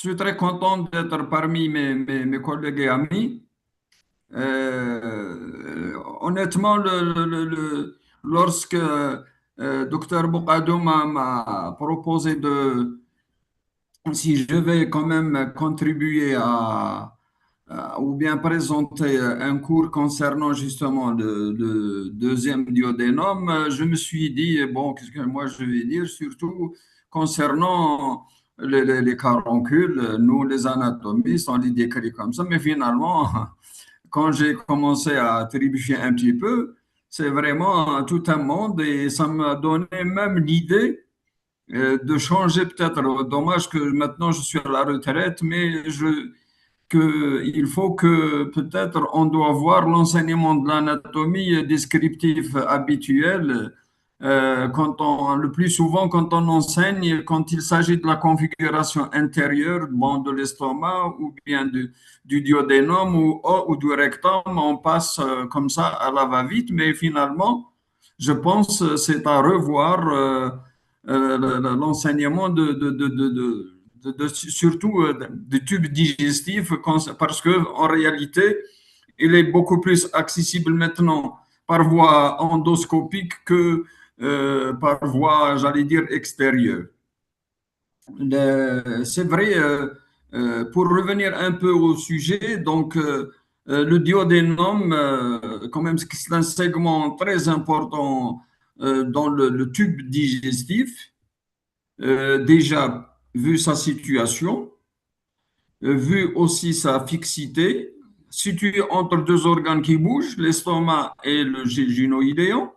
suis très content d'être parmi mes collègues et amis. Honnêtement, lorsque Dr Boukadou m'a proposé si je vais quand même contribuer ou bien présenter un cours concernant justement le deuxième duodénome, je me suis dit, bon, qu'est-ce que moi je vais dire, surtout concernant les caroncules, nous les anatomistes, on les décrit comme ça, mais finalement, quand j'ai commencé à trébucher un petit peu, c'est vraiment tout un monde et ça m'a donné même l'idée de changer peut-être. Dommage que maintenant je suis à la retraite, mais il faut que peut-être on doit voir l'enseignement de l'anatomie descriptif habituel le plus souvent quand on enseigne, quand il s'agit de la configuration intérieure bon, de l'estomac ou bien du duodénum ou du rectum, on passe comme ça à la va-vite, mais finalement, je pense c'est à revoir l'enseignement surtout du tube digestif parce que en réalité, il est beaucoup plus accessible maintenant par voie endoscopique que par voie, j'allais dire, extérieure. C'est vrai, pour revenir un peu au sujet, donc le duodénum, quand même, c'est un segment très important dans le tube digestif. Déjà, vu sa situation, vu aussi sa fixité, situé entre deux organes qui bougent, l'estomac et le génoïdéon.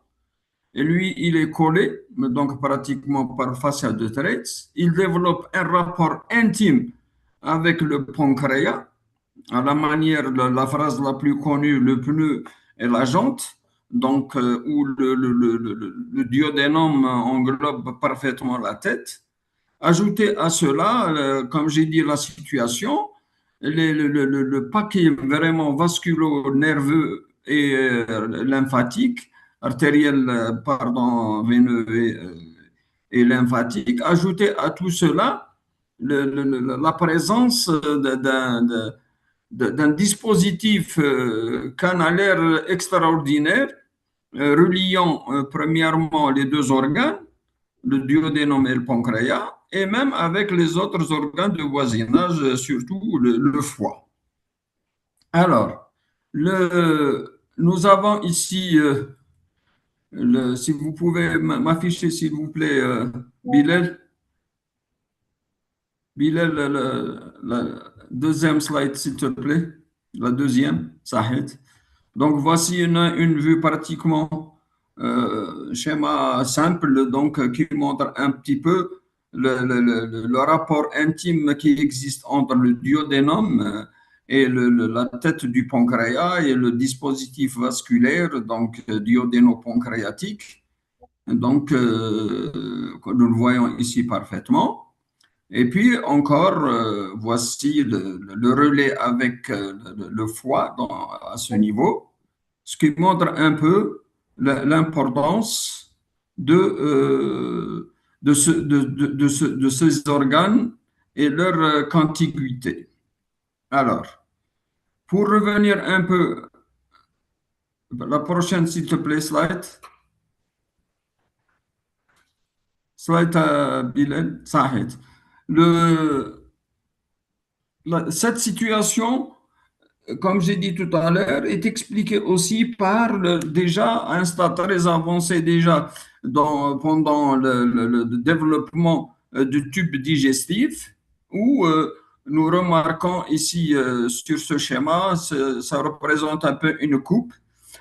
Et lui, il est collé, donc pratiquement par fascia de Treitz. Il développe un rapport intime avec le pancréas, à la manière de la phrase la plus connue, le pneu et la jante, donc où le duodénum englobe parfaitement la tête. Ajouter à cela, comme j'ai dit, la situation, le paquet vraiment vasculo-nerveux et lymphatique, artériel, pardon, veineux et lymphatique. Ajouter à tout cela la présence d'un dispositif canalaire extraordinaire reliant premièrement les deux organes, le duodénum et le pancréas, et même avec les autres organes de voisinage, surtout le foie. Alors, nous avons ici, si vous pouvez m'afficher s'il vous plaît, Bilal, la deuxième slide s'il te plaît, la deuxième, Sahid. Donc voici une vue pratiquement schéma simple donc qui montre un petit peu le rapport intime qui existe entre le duodénum et la tête du pancréas et le dispositif vasculaire donc duodéno-pancréatique. Donc nous le voyons ici parfaitement. Et puis encore, voici le relais avec le foie à ce niveau, ce qui montre un peu l'importance de ces organes et leur contiguïté. Alors, pour revenir un peu, la prochaine, s'il te plaît, slide. Slide, Bilal, Sahid. Cette situation, comme j'ai dit tout à l'heure, est expliquée aussi par déjà un stade très avancé déjà pendant le développement du tube digestif, où nous remarquons ici sur ce schéma, ça représente un peu une coupe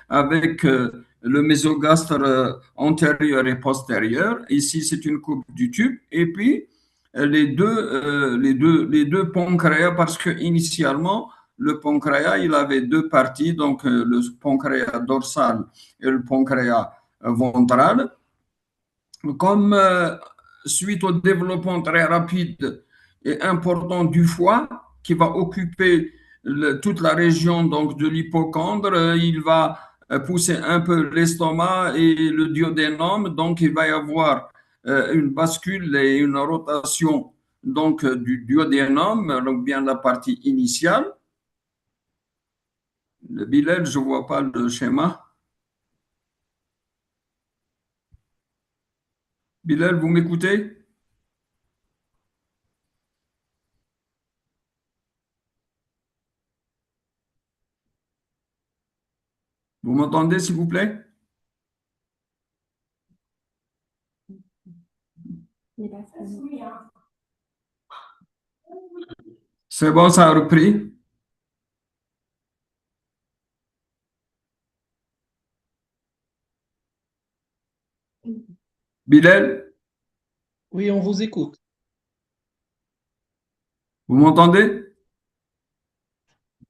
avec le mésogastre antérieur et postérieur. Ici, c'est une coupe du tube. Et puis, les deux pancréas, parce qu'initialement, le pancréas, il avait deux parties, donc le pancréas dorsal et le pancréas ventral. Comme suite au développement très rapide et important du foie, qui va occuper toute la région donc, de l'hypocondre, il va pousser un peu l'estomac et le duodénum, donc il va y avoir une bascule et une rotation donc du duodénum, donc bien la partie initiale. Le Bilal, je ne vois pas le schéma. Bilal, vous m'écoutez? Vous m'entendez, s'il vous plaît? C'est bon, ça a repris. Bilal, Oui, on vous écoute. vous m'entendez?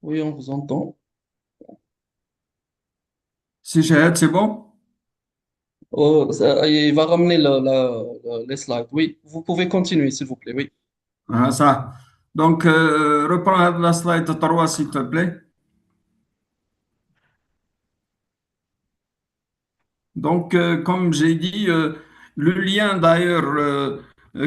Oui, on vous entend. Si Chehad, c'est bon? Oh, il va ramener les slides. Oui, vous pouvez continuer, s'il vous plaît. Oui. Ah, ça. Donc, reprends la slide 3, s'il te plaît. Donc, comme j'ai dit, le lien d'ailleurs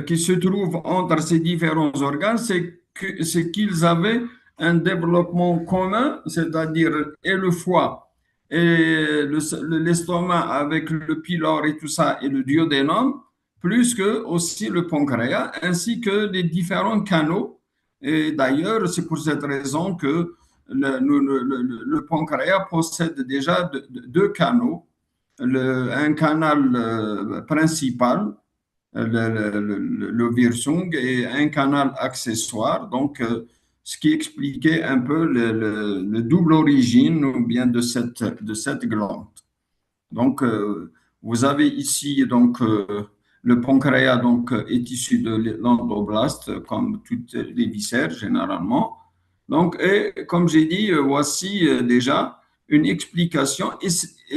qui se trouve entre ces différents organes, c'est qu'ils avaient un développement commun, c'est-à-dire et le foie et l'estomac avec le pylore et tout ça et le duodénum, plus que aussi le pancréas, ainsi que les différents canaux. Et d'ailleurs, c'est pour cette raison que le pancréas possède déjà deux canaux, un canal principal, le Wirsung, et un canal accessoire. Donc, ce qui expliquait un peu le double origine ou bien de cette glande. Donc, vous avez ici donc le pancréas donc est issu de l'endoblaste comme toutes les viscères généralement. Donc, et comme j'ai dit, voici déjà une explication et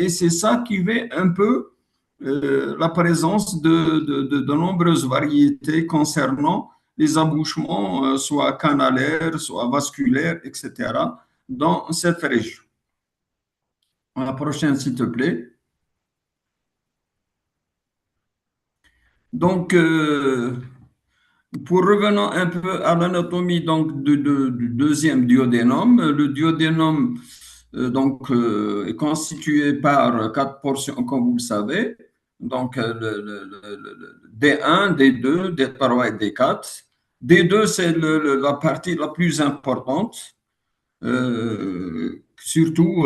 c'est ça qui fait un peu la présence de nombreuses variétés concernant les embouchements, soit canalaires, soit vasculaires, etc., dans cette région. La prochaine, s'il te plaît. Donc, pour revenant un peu à l'anatomie donc du deuxième duodénum, le duodénum est constitué par quatre portions, comme vous le savez. Donc, D1, D2, D3 et D4. D2, c'est la partie la plus importante, surtout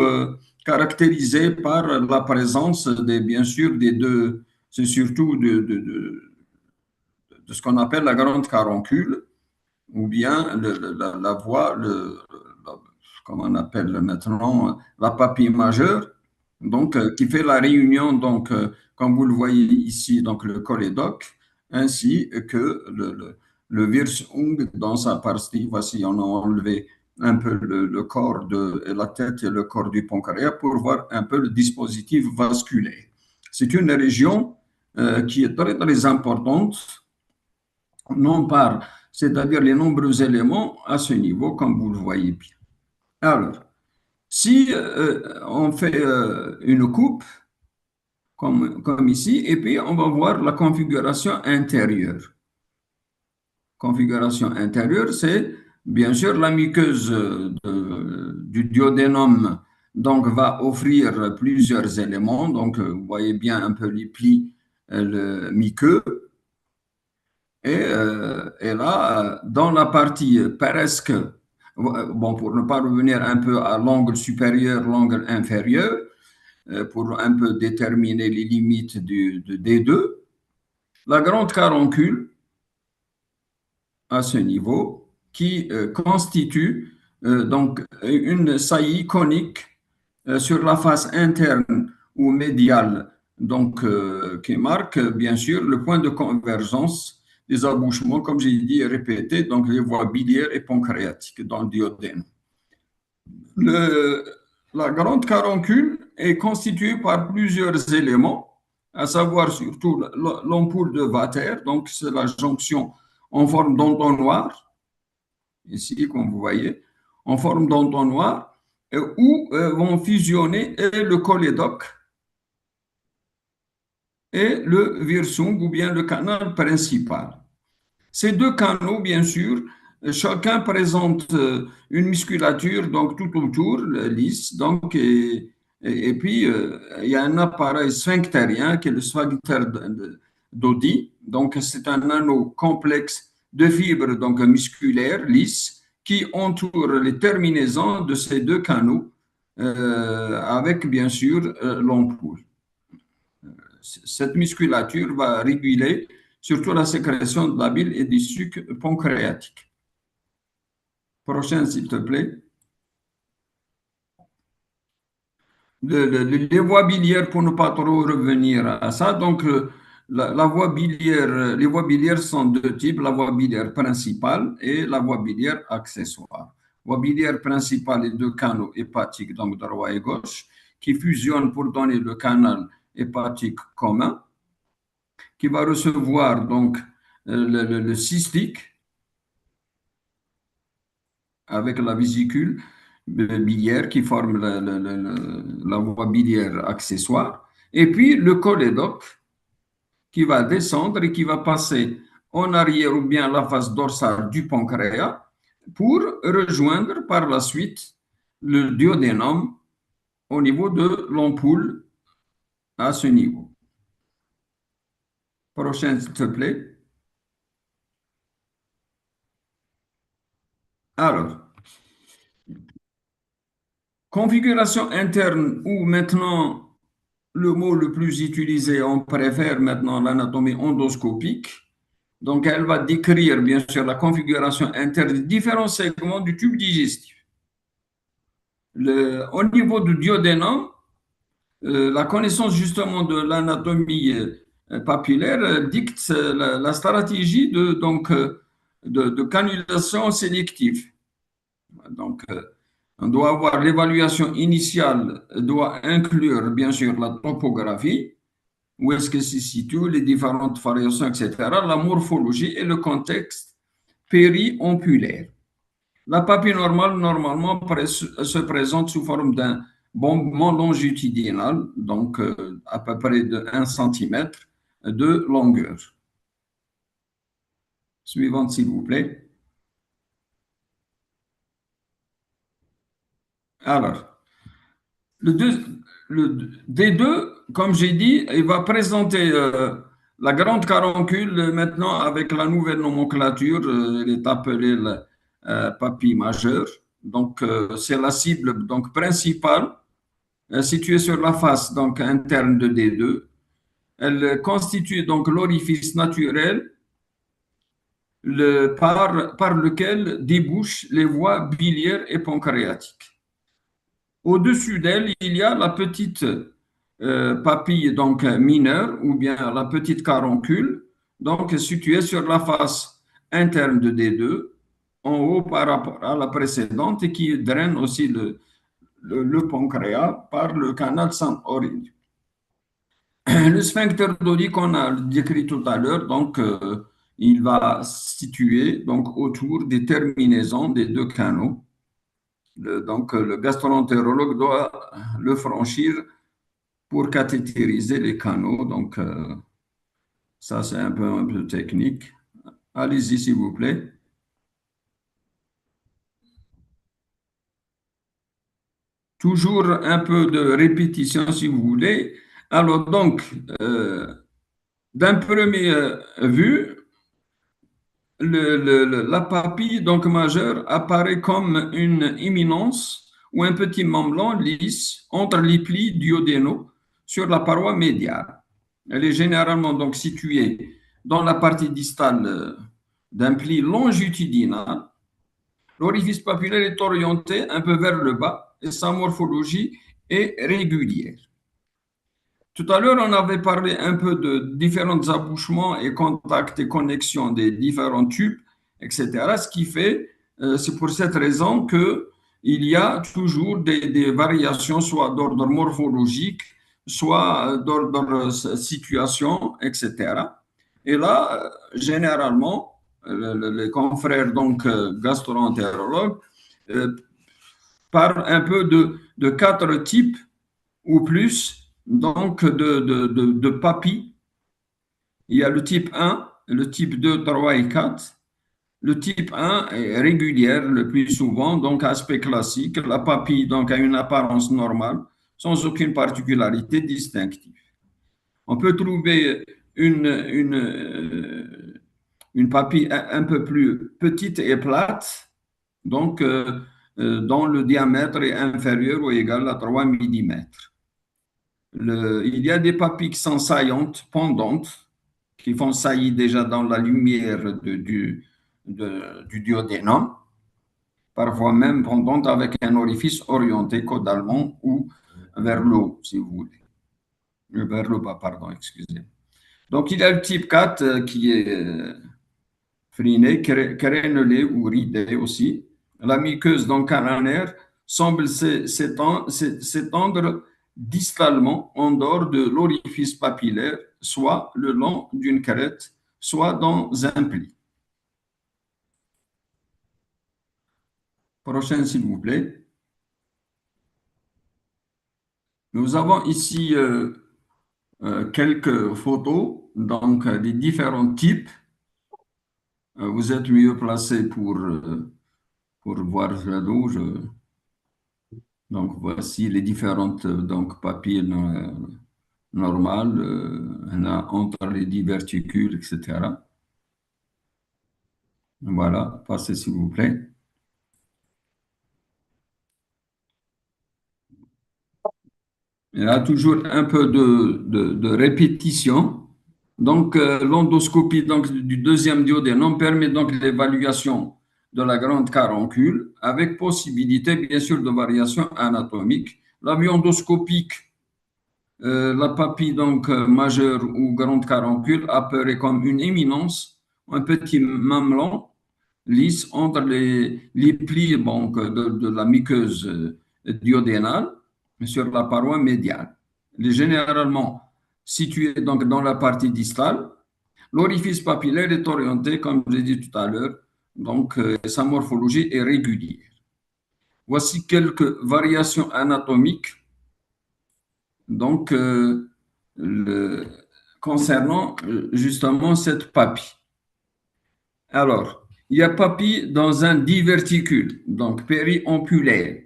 caractérisée par la présence bien sûr, des deux, c'est surtout de ce qu'on appelle la grande caroncule, ou bien la voie, comment on appelle maintenant, la papille majeure, donc qui fait la réunion, donc comme vous le voyez ici, donc le cholédoque, ainsi que le Wirsung dans sa partie. Voici, on a enlevé un peu le corps de la tête et le corps du pancréas pour voir un peu le dispositif vasculaire. C'est une région qui est très très importante, non par, c'est-à-dire les nombreux éléments à ce niveau, comme vous le voyez bien. Alors, si on fait une coupe, comme ici, et puis on va voir la configuration intérieure. Configuration intérieure, c'est bien sûr la muqueuse du duodénum, donc va offrir plusieurs éléments. Donc, vous voyez bien un peu les plis le muqueux. Et là, dans la partie presque, bon, pour ne pas revenir un peu à l'angle supérieur, l'angle inférieur, pour un peu déterminer les limites de D2, la grande caroncule à ce niveau qui constitue donc une saillie conique sur la face interne ou médiale, donc qui marque bien sûr le point de convergence des embouchements, comme j'ai dit et répété, donc les voies biliaires et pancréatiques dans le duodène. Le, la grande caroncule est constituée par plusieurs éléments, à savoir surtout l'ampoule de Vater, donc c'est la jonction en forme d'entonnoir, ici comme vous voyez, en forme d'entonnoir, où vont fusionner le cholédoque et le Wirsung ou bien le canal principal. Ces deux canaux, bien sûr, chacun présente une musculature donc tout autour, lisse, donc, et puis il y a un appareil sphinctérien qui est le sphincter d'Oddi. Donc, c'est un anneau complexe de fibres donc, musculaires lisses qui entoure les terminaisons de ces deux canaux avec, bien sûr, l'ampoule. Cette musculature va réguler surtout la sécrétion de la bile et du suc pancréatique. Prochain, s'il te plaît. Les voies biliaires, pour ne pas trop revenir à ça, donc la voie biliaire, les voies biliaires sont de deux types, la voie biliaire principale et la voie biliaire accessoire. Voie biliaire principale, les deux canaux hépatiques, donc droit et gauche, qui fusionnent pour donner le canal hépatique commun, qui va recevoir donc le cystique avec la vésicule biliaire qui forme la voie biliaire accessoire, et puis le cholédoque qui va descendre et qui va passer en arrière ou bien la face dorsale du pancréas pour rejoindre par la suite le duodénum au niveau de l'ampoule à ce niveau. Prochaine, s'il te plaît. Alors, configuration interne où maintenant le mot le plus utilisé, on préfère maintenant l'anatomie endoscopique. Donc, elle va décrire bien sûr la configuration interne des différents segments du tube digestif. Au niveau du duodénum, la connaissance justement de l'anatomie papillaire dicte la stratégie de canulation sélective. Donc, on doit avoir l'évaluation initiale, doit inclure bien sûr la topographie, où est-ce que se situent les différentes variations, etc., la morphologie et le contexte périampulaire. La papille normale, normalement, se présente sous forme d'un bombement longitudinal, donc à peu près de 1 cm de longueur. Suivante, s'il vous plaît. Alors, le D2, comme j'ai dit, il va présenter la grande caroncule maintenant avec la nouvelle nomenclature, elle est appelée la papille majeure. Donc, c'est la cible donc, principale située sur la face donc, interne de D2. Elle constitue donc l'orifice naturel par lequel débouchent les voies biliaires et pancréatiques. Au-dessus d'elle, il y a la petite papille donc mineure ou bien la petite caroncule, donc située sur la face interne de D2, en haut par rapport à la précédente et qui draine aussi le pancréas par le canal sang-urine. Le sphincter d'Oddi qu'on a décrit tout à l'heure, donc il va se situer donc autour des terminaisons des deux canaux. Donc, le gastroentérologue doit le franchir pour cathétériser les canaux. Donc, ça, c'est un peu technique. Allez-y, s'il vous plaît. Toujours un peu de répétition, si vous voulez. Alors, donc, d'un premier vue, la papille donc majeure apparaît comme une éminence ou un petit mamelon lisse entre les plis duodénaux sur la paroi médiale. Elle est généralement donc située dans la partie distale d'un pli longitudinal. L'orifice papillaire est orienté un peu vers le bas et sa morphologie est régulière. Tout à l'heure, on avait parlé un peu de différents abouchements et contacts et connexions des différents tubes, etc. Ce qui fait, c'est pour cette raison qu'il y a toujours des variations, soit d'ordre morphologique, soit d'ordre situation, etc. Et là, généralement, les confrères donc gastro-entérologues parlent un peu de 4 types ou plus donc de papilles. Il y a le type 1 le type 2, 3 et 4. Le type 1 est régulière le plus souvent, donc aspect classique. La papille donc, a une apparence normale, sans aucune particularité distinctive. On peut trouver une papille un peu plus petite et plate, donc dont le diamètre est inférieur ou égal à 3 millimètres. Il y a des papilles qui sont saillantes, pendantes, qui font saillir déjà dans la lumière du duodénum, parfois même pendantes avec un orifice orienté caudalement ou vers le haut, si vous voulez. Vers le bas, pardon, excusez. Donc, il y a le type 4 qui est friné, crénelé ou ridé aussi. La muqueuse donc canalaire semble s'étendre distalement en dehors de l'orifice papillaire, soit le long d'une crête, soit dans un pli. Prochaine, s'il vous plaît. Nous avons ici quelques photos donc, des différents types. Vous êtes mieux placé pour voir là-dedans. Donc, voici les différentes donc, papilles normales entre les diverticules, etc. Voilà, passez s'il vous plaît. Il y a toujours un peu de répétition. Donc, l'endoscopie donc, du deuxième duodénum permet donc l'évaluation de la grande caroncule avec possibilité, bien sûr, de variation anatomique. La vue endoscopique, la papille donc majeure ou grande caroncule apparaît comme une éminence, un petit mamelon lisse entre les plis donc, de la muqueuse duodénale sur la paroi médiane. Elle est généralement située donc dans la partie distale. L'orifice papillaire est orienté, comme je l'ai dit tout à l'heure, donc sa morphologie est régulière. Voici quelques variations anatomiques donc, concernant justement cette papille. Alors, il y a papille dans un diverticule, donc périampulaire.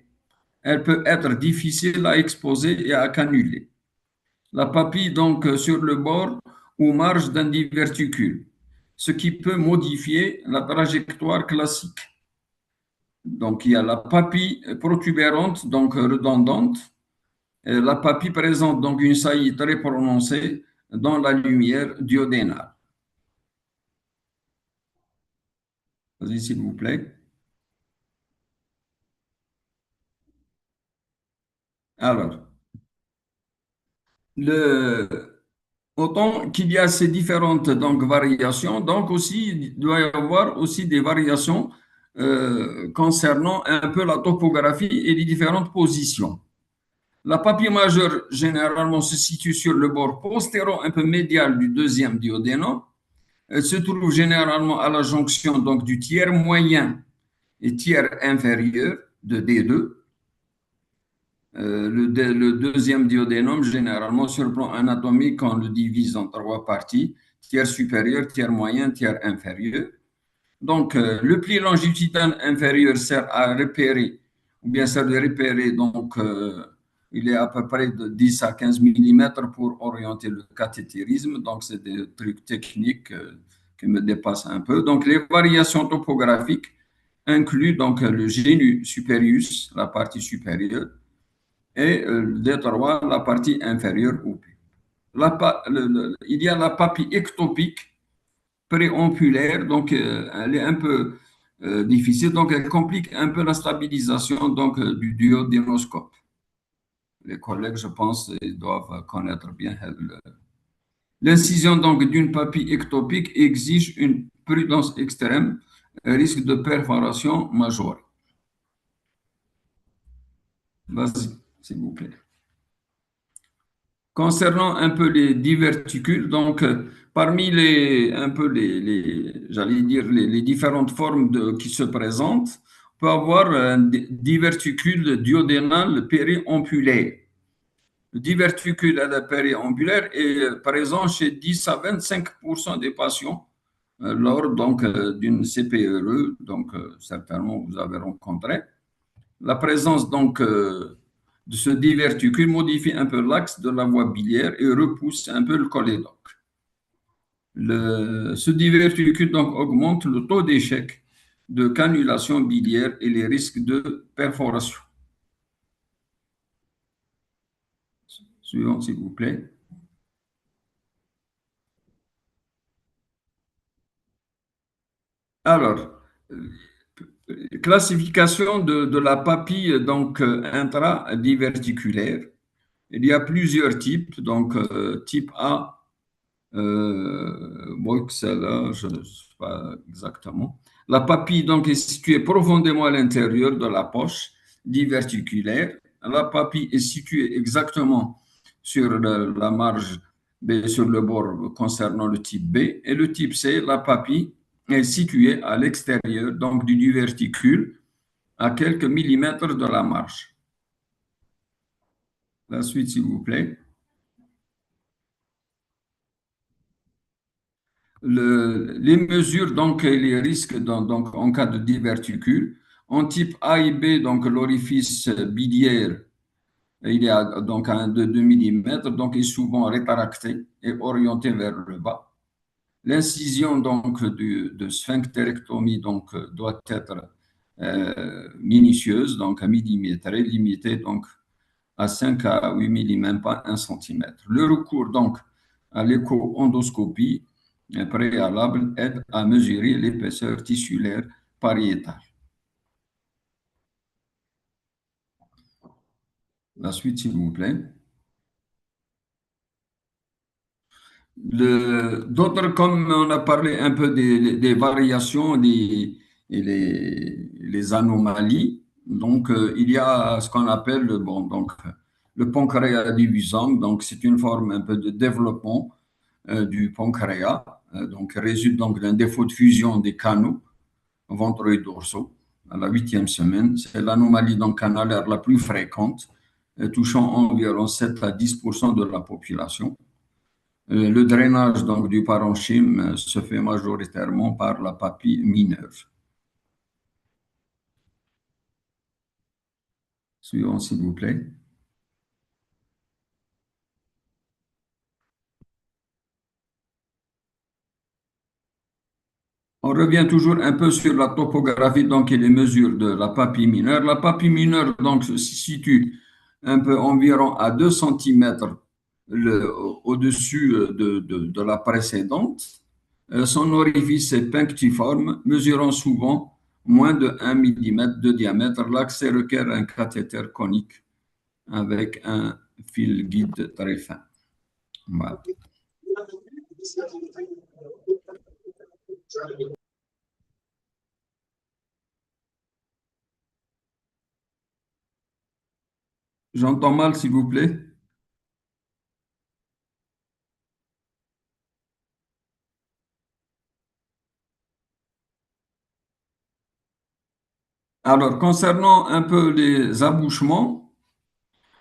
Elle peut être difficile à exposer et à canuler. La papille, donc, sur le bord ou marge d'un diverticule, ce qui peut modifier la trajectoire classique. Donc, il y a la papille protubérante, donc redondante. La papille présente donc une saillie très prononcée dans la lumière duodénale. Vas-y, s'il vous plaît. Alors, autant qu'il y a ces différentes donc, variations, donc aussi, il doit y avoir aussi des variations concernant un peu la topographie et les différentes positions. La papille majeure, généralement, se situe sur le bord postéro un peu médial du deuxième duodénum. Elle se trouve généralement à la jonction donc, du tiers moyen et tiers inférieur de D2. Le deuxième duodénum, généralement, sur le plan anatomique, on le divise en trois parties, tiers supérieur, tiers moyen, tiers inférieur. Donc, le pli longitudinal inférieur sert à repérer, ou bien sert de repérer, donc, il est à peu près de 10 à 15 mm pour orienter le cathétérisme. Donc, c'est des trucs techniques qui me dépassent un peu. Donc, les variations topographiques incluent donc le génus superius, la partie supérieure, et D3, la partie inférieure au pli. Il y a la papille ectopique préampulaire, donc elle est un peu difficile, donc elle complique un peu la stabilisation donc, du duodénoscope. Les collègues, je pense, ils doivent connaître bien. L'incision donc d'une papille ectopique exige une prudence extrême, risque de perforation majeure. Vas-y, s'il vous plaît. Concernant un peu les diverticules, donc parmi j'allais dire les différentes formes qui se présentent, on peut avoir un diverticule duodénal périampulaire. Le diverticule périampulaire est présent chez 10 à 25% des patients lors donc d'une CPRE, donc certainement vous avez rencontré. La présence donc de ce diverticule modifie un peu l'axe de la voie biliaire et repousse un peu le cholédoque. Ce diverticule donc augmente le taux d'échec de cannulation biliaire et les risques de perforation. Suivant, s'il vous plaît. Alors, classification de la papille donc intradiverticulaire. Il y a plusieurs types. Donc, type A, bon, celle-là, je ne sais pas exactement. La papille donc est située profondément à l'intérieur de la poche diverticulaire. La papille est située exactement sur la marge B, sur le bord concernant le type B. Et le type C, la papille est située à l'extérieur donc du diverticule à quelques millimètres de la marge. La suite, s'il vous plaît. Les mesures donc, et les risques donc, en cas de diverticule. En type A et B, donc l'orifice biliaire, il est donc à 2 mm, donc est souvent rétracté et orienté vers le bas. L'incision donc de sphinctérectomie donc doit être minutieuse, donc à millimétrer, limitée donc à 5 à 8 mm, même pas 1 cm. Le recours donc à l'écho-endoscopie préalable aide à mesurer l'épaisseur tissulaire pariétale. La suite, s'il vous plaît. D'autres, comme on a parlé un peu des variations et les anomalies, donc il y a ce qu'on appelle bon, donc, le pancréas divisant, donc c'est une forme un peu de développement du pancréas, donc résulte donc d'un défaut de fusion des canaux ventraux et dorsaux à la 8e semaine. C'est l'anomalie donc canalaire la plus fréquente, touchant environ 7 à 10% de la population. Le drainage donc, du parenchyme se fait majoritairement par la papille mineure. Suivant, s'il vous plaît. On revient toujours un peu sur la topographie donc, et les mesures de la papille mineure. La papille mineure donc, se situe un peu environ à 2 cm au-dessus de la précédente. Son orifice est punctiforme, mesurant souvent moins de 1 mm de diamètre. L'accès requiert un cathéter conique avec un fil guide très fin. Voilà. J'entends mal, s'il vous plaît. Alors, concernant un peu les abouchements,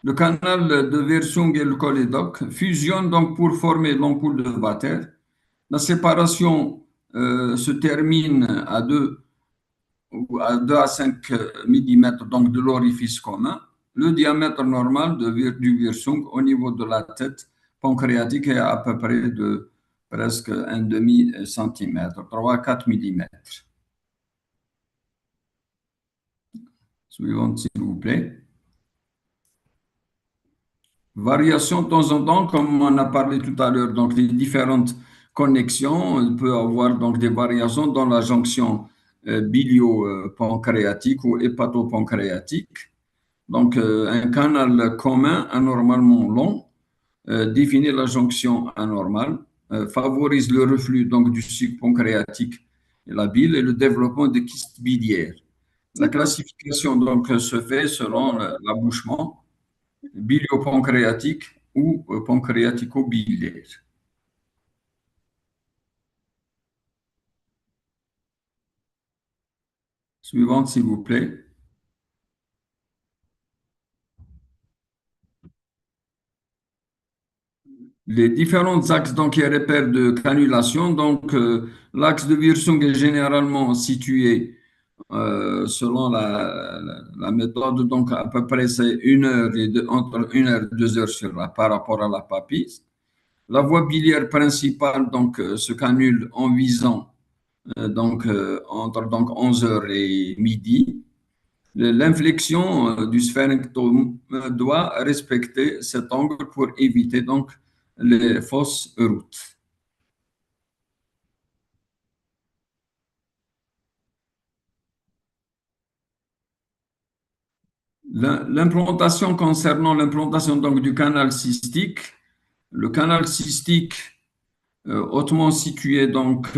le canal de Versung et le cholédoque fusionnent donc pour former l'ampoule de Vater. La séparation se termine à 2 à 5 mm donc de l'orifice commun. Le diamètre normal du Versung au niveau de la tête pancréatique est à peu près de presque un demi-centimètre, 3 à 4 mm. Suivante, s'il vous plaît. Variation de temps en temps, comme on a parlé tout à l'heure, donc les différentes connexions, on peut avoir donc des variations dans la jonction bilio-pancréatique ou hépatopancréatique. Donc, un canal commun anormalement long définit la jonction anormale, favorise le reflux donc, du sucre pancréatique et la bile et le développement de kystes biliaires. La classification donc, se fait selon l'abouchement biliopancréatique ou pancréatico-biliaire. Suivante, s'il vous plaît. Les différents axes donc, et repères de cannulation donc, L'axe de Wirsung est généralement situé selon la méthode, donc à peu près c'est entre 1 heure et 2 heures par rapport à la papille. La voie biliaire principale donc, se cannule en visant entre 11 heures et midi. L'inflexion du sphincter doit respecter cet angle pour éviter donc les fausses routes. L'implantation concernant l'implantation donc du canal cystique, le canal cystique hautement situé donc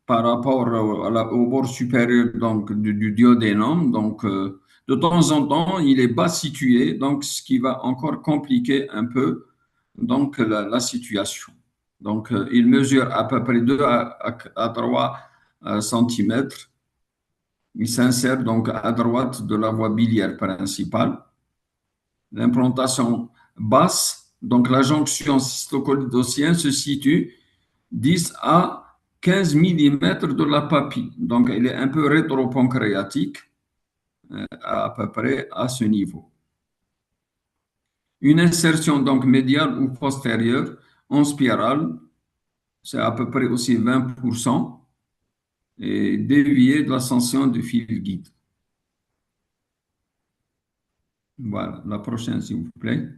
par rapport au bord supérieur donc du duodénum, donc de temps en temps il est bas situé, donc ce qui va encore compliquer un peu donc la situation. Donc il mesure à peu près 2 à 3 centimètres. Il s'insère donc à droite de la voie biliaire principale. L'implantation basse, donc la jonction cystocolidocienne se situe 10 à 15 mm de la papille. Donc, elle est un peu rétropancréatique, à peu près à ce niveau. Une insertion donc médiale ou postérieure en spirale, c'est à peu près aussi 20%, et déviée de l'ascension du fil guide. Voilà, la prochaine, s'il vous plaît.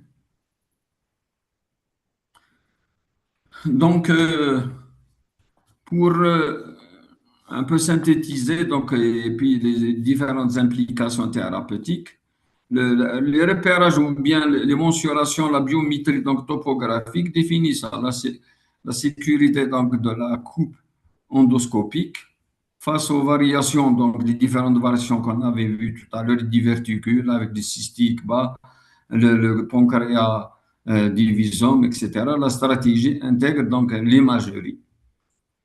Donc, pour un peu synthétiser, donc, et puis les différentes implications thérapeutiques, les repérages ou bien les mensurations, la biométrie donc, topographique définissent la sécurité donc, de la coupe endoscopique face aux variations, donc les différentes variations qu'on avait vues tout à l'heure, les diverticules avec des cystiques bas, le pancréas divisome, etc. La stratégie intègre donc l'imagerie.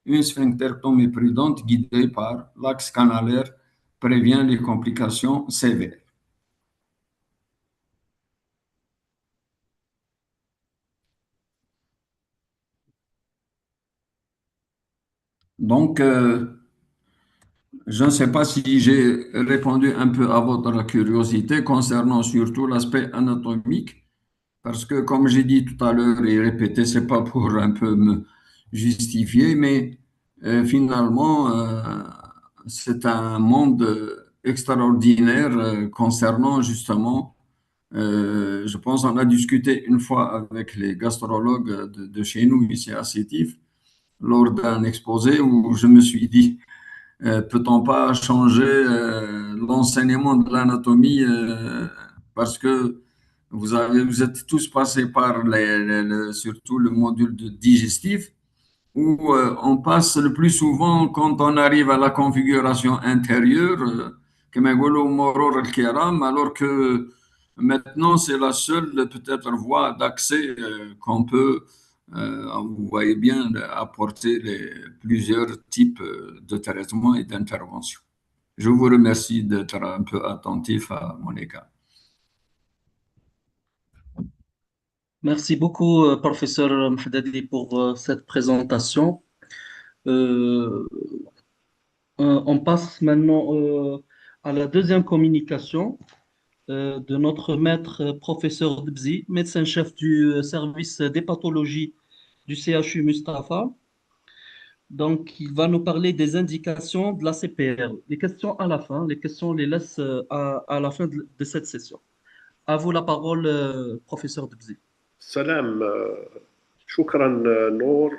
Une sphincterectomie prudente guidée par l'axe canalaire prévient les complications sévères. Donc, je ne sais pas si j'ai répondu un peu à votre curiosité concernant surtout l'aspect anatomique, parce que comme j'ai dit tout à l'heure et répété, c'est pas pour un peu me justifier, mais finalement, c'est un monde extraordinaire concernant justement, je pense on a discuté une fois avec les gastrologues de chez nous ici à Sétif, lors d'un exposé où je me suis dit, peut-on pas changer l'enseignement de l'anatomie parce que vous êtes tous passés par surtout le module de digestif où on passe le plus souvent quand on arrive à la configuration intérieure, comme alors que maintenant c'est la seule peut-être voie d'accès qu'on peut, vous voyez bien, apporter plusieurs types de traitements et d'interventions. Je vous remercie d'être un peu attentif à mon égard. Merci beaucoup, professeur Mahdadi, pour cette présentation. Euh, on passe maintenant à la deuxième communication de notre maître professeur Debzi, médecin-chef du service des pathologies du CHU Mustapha. Donc, il va nous parler des indications de la CPR. Les questions à la fin, les questions, on les laisse à la fin de cette session. À vous la parole, professeur Debzi. Salam. Shukran, Nour.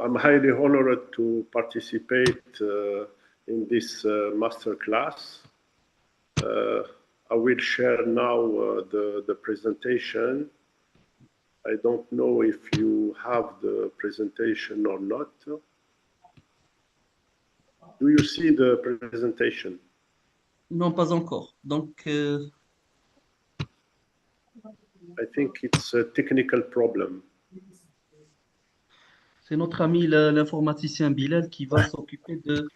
I'm highly honored to participate in this masterclass. I will share now the presentation. I don't know if you have the presentation or not. Do you see the presentation? Non, pas encore. Donc, I think it's a technical problem. c'est notre ami l'informaticien Bilal qui va s'occuper de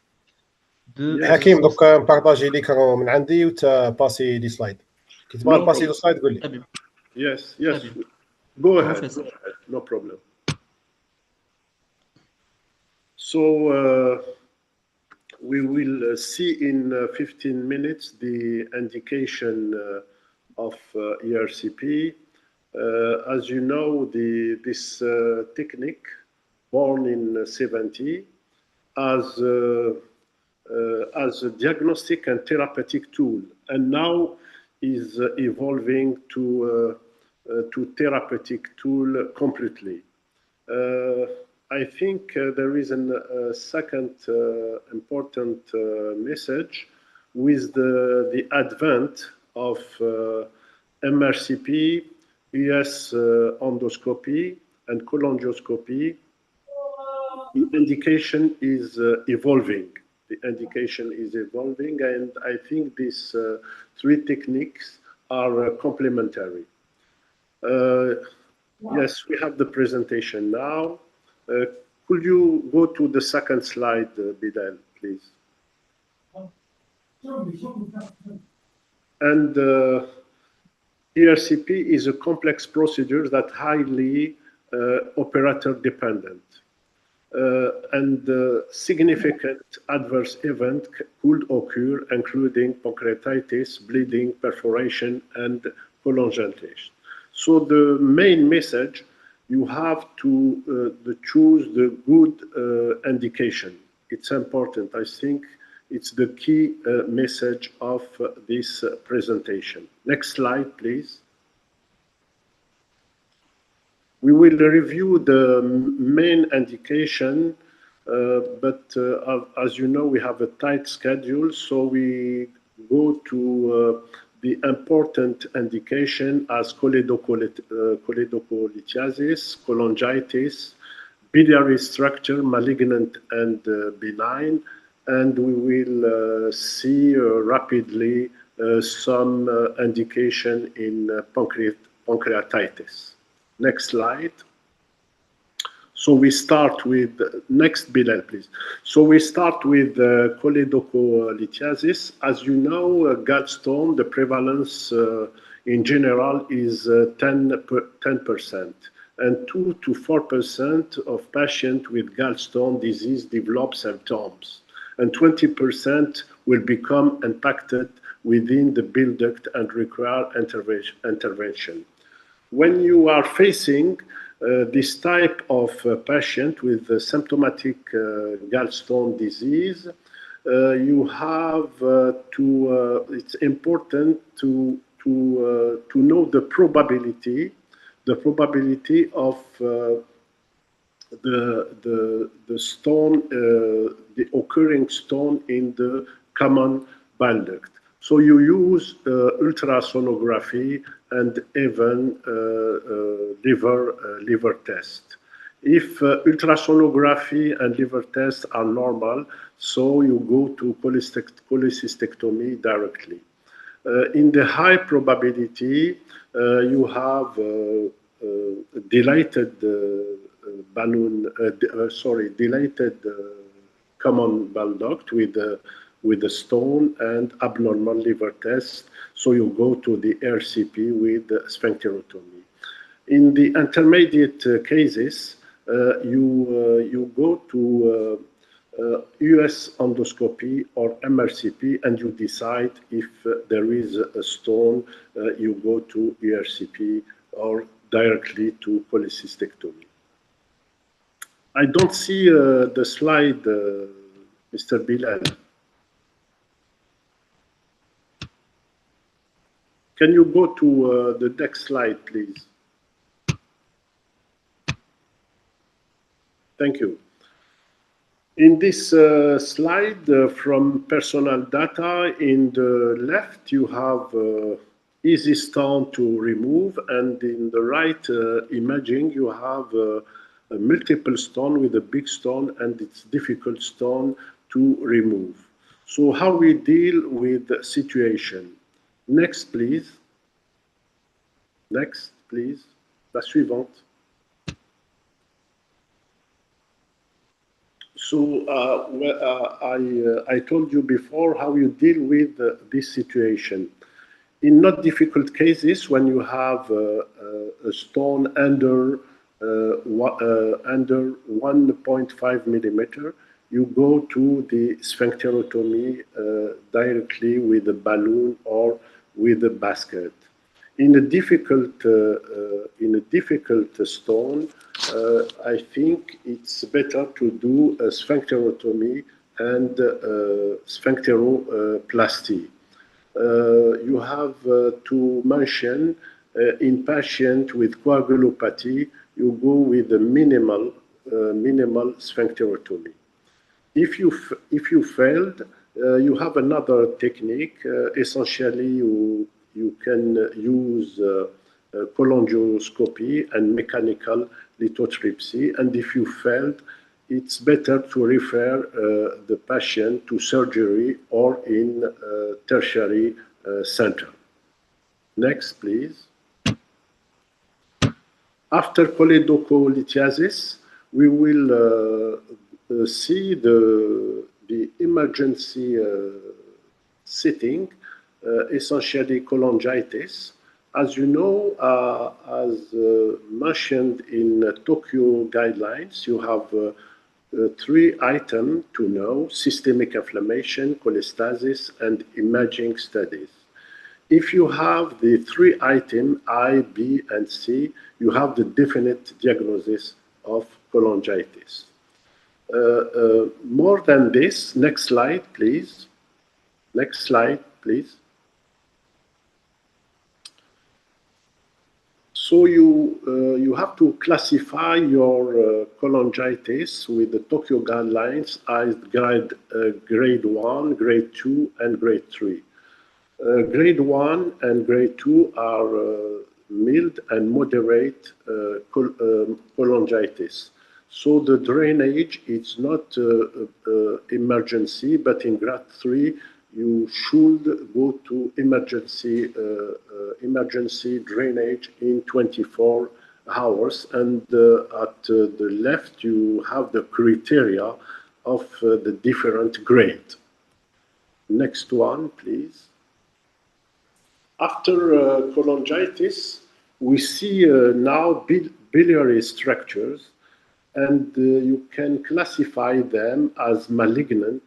حكيم دوك نبارطاجي ليكرون من عندي وتباسي لي سلايد كي تبغى نباسي لي سلايد قول لي. Yes, go ahead. No problem. So we will see in 15 minutes the indication of ERCP. As you know, this technique, born in 70, as a diagnostic and therapeutic tool, and now is evolving to therapeutic tool completely. I think there is a second important message with the advent of MRCP, US endoscopy, and cholangioscopy. The indication is evolving. The indication is evolving, and I think these three techniques are complementary. Yes, we have the presentation now. Could you go to the second slide, Bidal, please? And ERCP is a complex procedure that highly operator dependent. And significant adverse event could occur, including pancreatitis, bleeding, perforation, and cholangitis. So the main message, you have to choose the good indication. It's important. I think it's the key message of this presentation. Next slide, please. We will review the main indication, but as you know, we have a tight schedule, so we go to the important indication as choledocholithiasis, cholangitis, biliary structure, malignant and benign, and we will see rapidly some indication in pancreatitis. Next slide. So we start with, next Bilal, please. So we start with choledocholithiasis. As you know, gallstone, the prevalence in general is 10%. And 2 to 4% of patients with gallstone disease develop symptoms. And 20% will become impacted within the bile duct and require intervention. When you are facing this type of patient with symptomatic gallstone disease, you have it's important to know the probability of the stone, the occurring stone in the common bile duct. So you use ultrasonography and even liver test. If ultrasonography and liver tests are normal, so you go to cholecystectomy directly. In the high probability, you have dilated dilated common bile duct with a stone and abnormal liver test. So you go to the ERCP with sphincterotomy. In the intermediate cases, you go to US endoscopy or MRCP, and you decide if there is a stone, you go to ERCP or directly to cholecystectomy. I don't see the slide, Mr. Bilal. Can you go to the next slide, please? Thank you. In this slide from personal data, in the left you have easy stone to remove, and in the right imaging you have a multiple stone with a big stone, and it's difficult stone to remove. So how we deal with the situation? Next, please. Next, please. La suivante. So I told you before how you deal with this situation. In not difficult cases, when you have a stone under under 1.5 millimeter, you go to the sphincterotomy directly with a balloon or with a basket. In a difficult stone, I think it's better to do a sphincterotomy and sphincteroplasty. You have to mention in patient with coagulopathy, you go with a minimal sphincterotomy. If you failed, you have another technique. Essentially, you can use cholangioscopy and mechanical lithotripsy. And if you failed, it's better to refer the patient to surgery or in tertiary center. Next, please. After choledocholithiasis, we will see the emergency setting, essentially cholangitis. As you know, as mentioned in Tokyo guidelines, you have 3 items to know: systemic inflammation, cholestasis, and imaging studies. If you have the 3 items, I, B, and C, you have the definite diagnosis of cholangitis. More than this, next slide, please. Next slide, please. So you have to classify your cholangitis with the Tokyo guidelines as grade 1, grade 2, and grade 3. Grade 1 and grade 2 are mild and moderate cholangitis. So the drainage is not emergency, but in grade 3, you should go to emergency drainage in 24 hours. And at the left, you have the criteria of the different grade. Next one, please. After cholangitis, we see now biliary structures, and you can classify them as malignant,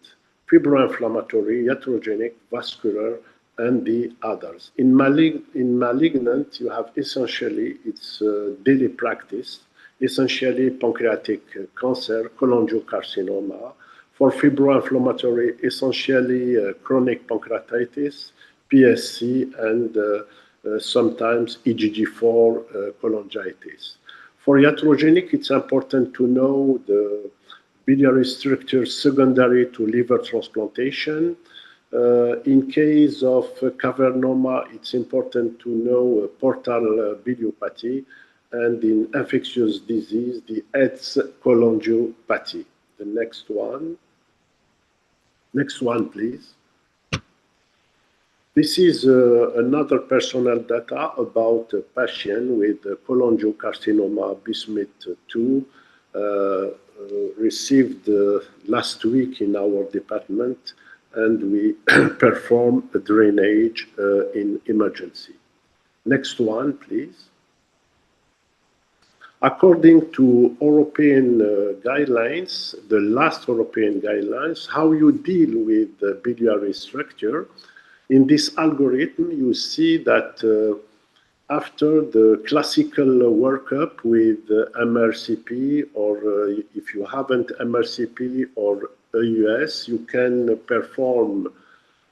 fibroinflammatory, iatrogenic, vascular, and the others. In malignant, you have essentially, it's daily practice, essentially pancreatic cancer, cholangiocarcinoma. For fibroinflammatory, essentially chronic pancreatitis, PSC, and sometimes IgG4 cholangitis. For iatrogenic, it's important to know the biliary structure secondary to liver transplantation. In case of cavernoma, it's important to know portal biliopathy, and in infectious disease, the Eds cholangiopathy. The next one. Next one, please. This is another personal data about a patient with cholangiocarcinoma Bismuth-2 received last week in our department, and we perform a drainage in emergency. Next one, please. According to European guidelines, the last European guidelines, how you deal with the biliary structure. In this algorithm, you see that after the classical workup with MRCP, or if you haven't MRCP or AUS, you can perform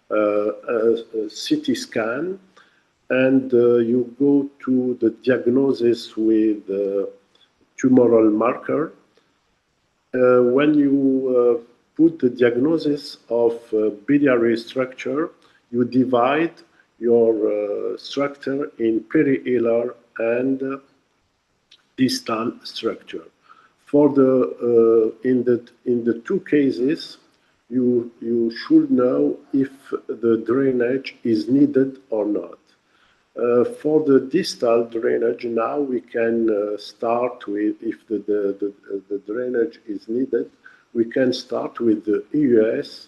a CT scan, and you go to the diagnosis with tumoral marker. When you put the diagnosis of biliary structure, you divide your structure in perihilar and distal structure. For the in the 2 cases, you should know if the drainage is needed or not. For the distal drainage, now we can start with, if the drainage is needed, we can start with the EUS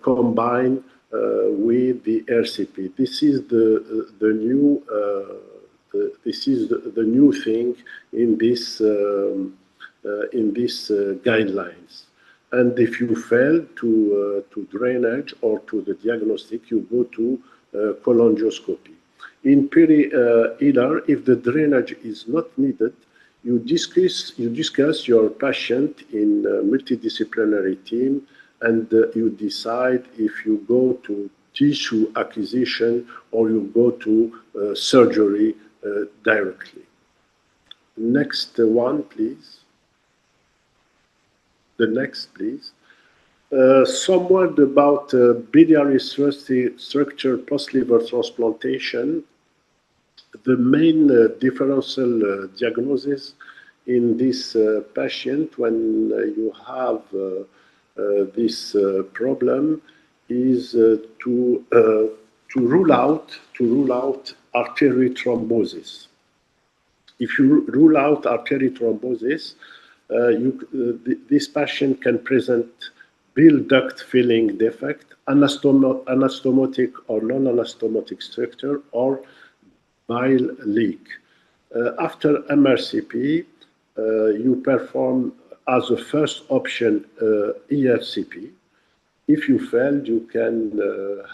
combined with the ERCP. This is the new this is the new thing in this guidelines. And if you fail to drainage or to the diagnostic, you go to cholangioscopy. In peri-ELAR, if the drainage is not needed, you discuss your patient in a multidisciplinary team, and you decide if you go to tissue acquisition or you go to surgery directly. Next one, please. The next, please. Some word about biliary structure post-liver transplantation. The main differential diagnosis in this patient when you have this problem is to rule out artery thrombosis. If you rule out artery thrombosis, this patient can present bile duct filling defect, anastomotic or non-anastomotic structure, or bile leak. After MRCP, you perform as a first option ERCP. If you failed, you can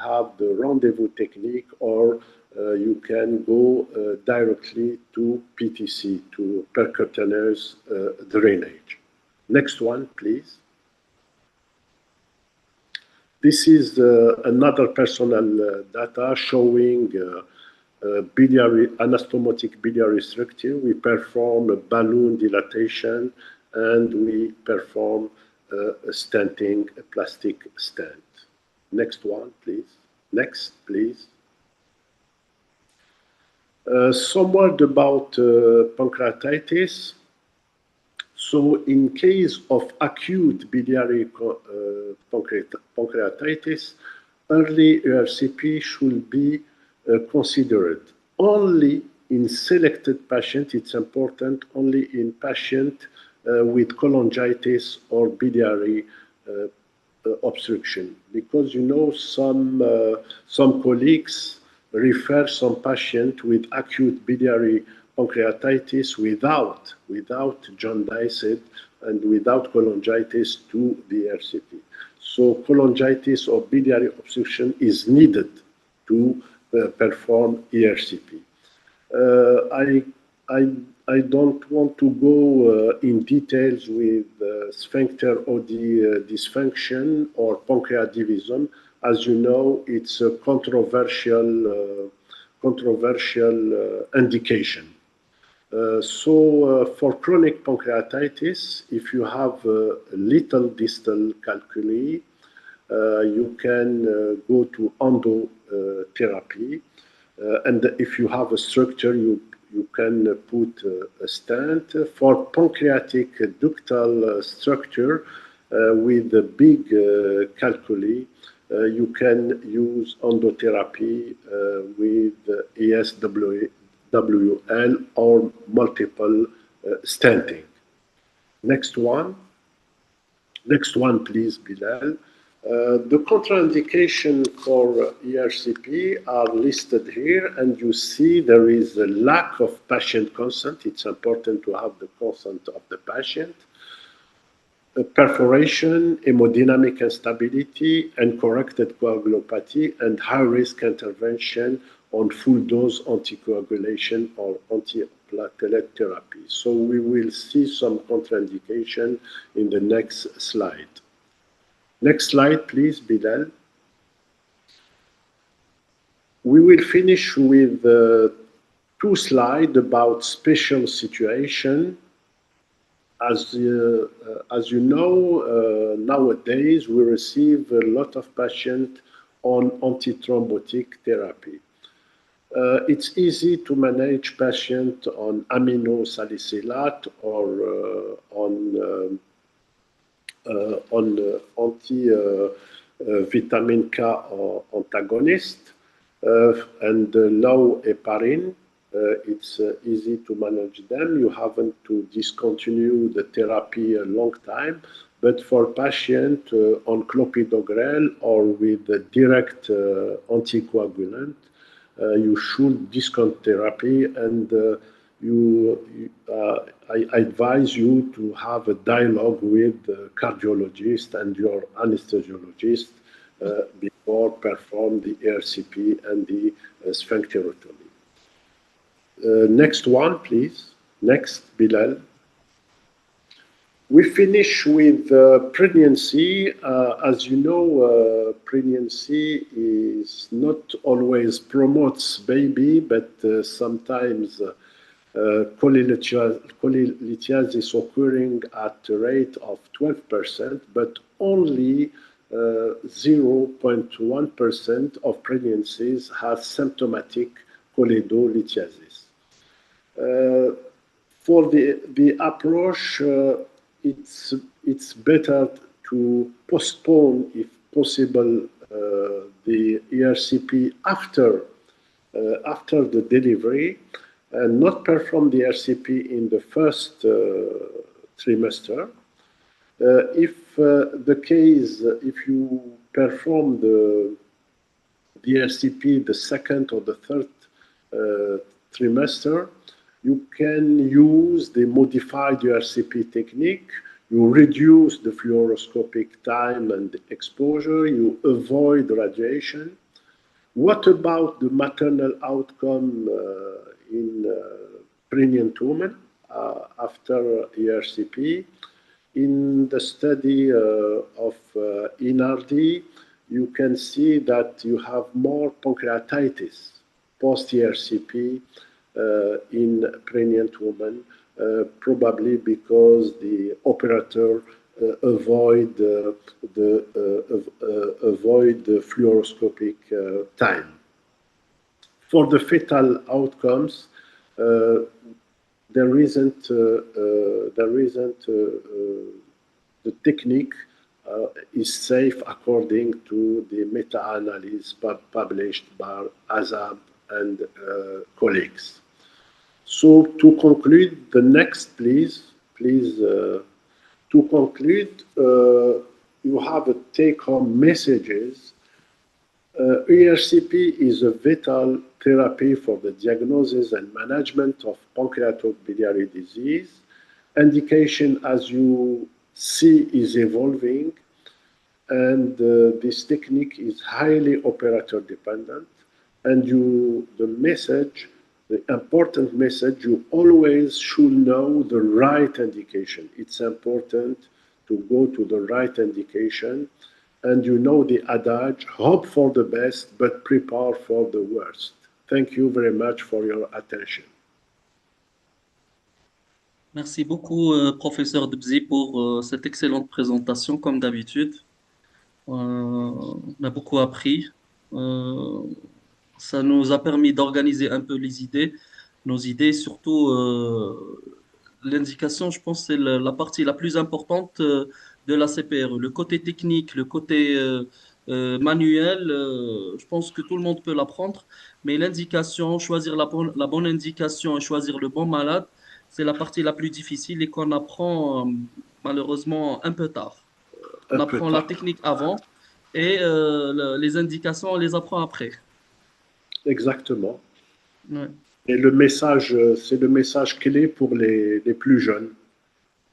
have the rendezvous technique, or you can go directly to PTC, to percutaneous drainage. Next one, please. This is another personal data showing anastomotic biliary structure. We perform a balloon dilatation, and we perform a stenting, a plastic stent. Next one, please. Next, please. Some word about pancreatitis. So in case of acute biliary pancreatitis, early ERCP should be considered. Only in selected patients, it's important, only in patients with cholangitis or biliary obstruction, because you know some colleagues refer some patient with acute biliary pancreatitis without jaundice and without cholangitis to the ERCP. So cholangitis or biliary obstruction is needed to perform ERCP. I don't want to go in details with sphincter OD dysfunction or pancreativism. As you know, it's a controversial indication. So for chronic pancreatitis, if you have little distal calculi, you can go to endotherapy. And if you have a structure, you can put a stent. For pancreatic ductal structure with a big calculi, you can use endotherapy with ESWL or multiple stenting. Next one. Next one, please, Bilal. The contraindication for ERCP are listed here, and you see there is a lack of patient consent. It's important to have the consent of the patient. Perforation, hemodynamic instability, and corrected coagulopathy, and high-risk intervention on full-dose anticoagulation or antiplatelet therapy. So we will see some contraindication in the next slide. Next slide, please, Bilal. We will finish with 2 slides about special situation. As you know, nowadays we receive a lot of patients on antithrombotic therapy. It's easy to manage patients on aminosalicylate or on anti-vitamin K antagonist and low heparin. It's easy to manage them. You haven't to discontinue the therapy a long time. But for patients on clopidogrel or with a direct anticoagulant, you should discontinue therapy, and I advise you to have a dialogue with the cardiologist and your anesthesiologist before perform the ERCP and the sphincterotomy. Next one, please. Next, Bilal. We finish with pregnancy. As you know, pregnancy is not always promotes baby, but sometimes cholelithiasis occurring at a rate of 12%, but only 0.1% of pregnancies have symptomatic cholelithiasis. For the approach, it's better to postpone, if possible, the ERCP after the delivery, and not perform the ERCP in the first trimester. If you perform the ERCP the second or the third trimester, you can use the modified ERCP technique. You reduce the fluoroscopic time and exposure. You avoid radiation. What about the maternal outcome in pregnant women after ERCP? In the study of NRD, you can see that you have more pancreatitis post-ERCP in pregnant women, probably because the operator avoid the fluoroscopic time. For the fetal outcomes, there isn't the technique is safe according to the meta-analysis published by Azab and colleagues. So to conclude, the next, please. To conclude, you have a take-home messages. ERCP is a vital therapy for the diagnosis and management of pancreatobiliary disease. Indication, as you see, is evolving, and this technique is highly operator dependent. And the important message, you always should know the right indication. It's important to go to the right indication, and you know the adage, hope for the best, but prepare for the worst. Thank you very much for your attention. Merci beaucoup, professeur Debzi, pour cette excellente présentation, comme d'habitude. On a beaucoup appris. Ça nous a permis d'organiser un peu nos idées, surtout l'indication, je pense, c'est la partie la plus importante de la CPRE. Le côté technique, le côté manuel, je pense que tout le monde peut l'apprendre, mais l'indication, choisir la bonne indication et choisir le bon malade, c'est la partie la plus difficile et qu'on apprend malheureusement un peu tard. On apprend la technique avant et les indications, on les apprend après. Exactement. Ouais. Et le message, c'est le message clé pour les plus jeunes.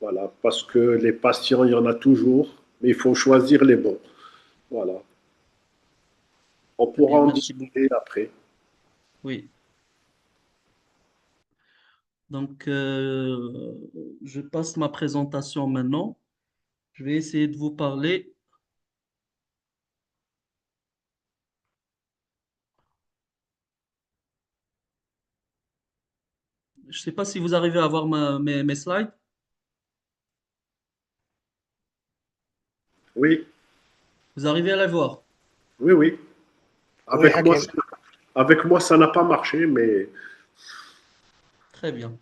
Voilà, parce que les patients, il y en a toujours, mais il faut choisir les bons. Voilà. On pourra en discuter après. Oui. Donc, je passe ma présentation maintenant. Je vais essayer de vous parler. Je ne sais pas si vous arrivez à voir mes slides. Oui. Vous arrivez à les voir? Oui, oui. Avec moi, ça n'a pas marché, mais... Très bien.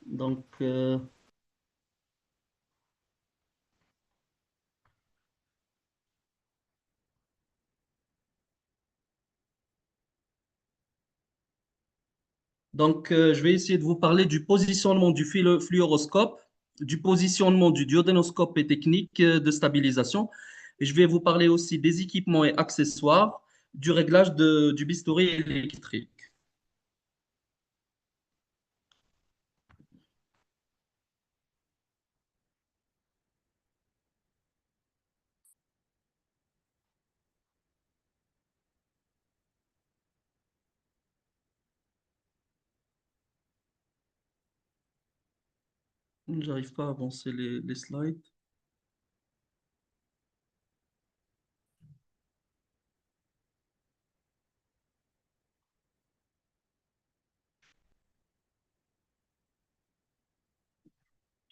Donc, je vais essayer de vous parler du positionnement du fluoroscope, du positionnement du duodénoscope et technique de stabilisation. Et je vais vous parler aussi des équipements et accessoires, du réglage du bistouri électrique. J'arrive pas à avancer les slides.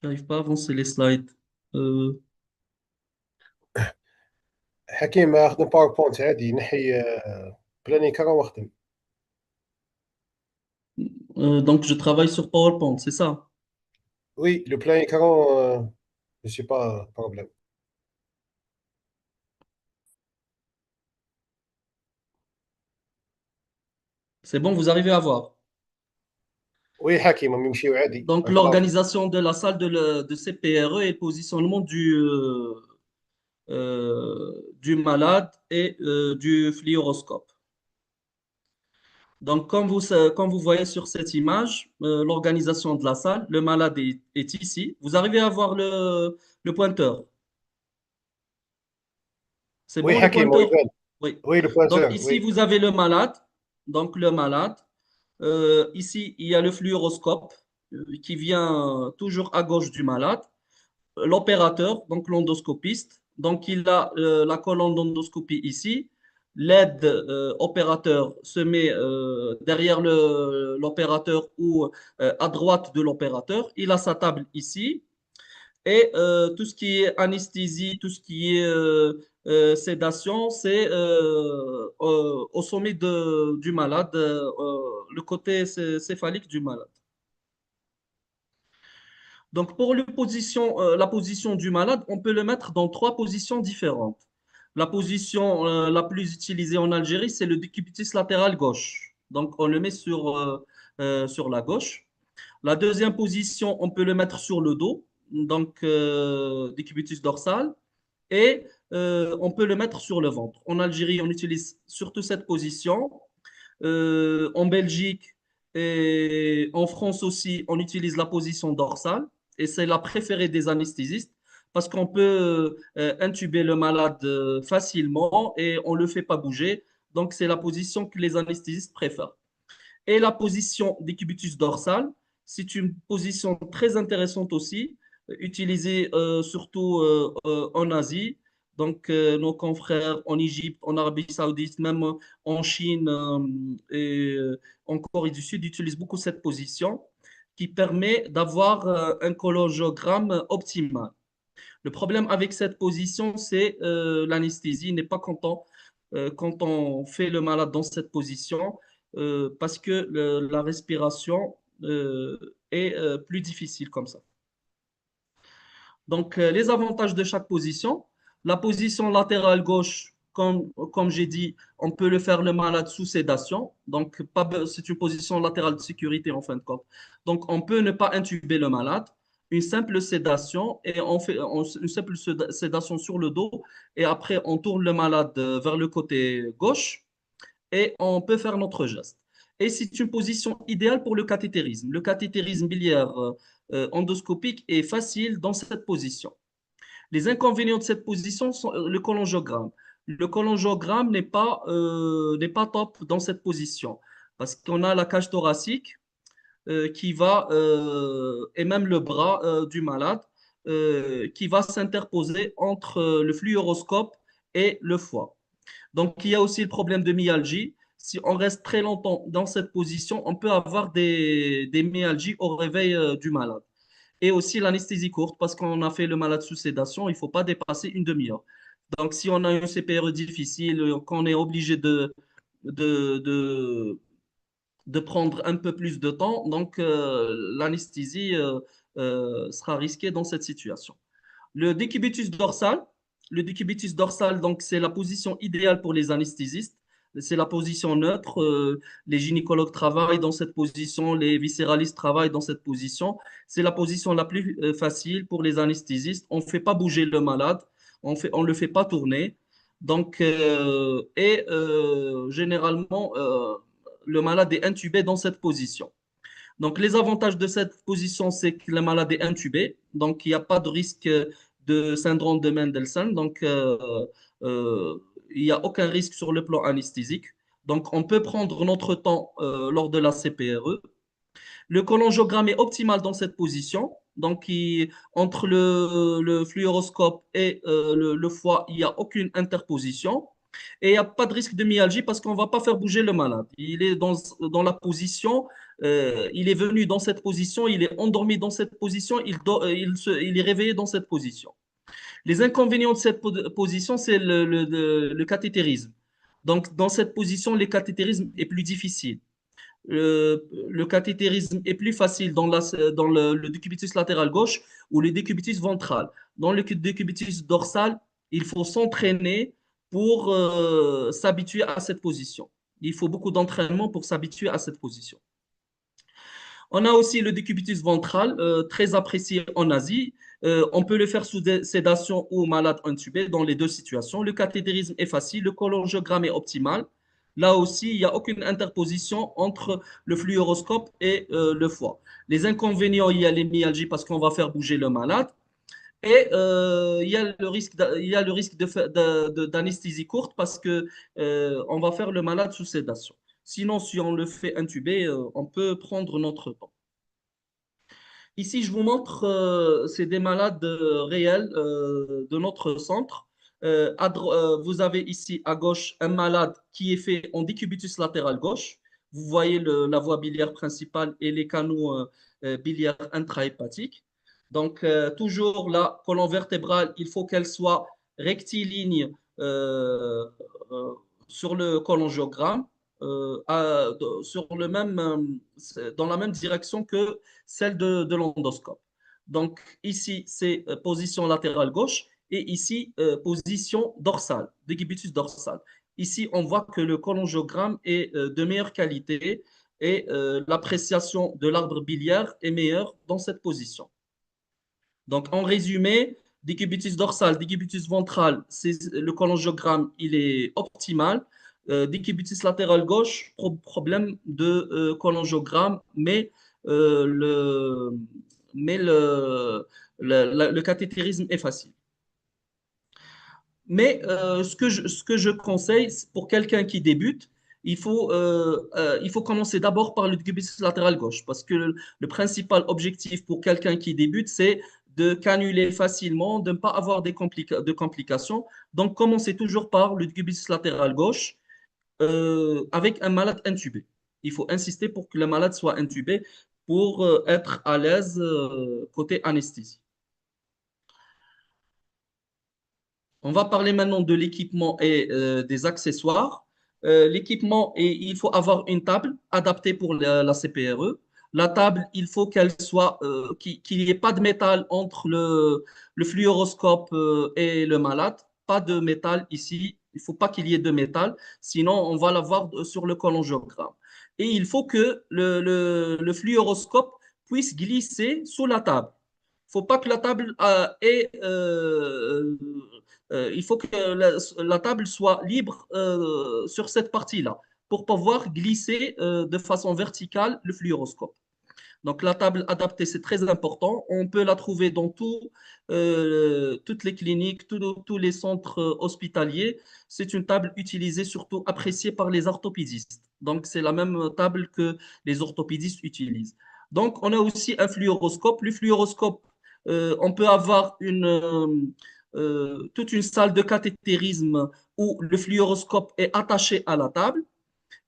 J'arrive pas à avancer les slides. حكيم خدم باوربوينت عادي، نحي بلانيكا وخدم. Donc, je travaille sur PowerPoint, c'est ça? Oui, le plan écran, je sais pas problème. C'est bon, vous arrivez à voir. Oui حكيم يمشيو عادي. Donc, l'organisation de la salle de CPRE et le positionnement du malade et du fluoroscope. Donc, comme vous voyez sur cette image, l'organisation de la salle, le malade est ici. Vous arrivez à voir le pointeur? C'est Oui bon le حكيم وي pointeur? بان. Oui. Oui le Donc, pointeur. ici, Oui. vous avez le malade. Donc, le malade. Ici, il y a le fluoroscope qui vient toujours à gauche du malade. L'opérateur, donc l'endoscopiste. Donc, il a la colonne d'endoscopie ici. L'aide opérateur se met derrière l'opérateur ou à droite de l'opérateur. Il a sa table ici. Et tout ce qui est anesthésie, tout ce qui est sédation, c'est au sommet du malade, le côté céphalique du malade. Donc, pour la position du malade, on peut le mettre dans 3 positions différentes. La position la plus utilisée en Algérie, c'est le décubitus latéral gauche. Donc, on le met sur la gauche. La deuxième position, on peut le mettre sur le dos, donc décubitus dorsal, et on peut le mettre sur le ventre. En Algérie, on utilise surtout cette position. En Belgique et en France aussi, on utilise la position dorsale et c'est la préférée des anesthésistes parce qu'on peut intuber le malade facilement et on ne le fait pas bouger. Donc, c'est la position que les anesthésistes préfèrent. Et la position décubitus dorsal, c'est une position très intéressante aussi, utilisée surtout en Asie. Donc, nos confrères en Égypte, en Arabie Saoudite, même en Chine et en Corée du Sud utilisent beaucoup cette position qui permet d'avoir un cholangiogramme optimal. Le problème avec cette position, c'est l'anesthésie n'est pas content quand on fait le malade dans cette position parce que la respiration est plus difficile comme ça. Donc, les avantages de chaque position. La position latérale gauche, comme j'ai dit, on peut le faire le malade sous sédation. Donc, c'est une position latérale de sécurité en fin de compte. Donc, on peut ne pas intuber le malade. Une simple sédation et on fait une simple sédation sur le dos et après on tourne le malade vers le côté gauche et on peut faire notre geste. Et c'est une position idéale pour le cathétérisme. Le cathétérisme biliaire endoscopique est facile dans cette position. Les inconvénients de cette position sont le cholangiogramme. Le cholangiogramme n'est pas top dans cette position parce qu'on a la cage thoracique qui va, et même le bras du malade, qui va s'interposer entre le fluoroscope et le foie. Donc, il y a aussi le problème de myalgie. Si on reste très longtemps dans cette position, on peut avoir des myalgies au réveil du malade. Et aussi l'anesthésie courte, parce qu'on a fait le malade sous sédation, il ne faut pas dépasser une demi-heure. Donc, si on a une CPRE difficile, qu'on est obligé de prendre un peu plus de temps, donc l'anesthésie sera risquée dans cette situation. Le décubitus dorsal, donc c'est la position idéale pour les anesthésistes. C'est la position neutre. Les gynécologues travaillent dans cette position, les viscéralistes travaillent dans cette position. C'est la position la plus facile pour les anesthésistes. On ne fait pas bouger le malade, on ne le fait pas tourner. Donc, généralement, le malade est intubé dans cette position. Donc, les avantages de cette position, c'est que le malade est intubé. Donc, il n'y a pas de risque de syndrome de Mendelssohn. Donc, il n'y a aucun risque sur le plan anesthésique. Donc, on peut prendre notre temps lors de la CPRE. Le cholangiogramme est optimal dans cette position. Donc, entre le fluoroscope et le foie, il n'y a aucune interposition. Et il n'y a pas de risque de myalgie parce qu'on ne va pas faire bouger le malade. Il est dans la position, il est venu dans cette position, il est endormi dans cette position, il est réveillé dans cette position. Les inconvénients de cette position, c'est le cathétérisme. Donc, dans cette position, le cathétérisme est plus difficile. Le cathétérisme est plus facile dans le décubitus latéral gauche ou le décubitus ventral. Dans le décubitus dorsal, il faut s'entraîner pour s'habituer à cette position. Il faut beaucoup d'entraînement pour s'habituer à cette position. On a aussi le décubitus ventral, très apprécié en Asie. On peut le faire sous sédation ou malade intubé dans les deux situations. Le cathétérisme est facile, le cholangiogramme est optimal. Là aussi, il n'y a aucune interposition entre le fluoroscope et le foie. Les inconvénients, il y a les myalgies parce qu'on va faire bouger le malade. Et il y a le risque d'anesthésie courte parce que on va faire le malade sous sédation. Sinon, si on le fait intuber, on peut prendre notre temps. Ici, je vous montre, c'est des malades réels de notre centre. Vous avez ici à gauche un malade qui est fait en décubitus latéral gauche. Vous voyez la voie biliaire principale et les canaux biliaires intrahépatiques. Donc, toujours la colonne vertébrale, il faut qu'elle soit rectiligne sur le cholangiogramme, dans la même direction que celle de l'endoscope. Donc, ici, c'est position latérale gauche et ici, position dorsale, décubitus dorsal. Ici, on voit que le cholangiogramme est de meilleure qualité et l'appréciation de l'arbre biliaire est meilleure dans cette position. Donc, en résumé, décubitus dorsal, décubitus ventral, le cholangiogramme, il est optimal. Décubitus latéral gauche, problème de cholangiogramme, mais le cathétérisme est facile. Mais ce que je conseille pour quelqu'un qui débute, il faut commencer d'abord par le décubitus latéral gauche parce que le principal objectif pour quelqu'un qui débute, c'est de canuler facilement, de ne pas avoir de complications. Donc, commencez toujours par le décubitus latéral gauche avec un malade intubé. Il faut insister pour que le malade soit intubé pour être à l'aise côté anesthésie. On va parler maintenant de l'équipement et des accessoires. L'équipement, il faut avoir une table adaptée pour la CPRE. La table, il faut qu'elle soit, qu'il n'y ait pas de métal entre le fluoroscope et le malade. Pas de métal ici. Il ne faut pas qu'il y ait de métal, sinon on va l'avoir sur le cholangiogramme. Et il faut que le fluoroscope puisse glisser sous la table. Il ne faut pas que la table il faut que la table soit libre sur cette partie-là pour pouvoir glisser de façon verticale le fluoroscope. Donc, la table adaptée, c'est très important. On peut la trouver dans toutes les cliniques, tous les centres hospitaliers. C'est une table utilisée, surtout appréciée par les orthopédistes. Donc, c'est la même table que les orthopédistes utilisent. Donc, on a aussi un fluoroscope. Le fluoroscope, on peut avoir toute une salle de cathétérisme où le fluoroscope est attaché à la table.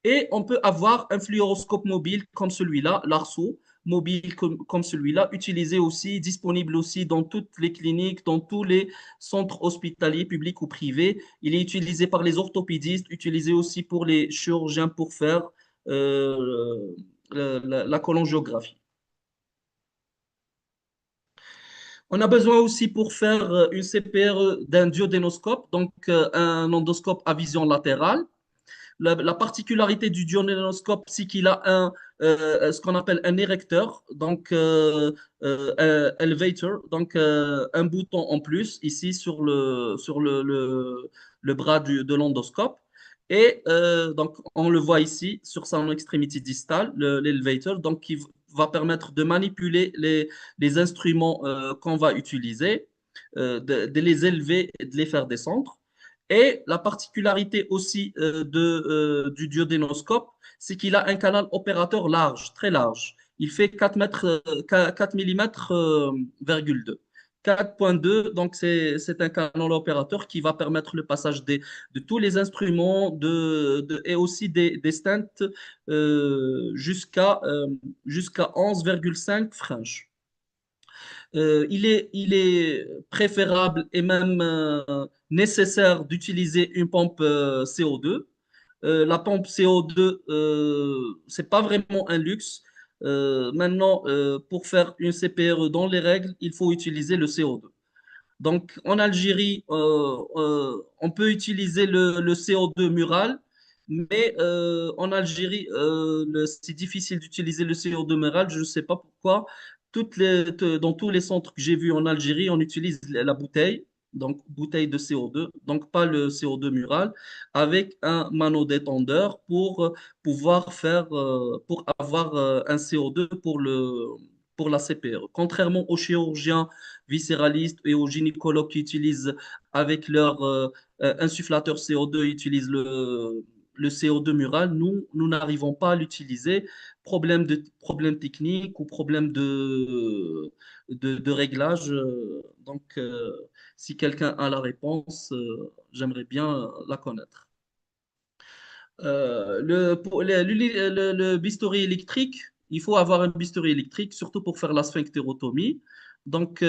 Et on peut avoir un fluoroscope mobile comme celui-là, l'arceau mobile comme celui-là, utilisé aussi, disponible aussi dans toutes les cliniques, dans tous les centres hospitaliers, publics ou privés. Il est utilisé par les orthopédistes, utilisé aussi pour les chirurgiens pour faire la cholangiographie. On a besoin aussi pour faire une CPRE d'un duodénoscope, donc un endoscope à vision latérale. La particularité du duodénoscope, c'est qu'il a ce qu'on appelle un érecteur, donc elevator, donc un bouton en plus ici sur le le bras de l'endoscope. Et donc, on le voit ici sur son extrémité distale, l'élévateur, donc qui va permettre de manipuler les instruments qu'on va utiliser, de les élever et de les faire descendre. Et la particularité aussi du duodénoscope, c'est qu'il a un canal opérateur large, très large. Il fait 4 mm,2. 4.2, donc c'est un canal opérateur qui va permettre le passage de tous les instruments et aussi des stents jusqu'à 11,5 French. Il est préférable et même nécessaire d'utiliser une pompe CO2. La pompe CO2, c'est pas vraiment un luxe. Maintenant, pour faire une CPRE dans les règles, il faut utiliser le CO2. Donc, en Algérie, on peut utiliser le CO2 mural, mais en Algérie, c'est difficile d'utiliser le CO2 mural. Je ne sais pas pourquoi. Dans tous les centres que j'ai vus en Algérie, on utilise la bouteille, donc bouteille de CO2, donc pas le CO2 mural, avec un manodétendeur pour pouvoir pour avoir un CO2 pour la CPR. Contrairement aux chirurgiens viscéralistes et aux gynécologues qui utilisent avec leur insufflateur CO2, utilisent le CO2 mural, nous n'arrivons pas à l'utiliser. Problème technique ou problème de réglage. Donc, si quelqu'un a la réponse, j'aimerais bien la connaître. Le bistouri électrique, il faut avoir un bistouri électrique, surtout pour faire la sphinctérotomie. Donc,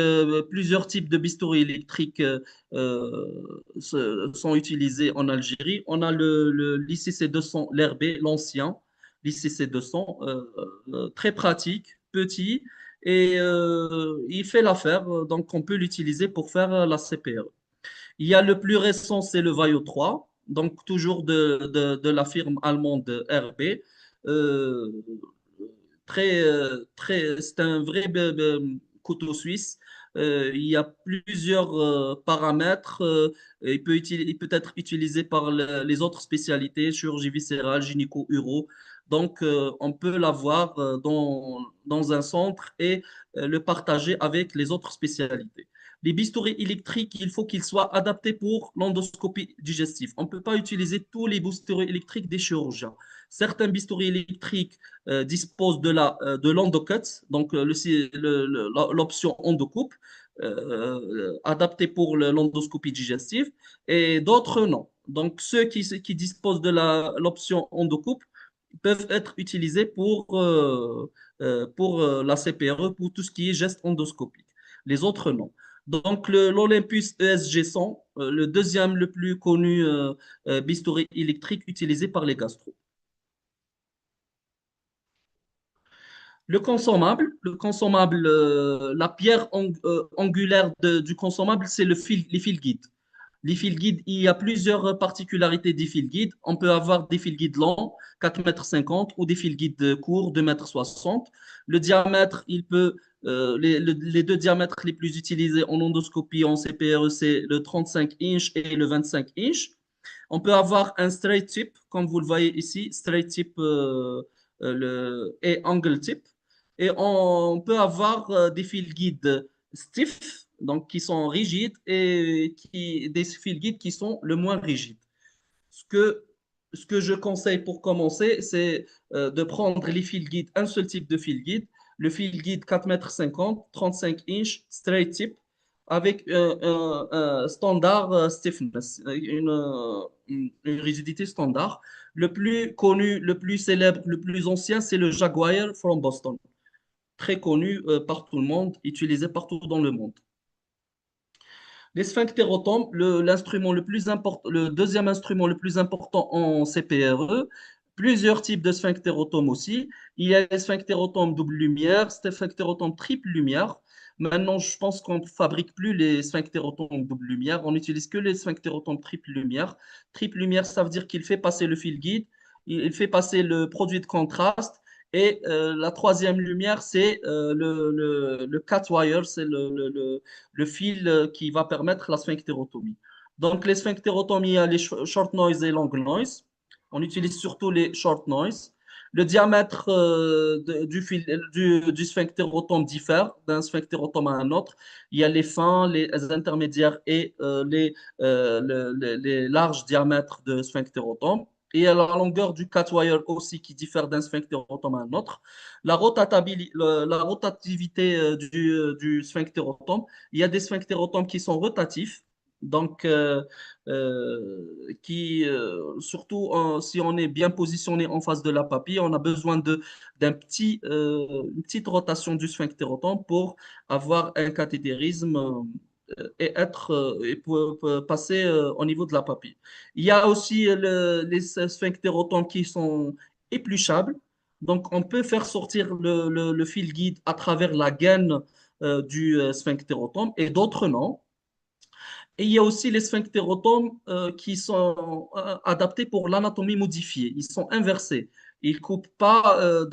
plusieurs types de bistouri électriques sont utilisés en Algérie. On a l'ICC 200, l'RB, l'ancien, l'ICC 200, très pratique, petit, et il fait l'affaire. Donc, on peut l'utiliser pour faire la CPR. Il y a le plus récent, c'est le Vaio 3, donc toujours de la firme allemande RB. Euh, c'est un vrai couteau suisse. Il y a plusieurs paramètres. Il peut être utilisé par les autres spécialités, chirurgie viscérale, gynéco-uro. Donc, on peut l'avoir dans un centre et le partager avec les autres spécialités. Les bistouris électriques, il faut qu'ils soient adaptés pour l'endoscopie digestive. On ne peut pas utiliser tous les bistouris électriques des chirurgiens. Certains bistouris électriques disposent de l'endocut, donc l'option endocoupe, adaptée pour l'endoscopie digestive, et d'autres non. Donc, ceux qui disposent de l'option endocoupe peuvent être utilisés pour la CPRE, pour tout ce qui est geste endoscopique. Les autres, non. Donc, l'Olympus ESG 100, le deuxième le plus connu bistouri électrique utilisé par les gastro. Le consommable, la pierre angulaire du consommable, c'est les fils guides. Les fils guides, il y a plusieurs particularités des fils guides. On peut avoir des fils guides longs, 4,50 m, ou des fils guides courts, 2,60 m. Le diamètre, les deux diamètres les plus utilisés en endoscopie en CPRE, c'est le 35 inch et le 25 inch. On peut avoir un straight tip, comme vous le voyez ici, straight tip et angle tip. Et on peut avoir des fils guides stiff, donc qui sont rigides, et des fils guides qui sont le moins rigides. Ce que je conseille pour commencer, c'est de prendre les fils guides, un seul type de fil guide, le fil guide 4,50 m, 35 inch, straight tip, avec un standard stiffness, une rigidité standard. Le plus connu, le plus célèbre, le plus ancien, c'est le Jaguar from Boston. Très connu par tout le monde, utilisé partout dans le monde. Les sphinctérotomes, le deuxième instrument le plus important en CPRE, plusieurs types de sphinctérotomes aussi. Il y a les sphinctérotomes double lumière, sphinctérotomes triple lumière. Maintenant, je pense qu'on ne fabrique plus les sphinctérotomes double lumière, on n'utilise que les sphinctérotomes triple lumière. Triple lumière, ça veut dire qu'il fait passer le fil guide, il fait passer le produit de contraste, et la troisième lumière, c'est le cat wire, c'est le fil qui va permettre la sphinctérotomie. Donc, les sphinctérotomies, il y a les short noise et long noise. On utilise surtout les short noise. Le diamètre du sphinctérotome diffère d'un sphinctérotome à un autre. Il y a les fins, les intermédiaires et les larges diamètres de sphinctérotome. Et il y a la longueur du catwire aussi qui diffère d'un sphinctérotome à un autre. La rotativité du sphinctérotome. Il y a des sphinctérotomes qui sont rotatifs. Donc, surtout si on est bien positionné en face de la papille, on a besoin une petite rotation du sphinctérotome pour avoir un cathétérisme et pour passer au niveau de la papille. Il y a aussi les sphinctérotomes qui sont épluchables. Donc, on peut faire sortir le fil guide à travers la gaine du sphinctérotome et d'autres non. Et il y a aussi les sphinctérotomes qui sont adaptés pour l'anatomie modifiée. Ils sont inversés. Ils ne coupent pas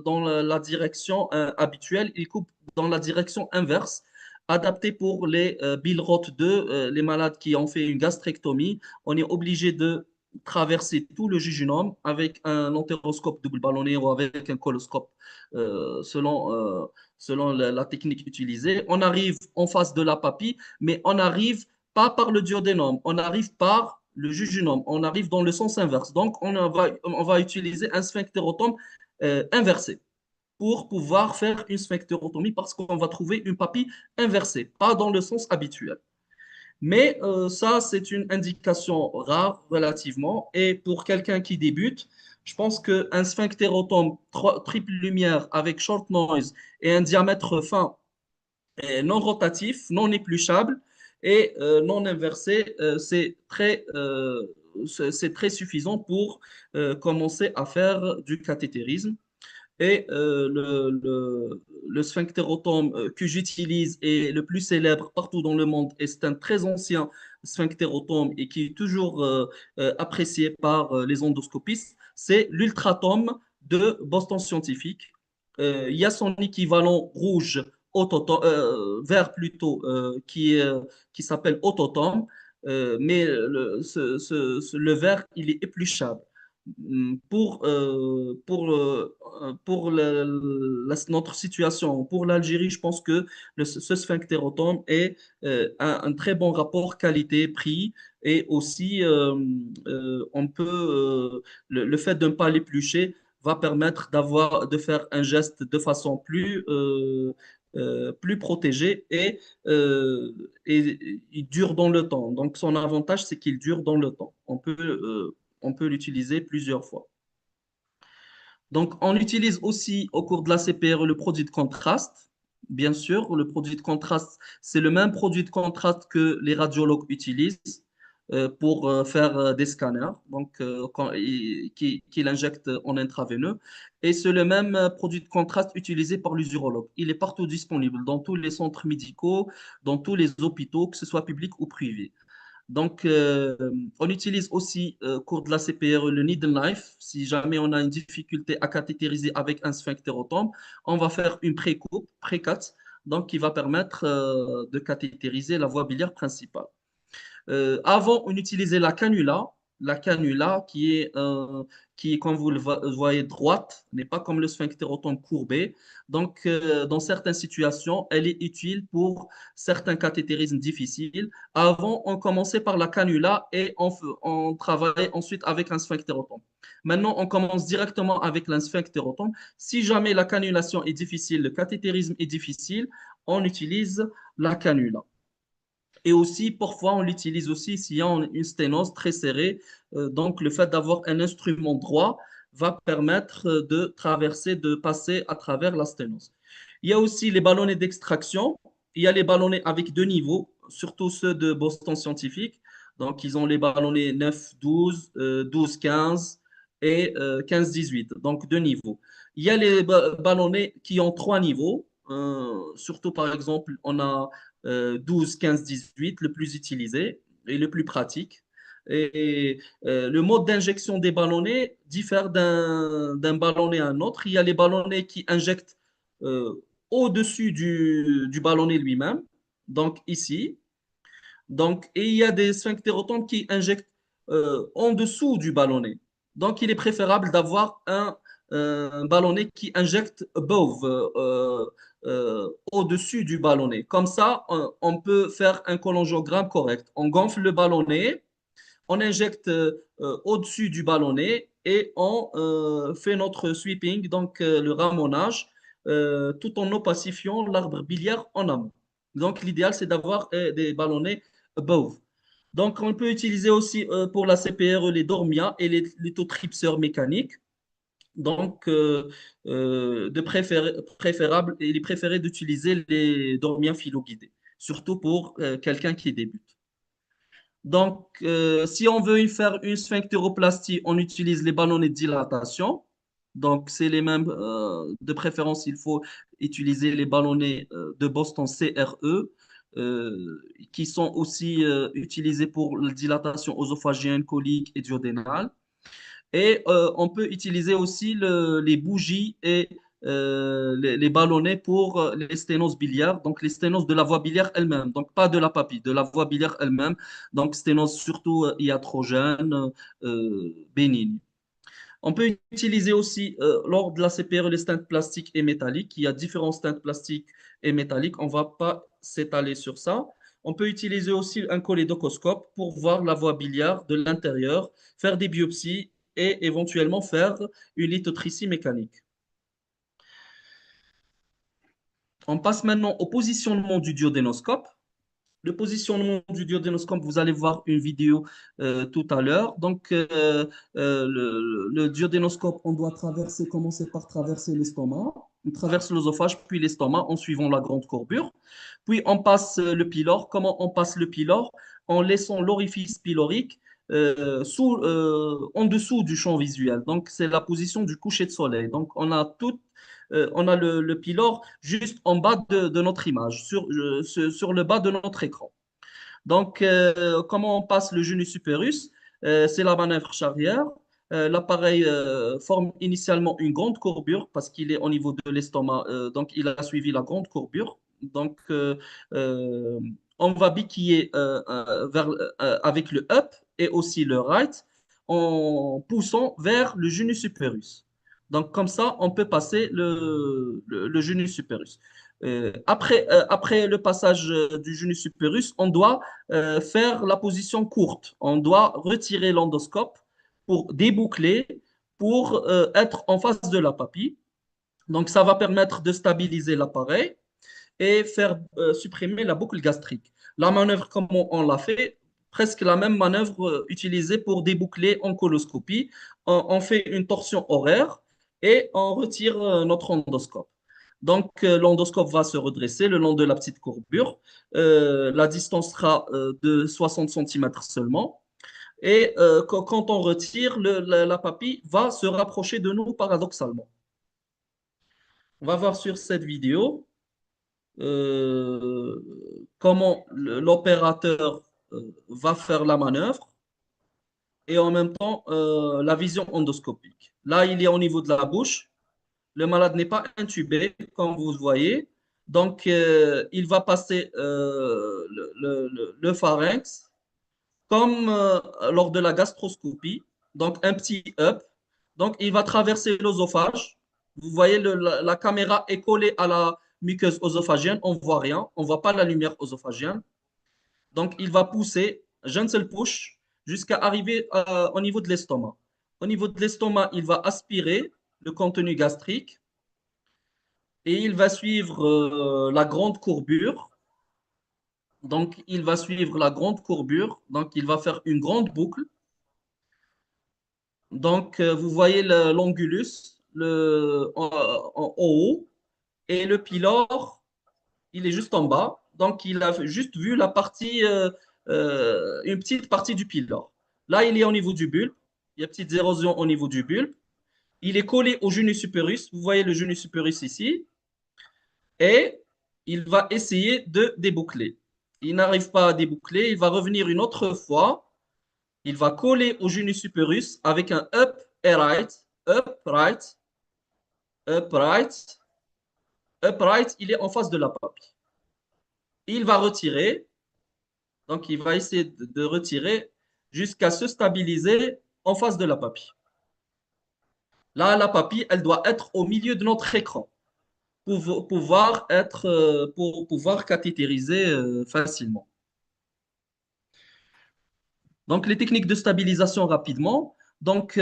dans la direction habituelle, ils coupent dans la direction inverse, adaptés pour les Billroth 2, les malades qui ont fait une gastrectomie. On est obligé de traverser tout le jejunum avec un entéroscope double ballonné ou avec un coloscope selon la technique utilisée. On arrive en face de la papille, mais on arrive pas par le duodénum, on arrive par le jejunum, on arrive dans le sens inverse. Donc, on va utiliser un sphinctérotome inversé pour pouvoir faire une sphinctérotomie parce qu'on va trouver une papille inversée, pas dans le sens habituel. Mais ça, c'est une indication rare relativement. Et pour quelqu'un qui débute, je pense qu'un sphinctérotome triple lumière avec short noise et un diamètre fin non rotatif, non épluchable et non inversé, c'est très suffisant pour commencer à faire du cathétérisme. Et le sphinctérotome que j'utilise est le plus célèbre partout dans le monde et c'est un très ancien sphinctérotome et qui est toujours apprécié par les endoscopistes, c'est l'ultratome de Boston Scientific. Il y a son équivalent rouge, vert plutôt, qui s'appelle autotome, mais le vert, il est épluchable. Pour notre situation, pour l'Algérie, je pense que ce sphinctérotome a un très bon rapport qualité-prix et aussi on peut, le fait de ne pas l'éplucher va permettre de faire un geste de façon plus protégée et il dure dans le temps. Donc son avantage, c'est qu'il dure dans le temps. On peut l'utiliser plusieurs fois. Donc, on utilise aussi au cours de la CPRE le produit de contraste. Bien sûr, le produit de contraste, c'est le même produit de contraste que les radiologues utilisent pour faire des scanners, donc qu'il injecte en intraveineux. Et c'est le même produit de contraste utilisé par les urologues. Il est partout disponible, dans tous les centres médicaux, dans tous les hôpitaux, que ce soit public ou privé. Donc, on utilise aussi au cours de la CPRE le needle knife. Si jamais on a une difficulté à cathétériser avec un sphinctérotome, on va faire une pré-coupe, pré-cut, donc qui va permettre de cathétériser la voie biliaire principale. Avant, on utilisait la canula qui est, comme vous le voyez, droite, n'est pas comme le sphinctérotome courbé. Donc, dans certaines situations, elle est utile pour certains cathétérismes difficiles. Avant, on commençait par la canula et on travaillait ensuite avec un sphinctérotome. Maintenant, on commence directement avec un sphinctérotome. Si jamais la cannulation est difficile, le cathétérisme est difficile, on utilise la canula. Et aussi, parfois, on l'utilise aussi s'il y a une sténose très serrée. Donc, le fait d'avoir un instrument droit va permettre de passer à travers la sténose. Il y a aussi les ballonnets d'extraction. Il y a les ballonnets avec deux niveaux, surtout ceux de Boston Scientific. Donc, ils ont les ballonnets 9-12, 12-15 et 15-18. Donc, deux niveaux. Il y a les ballonnets qui ont trois niveaux. Surtout, par exemple, on a 12, 15, 18, le plus utilisé et le plus pratique. Et le mode d'injection des ballonnets diffère d'un ballonnet à un autre. Il y a les ballonnets qui injectent au-dessus du ballonnet lui-même, donc ici. Donc, et il y a des sphinctérotomes qui injectent en dessous du ballonnet. Donc, il est préférable d'avoir un ballonnet qui injecte above, au-dessus du ballonnet. Comme ça, on peut faire un cholangiogramme correct. On gonfle le ballonnet, on injecte au-dessus du ballonnet et on fait notre sweeping, donc le ramonage, tout en opacifiant l'arbre biliaire en amont. Donc, l'idéal, c'est d'avoir des ballonnets above. Donc, on peut utiliser aussi pour la CPRE les dormias et les lithotripseurs mécaniques. Donc, il est préféré d'utiliser les dormiens filoguidés, surtout pour quelqu'un qui débute. Donc, si on veut faire une sphinctéroplastie, on utilise les ballonnets de dilatation. Donc, c'est les mêmes. De préférence, il faut utiliser les ballonnets de Boston CRE, qui sont aussi utilisés pour la dilatation œsophagienne, colique et duodénale. Et on peut utiliser aussi les bougies et les ballonnets pour les sténoses biliaires, donc les sténoses de la voie biliaire elle-même, donc pas de la papille, de la voie biliaire elle-même, donc sténose surtout iatrogène, bénigne. On peut utiliser aussi, lors de la CPRE, les stents plastiques et métalliques. Il y a différents stents plastiques et métalliques. On ne va pas s'étaler sur ça. On peut utiliser aussi un cholédocoscope pour voir la voie biliaire de l'intérieur, faire des biopsies et éventuellement faire une lithotricie mécanique. On passe maintenant au positionnement du duodénoscope. Le positionnement du duodénoscope, vous allez voir une vidéo tout à l'heure. Donc, le duodénoscope, on doit commencer par traverser l'estomac. On traverse l'œsophage, puis l'estomac en suivant la grande courbure. Puis, on passe le pylore. Comment on passe le pylore? En laissant l'orifice pylorique en dessous du champ visuel. Donc, c'est la position du coucher de soleil. Donc, on a le pylore juste en bas de notre image, sur le bas de notre écran. Donc, comment on passe le genou supérus? C'est la manœuvre charrière. L'appareil forme initialement une grande courbure parce qu'il est au niveau de l'estomac, donc il a suivi la grande courbure. Donc, on va biquiller avec le up et aussi le right en poussant vers le genou supérus. Donc, comme ça, on peut passer le genou supérus. Après le passage du genou supérus, on doit faire la position courte. On doit retirer l'endoscope pour déboucler, pour être en face de la papille. Donc, ça va permettre de stabiliser l'appareil et faire supprimer la boucle gastrique. La manœuvre, comme on l'a fait, presque la même manœuvre utilisée pour déboucler en coloscopie. On fait une torsion horaire et on retire notre endoscope. Donc, l'endoscope va se redresser le long de la petite courbure. La distance sera de 60 cm seulement. Et quand on retire, la papille va se rapprocher de nous paradoxalement. On va voir sur cette vidéo comment l'opérateur va faire la manœuvre et en même temps la vision endoscopique. Là, il est au niveau de la bouche. Le malade n'est pas intubé, comme vous voyez. Donc, il va passer le pharynx comme lors de la gastroscopie. Donc, un petit up. Donc, il va traverser l'œsophage. Vous voyez, la caméra est collée à la muqueuse œsophagienne. On ne voit rien. On ne voit pas la lumière œsophagienne. Donc, il va pousser, gentle push, jusqu'à arriver au niveau de l'estomac. Au niveau de l'estomac, il va aspirer le contenu gastrique et il va suivre la grande courbure. Donc, il va suivre la grande courbure. Donc, il va faire une grande boucle. Donc, vous voyez l'angulus en haut et le pylore, il est juste en bas. Donc, il a juste vu la partie, une petite partie du pylore. Là, il est au niveau du bulbe. Il y a une petite érosion au niveau du bulbe. Il est collé au genou supérus. Vous voyez le genou supérus ici. Et il va essayer de déboucler. Il n'arrive pas à déboucler. Il va revenir une autre fois. Il va coller au genou supérus avec un up et right, up, right, up, right, up, right. Il est en face de la papille. Il va retirer Donc, il va essayer de retirer jusqu'à se stabiliser en face de la papille. Là, la papille, elle doit être au milieu de notre écran pour pouvoir cathétériser facilement. Donc, les techniques de stabilisation rapidement. Donc,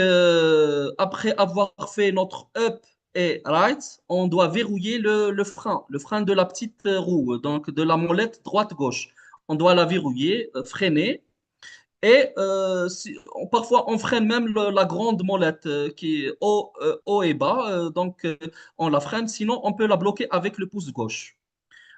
après avoir fait notre up et right, on doit verrouiller le frein de la petite roue, donc de la molette droite-gauche. On doit la verrouiller, freiner. Et parfois, on freine même la grande molette qui est haut et bas. Donc, on la freine. Sinon, on peut la bloquer avec le pouce gauche.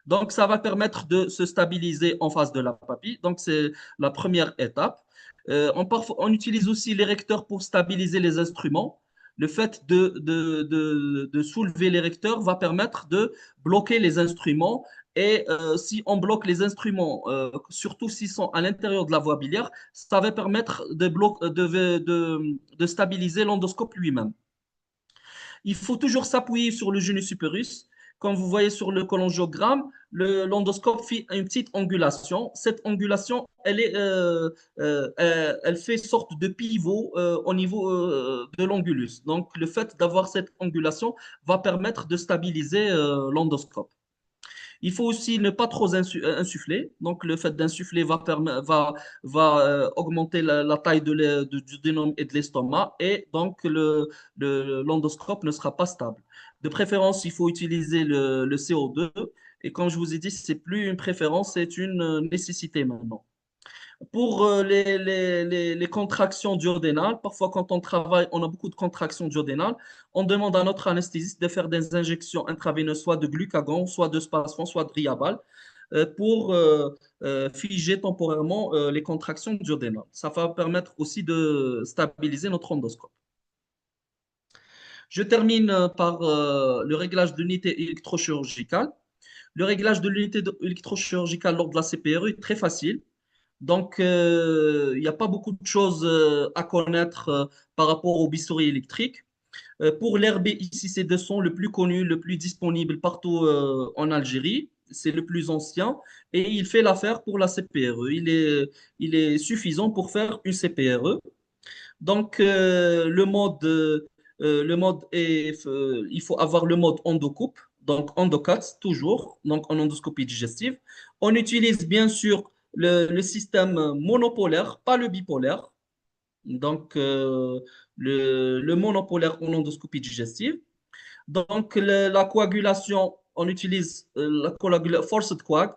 Donc, ça va permettre de se stabiliser en face de la papille. Donc, c'est la première étape. On utilise aussi les recteurs pour stabiliser les instruments. Le fait de soulever les recteurs va permettre de bloquer les instruments. Et si on bloque les instruments, surtout s'ils sont à l'intérieur de la voie biliaire, ça va permettre de stabiliser l'endoscope lui-même. Il faut toujours s'appuyer sur le genou supérieur. Comme vous voyez sur le cholangiogramme, l'endoscope fait une petite angulation. Cette angulation, elle fait sorte de pivot au niveau de l'angulus. Donc, le fait d'avoir cette angulation va permettre de stabiliser l'endoscope. Il faut aussi ne pas trop insuffler. Donc, le fait d'insuffler va augmenter la taille du dénome et de l'estomac. Et donc, l'endoscope ne sera pas stable. De préférence, il faut utiliser le CO2. Et comme je vous ai dit, ce n'est plus une préférence, c'est une nécessité maintenant. Pour les contractions duodénales, parfois quand on travaille, on a beaucoup de contractions duodénales, on demande à notre anesthésiste de faire des injections intraveineuses, soit de glucagon, soit de spasfon, soit de riabal, pour figer temporairement les contractions duodénales. Ça va permettre aussi de stabiliser notre endoscope. Je termine par le réglage de l'unité électrochirurgicale. Le réglage de l'unité électrochirurgicale lors de la CPRE est très facile. Donc, il n'y a pas beaucoup de choses à connaître par rapport au bistouri électrique. Pour l'RB, ici, c'est de son le plus connu, le plus disponible partout en Algérie. C'est le plus ancien et il fait l'affaire pour la CPRE. Il est suffisant pour faire une CPRE. Donc, le mode est, il faut avoir le mode endocoupe, donc endocut toujours, donc en endoscopie digestive. On utilise bien sûr le système monopolaire, pas le bipolaire. Donc, le monopolaire en endoscopie digestive. Donc, la coagulation, on utilise forced coag.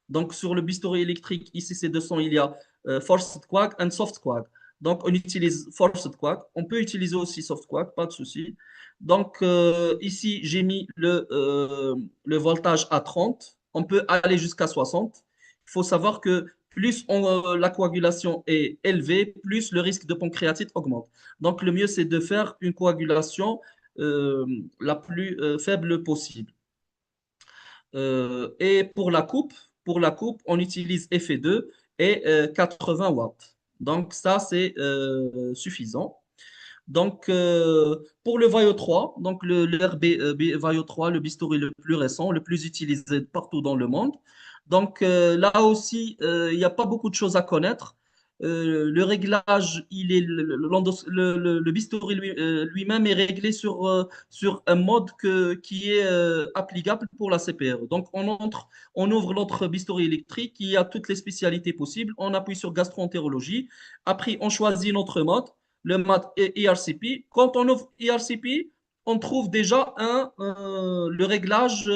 Donc, sur le bistouri électrique, ici, c'est 200, il y a forced coag and soft coag. Donc, on utilise forced coag. On peut utiliser aussi soft coag, pas de souci. Donc, ici, j'ai mis le voltage à 30. On peut aller jusqu'à 60. Il faut savoir que plus la coagulation est élevée, plus le risque de pancréatite augmente. Donc, le mieux, c'est de faire une coagulation la plus faible possible. Et pour la coupe, on utilise Fe2 et 80 watts. Donc, ça, c'est suffisant. Donc, pour le Vaio 3, donc le RB Vaio 3, le bistouri le plus récent, le plus utilisé partout dans le monde. Donc, là aussi, il n'y a pas beaucoup de choses à connaître. Le réglage, le bistouri lui-même est réglé sur un mode qui est applicable pour la CPRE. Donc, on ouvre notre bistouri électrique qui a toutes les spécialités possibles. On appuie sur gastroentérologie. Après, on choisit notre mode, le mode ERCP. Quand on ouvre ERCP, on trouve déjà le réglage.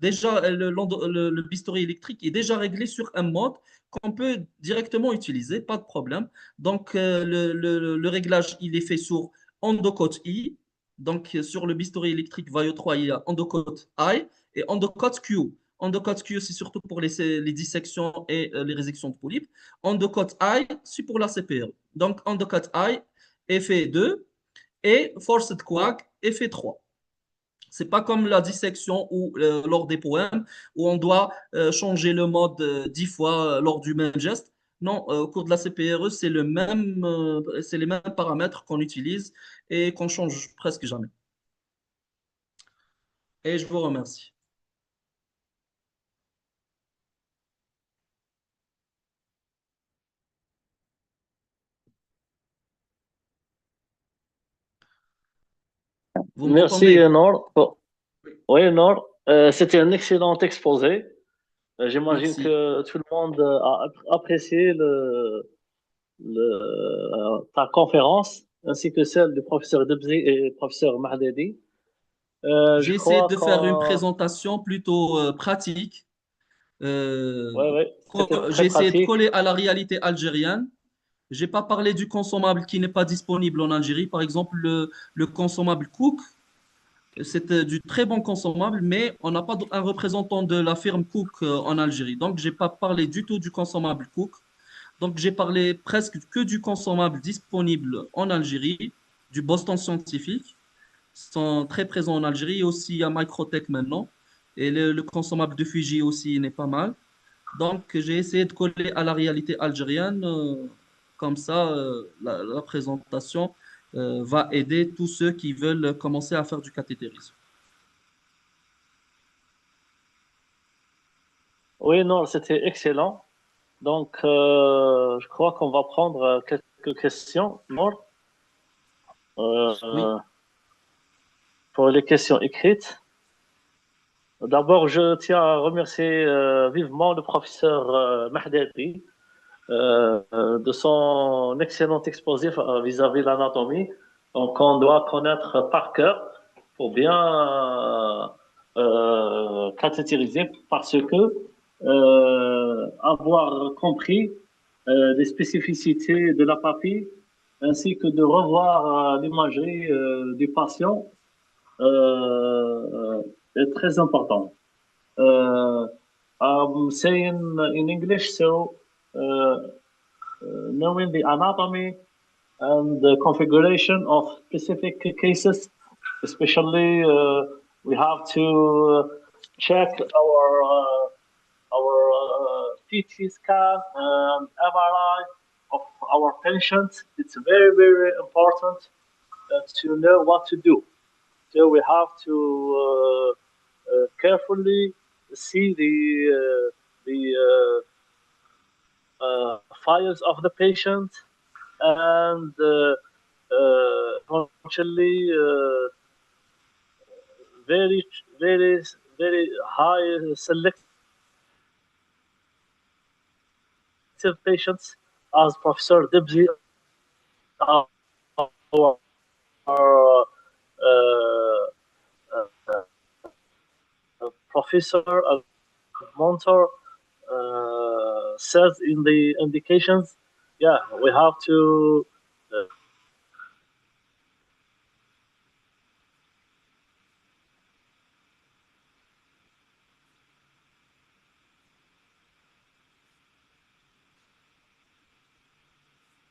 Déjà, le bistouri électrique est déjà réglé sur un mode qu'on peut directement utiliser, pas de problème. Donc, le réglage, il est fait sur endocote I. Donc, sur le bistouri électrique Vaio 3, il y a endocote I et endocote Q. Endocote Q, c'est surtout pour les dissections et les résections de polypes. Endocote I, c'est pour la CPRE. Donc, endocote I, effet 2 et forced coag, effet 3. C'est pas comme la dissection ou lors des poèmes où on doit changer le mode 10 fois lors du même geste. Non, au cours de la CPRE, c'est les mêmes paramètres qu'on utilise et qu'on change presque jamais. Et je vous remercie. Vous Merci m'entendez? Nour. Oui Nour, c'était un excellent exposé. J'imagine Merci. que tout le monde a apprécié ta conférence, ainsi que celle du professeur Debzi et du professeur Mahdadi. Je J'ai essayé crois de faire une qu'on... présentation plutôt pratique. Oui, oui, c'était J'ai très essayé de pratique. coller à la réalité algérienne. J'ai pas parlé du consommable qui n'est pas disponible en Algérie. Par exemple, le consommable Cook, c'est du très bon consommable, mais on n'a pas un représentant de la firme Cook en Algérie. Donc, j'ai pas parlé du tout du consommable Cook. Donc, j'ai parlé presque que du consommable disponible en Algérie, du Boston Scientifique, sont très présents en Algérie, et aussi à Microtech maintenant. Et le consommable de Fiji aussi n'est pas mal. Donc, j'ai essayé de coller à la réalité algérienne. Comme ça, la présentation va aider tous ceux qui veulent commencer à faire du cathétérisme. Oui, non, c'était excellent. Donc, je crois qu'on va prendre quelques questions, Nour, Oui, pour les questions écrites. D'abord, je tiens à remercier vivement le professeur Mahdadi de son excellent exposé vis-à-vis de l'anatomie. Donc, on doit connaître par cœur pour bien cathétériser parce que avoir compris les spécificités de la papille ainsi que de revoir l'imagerie du patient est très important. I'm saying in English, so knowing the anatomy and the configuration of specific cases, especially we have to check our CT scan and MRI of our patients. It's very, very important to know what to do. So we have to carefully see the files of the patient and eventually very, very, very high selective patients, as Professor Debzi, our professor and mentor says in the indications, yeah, we have to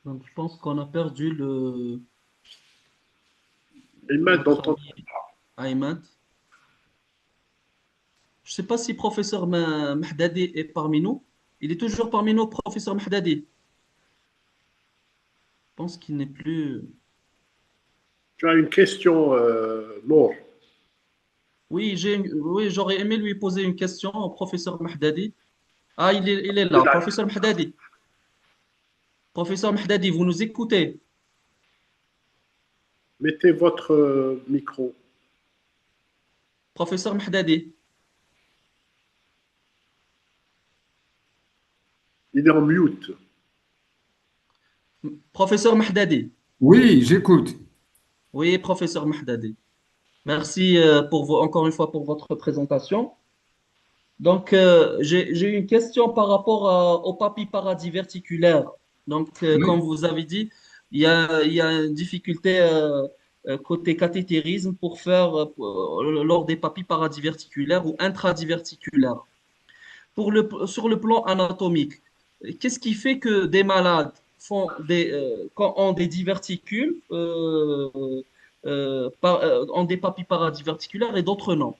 donc je pense qu'on a perdu Imad, notre d'entendre. ami Ayman. Je ne sais pas si professeur Mahdadi est parmi nous. Il est toujours parmi nous, professeur Mahdadi. Je pense qu'il n'est plus. Tu as une question, Nour. Oui, j'aurais aimé lui poser une question au professeur Mahdadi. Ah, il est là. Professeur Mahdadi. Professeur Mahdadi, vous nous écoutez? Mettez votre micro. Professeur Mahdadi. Il est en mute. Professeur Mahdadi. Oui, j'écoute. Oui, professeur Mahdadi. Merci encore une fois pour votre présentation. Donc, j'ai une question par rapport aux papilles paradis-verticulaires. Donc, comme Oui. vous avez dit, il y a une difficulté côté cathétérisme pour faire lors des papilles paradis-verticulaires ou intradiverticulaires. Sur le plan anatomique, qu'est-ce qui fait que des malades ont des diverticules, ont des papilles paradis-verticulaires et d'autres non?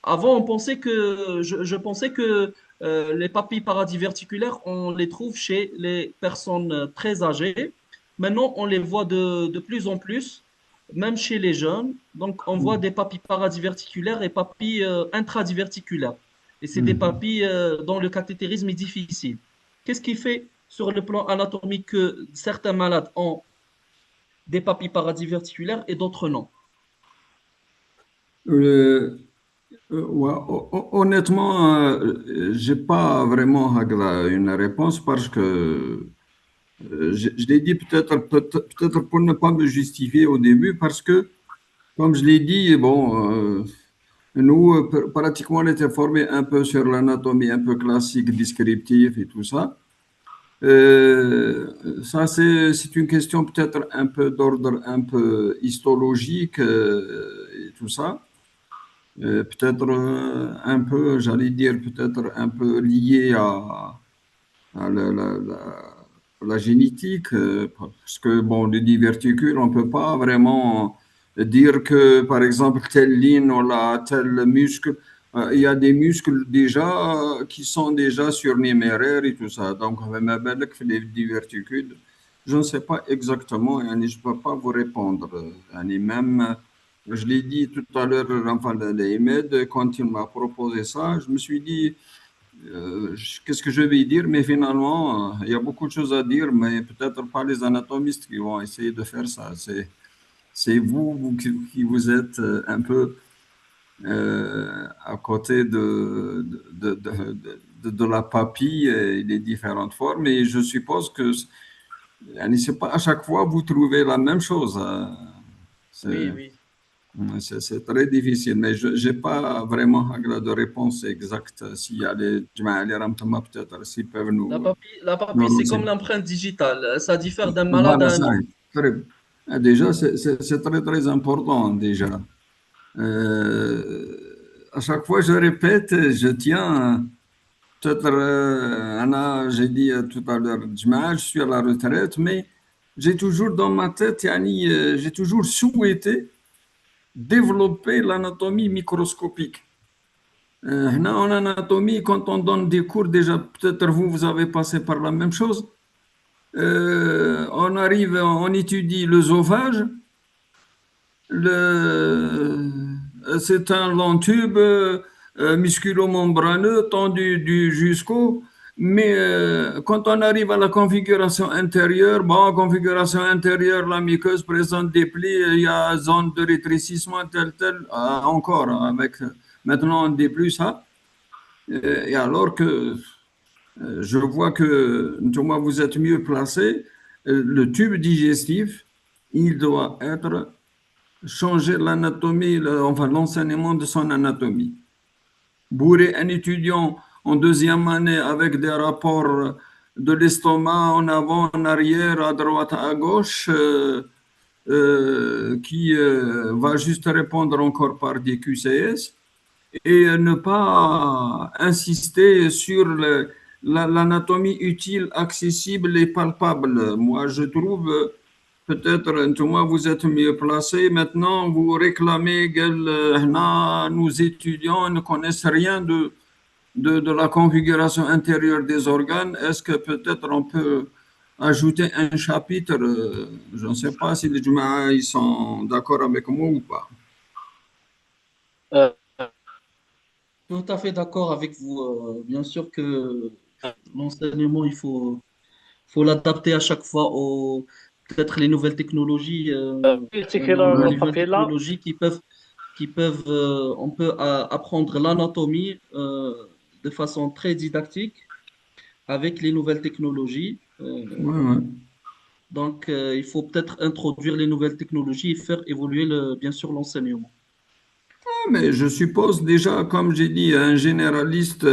Avant, je pensais que les papilles paradis-verticulaires, on les trouve chez les personnes très âgées. Maintenant, on les voit de plus en plus, même chez les jeunes. Donc, on voit des papilles paradis-verticulaires et papilles intradiverticulaires. Et c'est des papilles dont le cathétérisme est difficile. Qu'est-ce qui fait sur le plan anatomique que certains malades ont des papilles paradis-verticulaires et d'autres non? Ouais, honnêtement, j'ai pas vraiment une réponse parce que je l'ai dit peut-être pour ne pas me justifier au début parce que, comme je l'ai dit, bon, nous, pratiquement, on était formés un peu sur l'anatomie un peu classique, descriptive et tout ça. Ça, c'est une question peut-être un peu d'ordre un peu histologique et tout ça. Peut-être un peu, j'allais dire, peut-être un peu lié à la génétique, parce que, bon, les diverticules, on ne peut pas vraiment dire que, par exemple, telle ligne ou là, tel muscle, il y a des muscles déjà qui sont déjà surnuméraires et tout ça. Donc, avec les diverticules, je ne sais pas exactement, et je ne peux pas vous répondre. Même, je l'ai dit tout à l'heure, enfin, l'Ahmed, quand il m'a proposé ça, je me suis dit, qu'est-ce que je vais dire, mais finalement, il y a beaucoup de choses à dire, mais peut-être pas les anatomistes qui vont essayer de faire ça. C'est vous qui vous êtes un peu à côté de la papille et les différentes formes, et je suppose que c'est pas à chaque fois vous trouvez la même chose. Oui, oui. C'est très difficile, mais je n'ai pas vraiment de réponse exacte. S'il y a les Ramtama, peut-être, s'ils peuvent La papille, nous c'est comme renseigner. l'empreinte digitale. Ça diffère d'un malade Voilà, à un ça. autre. Déjà, c'est très, très important, déjà. À chaque fois, je répète, je tiens, peut-être, j'ai dit tout à l'heure, je suis à la retraite, mais j'ai toujours dans ma tête, j'ai toujours souhaité développer l'anatomie microscopique. En anatomie, quand on donne des cours, déjà, peut-être vous avez passé par la même chose. On arrive, on étudie l'œsophage. C'est un long tube musculo-membraneux tendu jusqu'au. Mais quand on arrive à la configuration intérieure, bon, configuration intérieure, la muqueuse présente des plis, il y a zone de rétrécissement, encore, avec maintenant on déplie ça. Et alors que je vois que Thomas, vous êtes mieux placé, le tube digestif, il doit être changer l'anatomie, enfin l'enseignement de son anatomie. Bourrer un étudiant en deuxième année avec des rapports de l'estomac en avant, en arrière, à droite, à gauche, qui va juste répondre encore par des QCS et ne pas insister sur l'anatomie utile, accessible et palpable. Moi, je trouve, peut-être, moi, vous êtes mieux placé. Maintenant, vous réclamez que nos étudiants ne connaissent rien de la configuration intérieure des organes. Est-ce que peut-être on peut ajouter un chapitre? Je ne sais pas si les Jamaïs ils sont d'accord avec moi ou pas. Euh, Tout à fait d'accord avec vous. Bien sûr que l'enseignement, faut l'adapter à chaque fois aux peut-être les nouvelles technologies. c'est Les le nouvelles papier là. technologies on peut apprendre l'anatomie de façon très didactique avec les nouvelles technologies. Ouais. Donc, il faut peut-être introduire les nouvelles technologies et faire évoluer bien sûr l'enseignement. Mais je suppose déjà, comme j'ai dit, un généraliste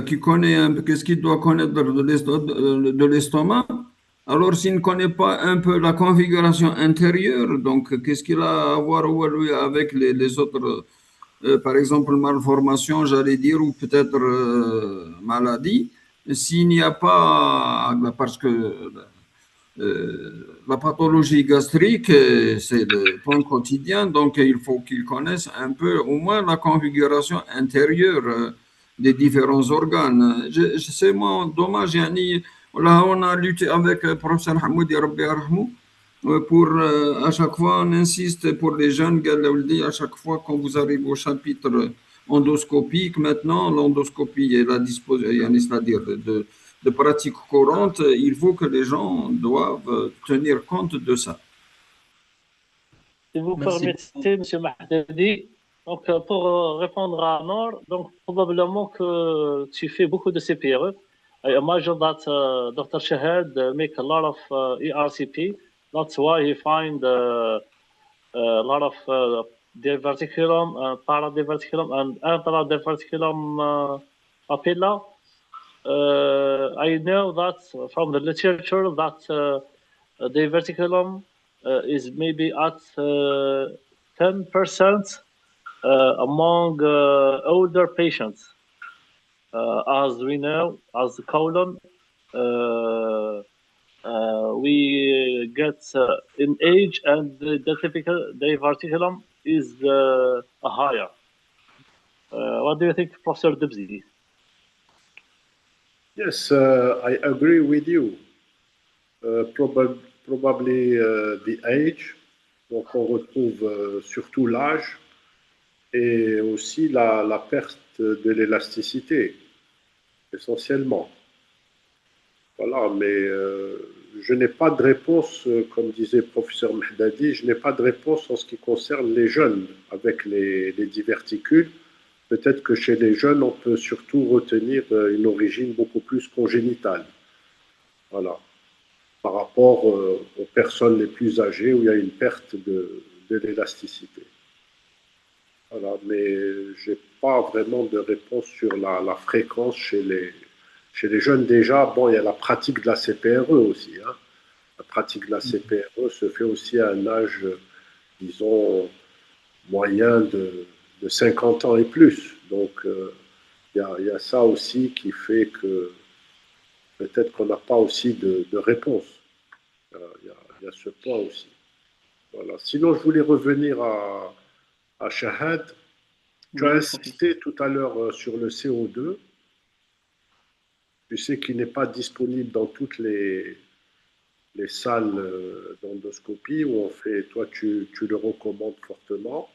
qui connaît un peu qu'est-ce qu'il doit connaître de l'estomac. Alors, s'il ne connaît pas un peu la configuration intérieure, donc qu'est-ce qu'il a à voir lui, avec les autres, par exemple, malformations, j'allais dire, ou peut-être maladies, s'il n'y a pas, parce que la pathologie gastrique, c'est le point quotidien, donc il faut qu'ils connaissent un peu, au moins, la configuration intérieure des différents organes. C'est dommage, Yani, là, on a lutté avec le professeur Hamoudi Rabbi Arhamou, pour à chaque fois, on insiste pour les jeunes, à chaque fois quand vous arrivez au chapitre endoscopique, maintenant, l'endoscopie est la disposition, c'est-à-dire de pratiques courantes, il faut que les gens doivent tenir compte de ça. Si vous Merci beaucoup. permettez, Monsieur Mahdadi, Donc, pour répondre à Nour, donc probablement que tu fais beaucoup de CPRE. I imagine that Dr. Chehad make a lot of ERCP. That's why he find a lot of diverticulum, paradiverticulum, and intradiverticulum papilla. I know that from the literature that diverticulum is maybe at 10% among older patients. As we know, as the colon, we get in age, and the typical diverticulum is higher. What do you think, Professor Debzi? Yes, I agree with you. Probably the age, donc on retrouve surtout l'âge et aussi la perte de l'élasticité, essentiellement. Voilà, mais je n'ai pas de réponse, comme disait le professeur Mahdadi, je n'ai pas de réponse en ce qui concerne les jeunes avec les diverticules. Peut-être que chez les jeunes, on peut surtout retenir une origine beaucoup plus congénitale. Voilà. Par rapport aux personnes les plus âgées où il y a une perte de l'élasticité. Voilà, mais je n'ai pas vraiment de réponse sur la fréquence chez les jeunes. Déjà, bon, il y a la pratique de la CPRE aussi. Hein. La pratique de la CPRE se fait aussi à un âge, disons, moyen de 50 ans et plus. Donc, il y a ça aussi qui fait que peut-être qu'on n'a pas aussi de réponse. Il y a ce point aussi. Voilà. Sinon, je voulais revenir à Chehad. Tu as insisté tout à l'heure sur le CO2. Tu sais qu'il n'est pas disponible dans toutes les salles d'endoscopie où on fait, toi tu le recommandes fortement.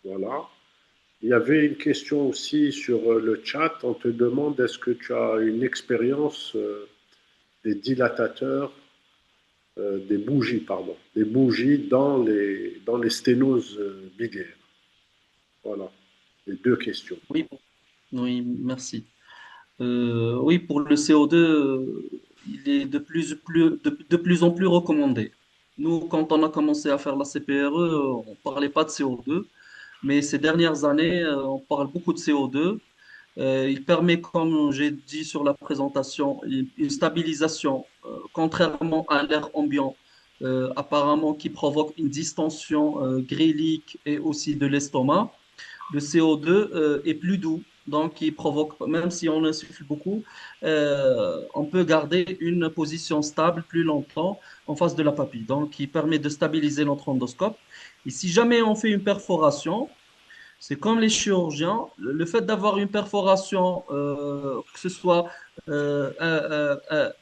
Voilà. Il y avait une question aussi sur le chat. On te demande est-ce que tu as une expérience des dilatateurs, des bougies dans les sténoses biliaires. Voilà, les deux questions. Oui, oui, merci. Oui, pour le CO2, il est de plus en plus recommandé. Nous, quand on a commencé à faire la CPRE, on ne parlait pas de CO2, mais ces dernières années, on parle beaucoup de CO2. Il permet, comme j'ai dit sur la présentation, une stabilisation, contrairement à l'air ambiant, apparemment qui provoque une distension grélique et aussi de l'estomac. Le CO2 est plus doux, donc il provoque, même si on insuffle beaucoup, on peut garder une position stable plus longtemps en face de la papille. Donc, il permet de stabiliser notre endoscope. Et si jamais on fait une perforation, c'est comme les chirurgiens, le fait d'avoir une perforation, que ce soit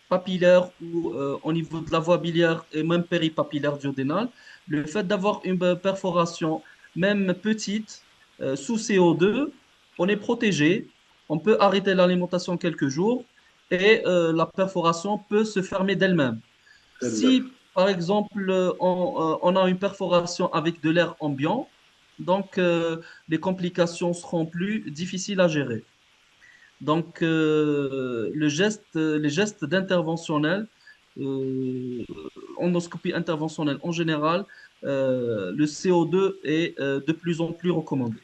papillaire ou au niveau de la voie biliaire et même péripapillaire duodénale, le fait d'avoir une perforation même petite, sous CO2, on est protégé, on peut arrêter l'alimentation quelques jours et la perforation peut se fermer d'elle-même. Si, par exemple, on a une perforation avec de l'air ambiant, donc les complications seront plus difficiles à gérer. Donc, les gestes d'interventionnel, endoscopie interventionnelle en général, le CO2 est de plus en plus recommandé.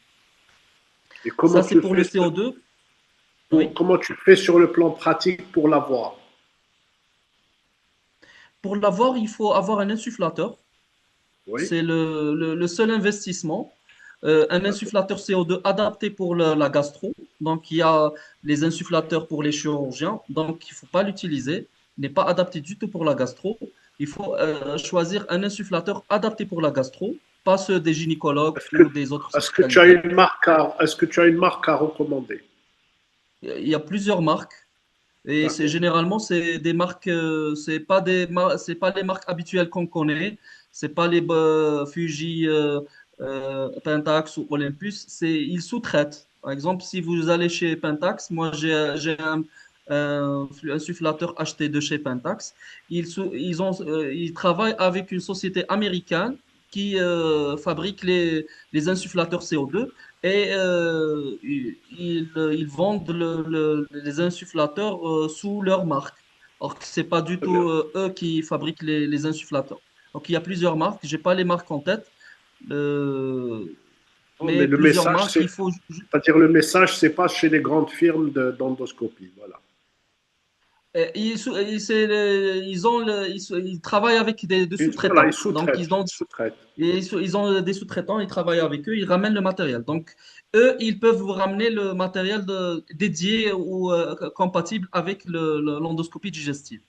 Et comment ça, c'est pour le CO2. Oui. Comment tu fais sur le plan pratique pour l'avoir? Pour l'avoir, il faut avoir un insufflateur. Oui. C'est le seul investissement. Un insufflateur CO2 adapté pour la gastro. Donc, il y a les insufflateurs pour les chirurgiens. Donc, il ne faut pas l'utiliser. Il n'est pas adapté du tout pour la gastro. Il faut choisir un insufflateur adapté pour la gastro, pas ceux des gynécologues ou des autres Est-ce spécialités. que tu as une marque à recommander? Il y a plusieurs marques. Et généralement, c'est des marques, c'est pas les marques habituelles qu'on connaît. C'est pas les Fuji, Pentax ou Olympus. Ils sous-traitent. Par exemple, si vous allez chez Pentax, moi j'ai un insufflateur acheté de chez Pentax. Ils travaillent avec une société américaine qui fabriquent les insufflateurs CO2 et ils vendent les insufflateurs sous leur marque. Or que c'est pas du Très tout bien. eux qui fabriquent les insufflateurs. Donc il y a plusieurs marques, j'ai pas les marques en tête, euh, Non, mais mais le plusieurs message, marques, il faut. c'est-à-dire le message, c'est pas chez les grandes firmes d'endoscopie. Voilà. Ils travaillent avec des Et voilà, ils sous-traitants. Donc, sous-traitent. Ils sous-traitent. ils ont des sous-traitants, ils travaillent avec eux, ils ramènent le matériel. Donc, eux, ils peuvent vous ramener le matériel dédié ou compatible avec l'endoscopie digestive.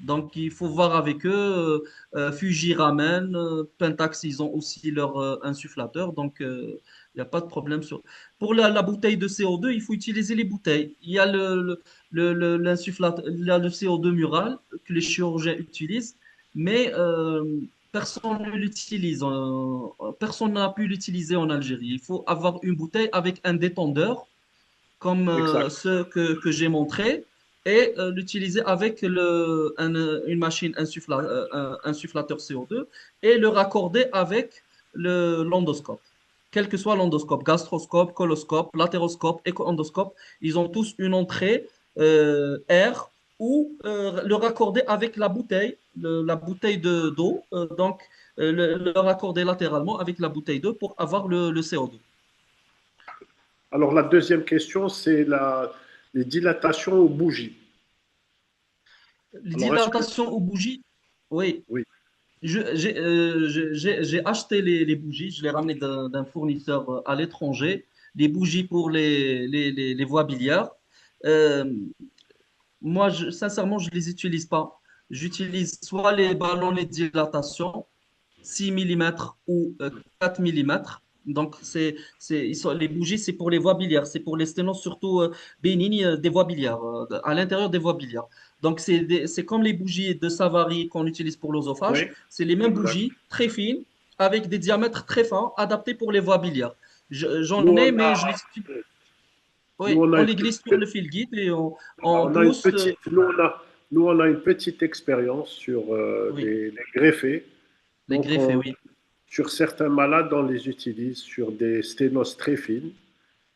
Donc, il faut voir avec eux. Fuji ramène, Pentax, ils ont aussi leur insufflateur. Donc, il n'y a pas de problème sur. Pour la bouteille de CO2, il faut utiliser les bouteilles. Il y a l'insufflateur, il y a le CO2 mural que les chirurgiens utilisent, mais personne ne l'utilise. Personne n'a pu l'utiliser en Algérie. Il faut avoir une bouteille avec un détendeur comme Exact. ceux que j'ai montrés et l'utiliser avec une machine insufflateur CO2 et le raccorder avec l'endoscope. Quel que soit l'endoscope, gastroscope, coloscope, latéroscope, écho-endoscope, ils ont tous une entrée air ou le raccorder avec la bouteille, la bouteille d'eau, donc le raccorder latéralement avec la bouteille d'eau pour avoir le CO2. Alors, la deuxième question, c'est les dilatations aux bougies. Les Alors, est-ce que. dilatations aux bougies, oui. Oui, J'ai acheté les bougies, je les ramené d'un fournisseur à l'étranger, les bougies pour les voies biliaires. Euh, Moi, sincèrement, je ne les utilise pas. J'utilise soit les ballons de dilatation, 6 millimètres ou 4 millimètres. Donc, les bougies, c'est pour les voies biliaires, c'est pour les sténoses surtout bénignes des voies biliaires, à l'intérieur des voies biliaires. Donc, c'est comme les bougies de Savary qu'on utilise pour l'œsophage, oui, c'est les mêmes exact. bougies très fines avec des diamètres très fins adaptés pour les voies biliaires. Nous, J'en ai, on mais a, nous, oui, on a on une les glisse sur le fil guide et voilà, on pousse. nous, on a une petite expérience sur Oui, les greffés. les Donc, greffés, oui. sur certains malades, on les utilise sur des sténoses très fines.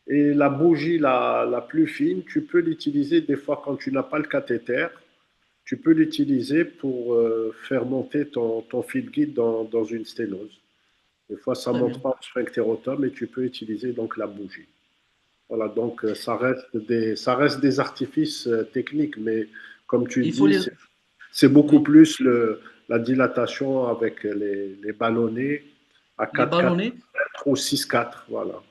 Et la bougie la plus fine, tu peux l'utiliser des fois quand tu n'as pas le cathéter. Tu peux l'utiliser pour faire monter ton fil guide dans une sténose. Des fois, ça ne Très monte bien. pas au sphinctérotum et tu peux utiliser donc la bougie. Voilà, donc ça reste des artifices techniques, mais comme tu Il faut dis, les. c'est beaucoup Oui. plus la dilatation avec les ballonnets à Les 4,4 ballonnets. ou 6,4. Voilà.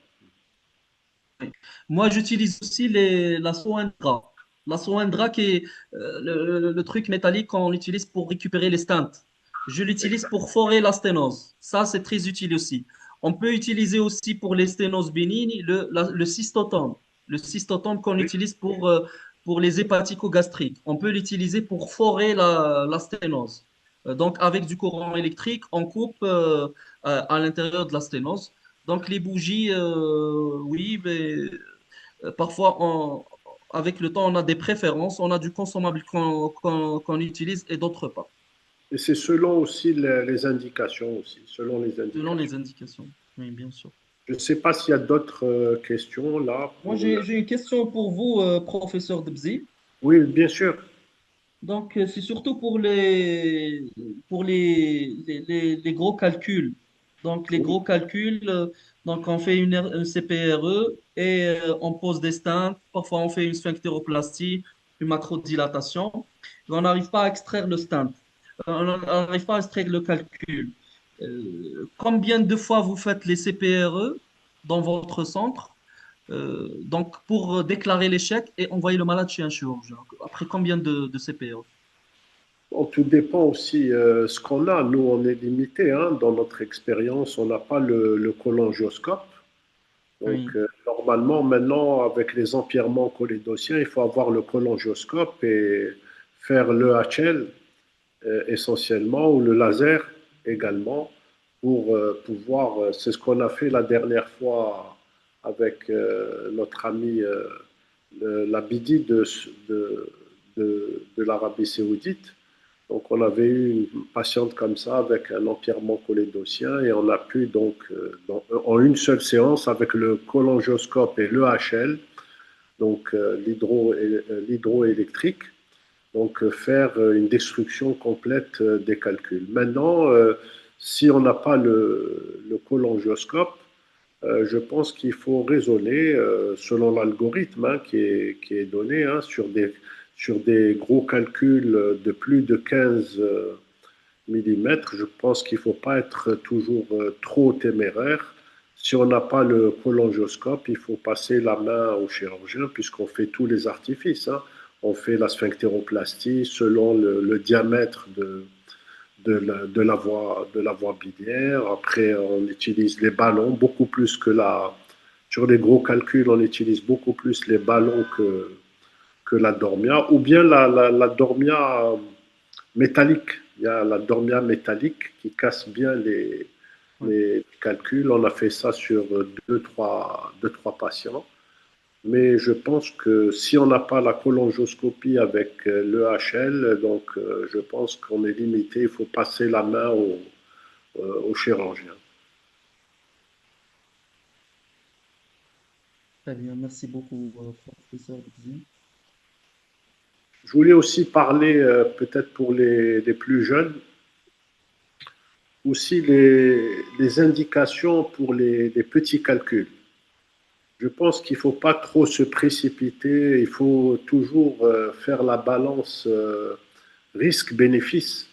Moi, j'utilise aussi la Soindra. La Soindra qui est le truc métallique qu'on utilise pour récupérer les stents. Je l'utilise pour forer la sténose. Ça, c'est très utile aussi. On peut utiliser aussi pour les sténoses bénignes le cystotome. Le cystotome qu'on Oui, utilise pour les hépatico-gastriques. On peut l'utiliser pour forer la sténose. Donc, avec du courant électrique, on coupe à l'intérieur de la sténose. Donc les bougies, oui, mais parfois avec le temps, on a des préférences, on a du consommable qu'on utilise et d'autres pas, et c'est selon aussi les indications aussi, selon les selon indications. les indications. Oui, bien sûr. Je ne sais pas s'il y a d'autres questions là Moi, pour le. j'ai une question pour vous, professeur Debzi. Oui, bien sûr. Donc, c'est surtout pour les gros calculs. Donc, les Oui, gros calculs, donc on fait une CPRE et on pose des stents. Parfois, on fait une sphinctéroplastie, une macrodilatation. On n'arrive pas à extraire le stent. On n'arrive pas à extraire le calcul. Combien de fois vous faites les CPRE dans votre centre? Donc, pour déclarer l'échec et envoyer le malade chez un chirurgien. Après combien de CPE? bon, tout dépend aussi ce qu'on a. Nous, on est limité hein, dans notre expérience. On n'a pas le cholangioscope. Donc, Oui, normalement, maintenant, avec les empierrements cholédossiens, il faut avoir le cholangioscope et faire l'EHL essentiellement ou le laser également pour pouvoir. C'est ce qu'on a fait la dernière fois avec notre ami l'Abidi de l'Arabie Saoudite. Donc, on avait eu une patiente comme ça avec un empierrement cholédocien et on a pu donc, en une seule séance, avec le cholangioscope et l'EHL, donc l'hydroélectrique, donc faire une destruction complète des calculs. Maintenant, si on n'a pas le cholangioscope, je pense qu'il faut raisonner selon l'algorithme qui est donné sur des gros calculs de plus de 15 millimètres. Je pense qu'il ne faut pas être toujours trop téméraire. Si on n'a pas le cholangioscope, il faut passer la main au chirurgien puisqu'on fait tous les artifices. On fait la sphinctéroplastie selon le diamètre de la voie biliaire. Après, on utilise les ballons beaucoup plus que sur les gros calculs, on utilise beaucoup plus les ballons que la dormia, ou bien la dormia métallique. Il y a la dormia métallique qui casse bien les calculs. On a fait ça sur deux, trois patients. Mais je pense que si on n'a pas la cholangioscopie avec l'EHL, donc je pense qu'on est limité. Il faut passer la main au chirurgien. Très bien, merci beaucoup, professeur Debzi. Je voulais aussi parler, peut-être pour les plus jeunes, aussi les indications pour les petits calculs. Je pense qu'il ne faut pas trop se précipiter, il faut toujours faire la balance risque-bénéfice.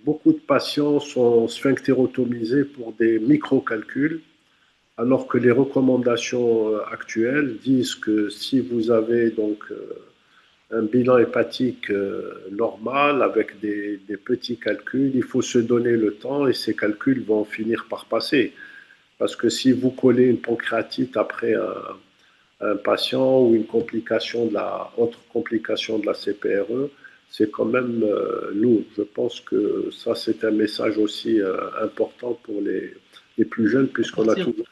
Beaucoup de patients sont sphinctérotomisés pour des micro-calculs, alors que les recommandations actuelles disent que si vous avez donc un bilan hépatique normal avec des petits calculs, il faut se donner le temps et ces calculs vont finir par passer. Parce que si vous collez une pancréatite après un patient ou une complication autre complication de la CPRE, c'est quand même lourd. Je pense que ça, c'est un message aussi important pour les plus jeunes, puisqu'on a toujours...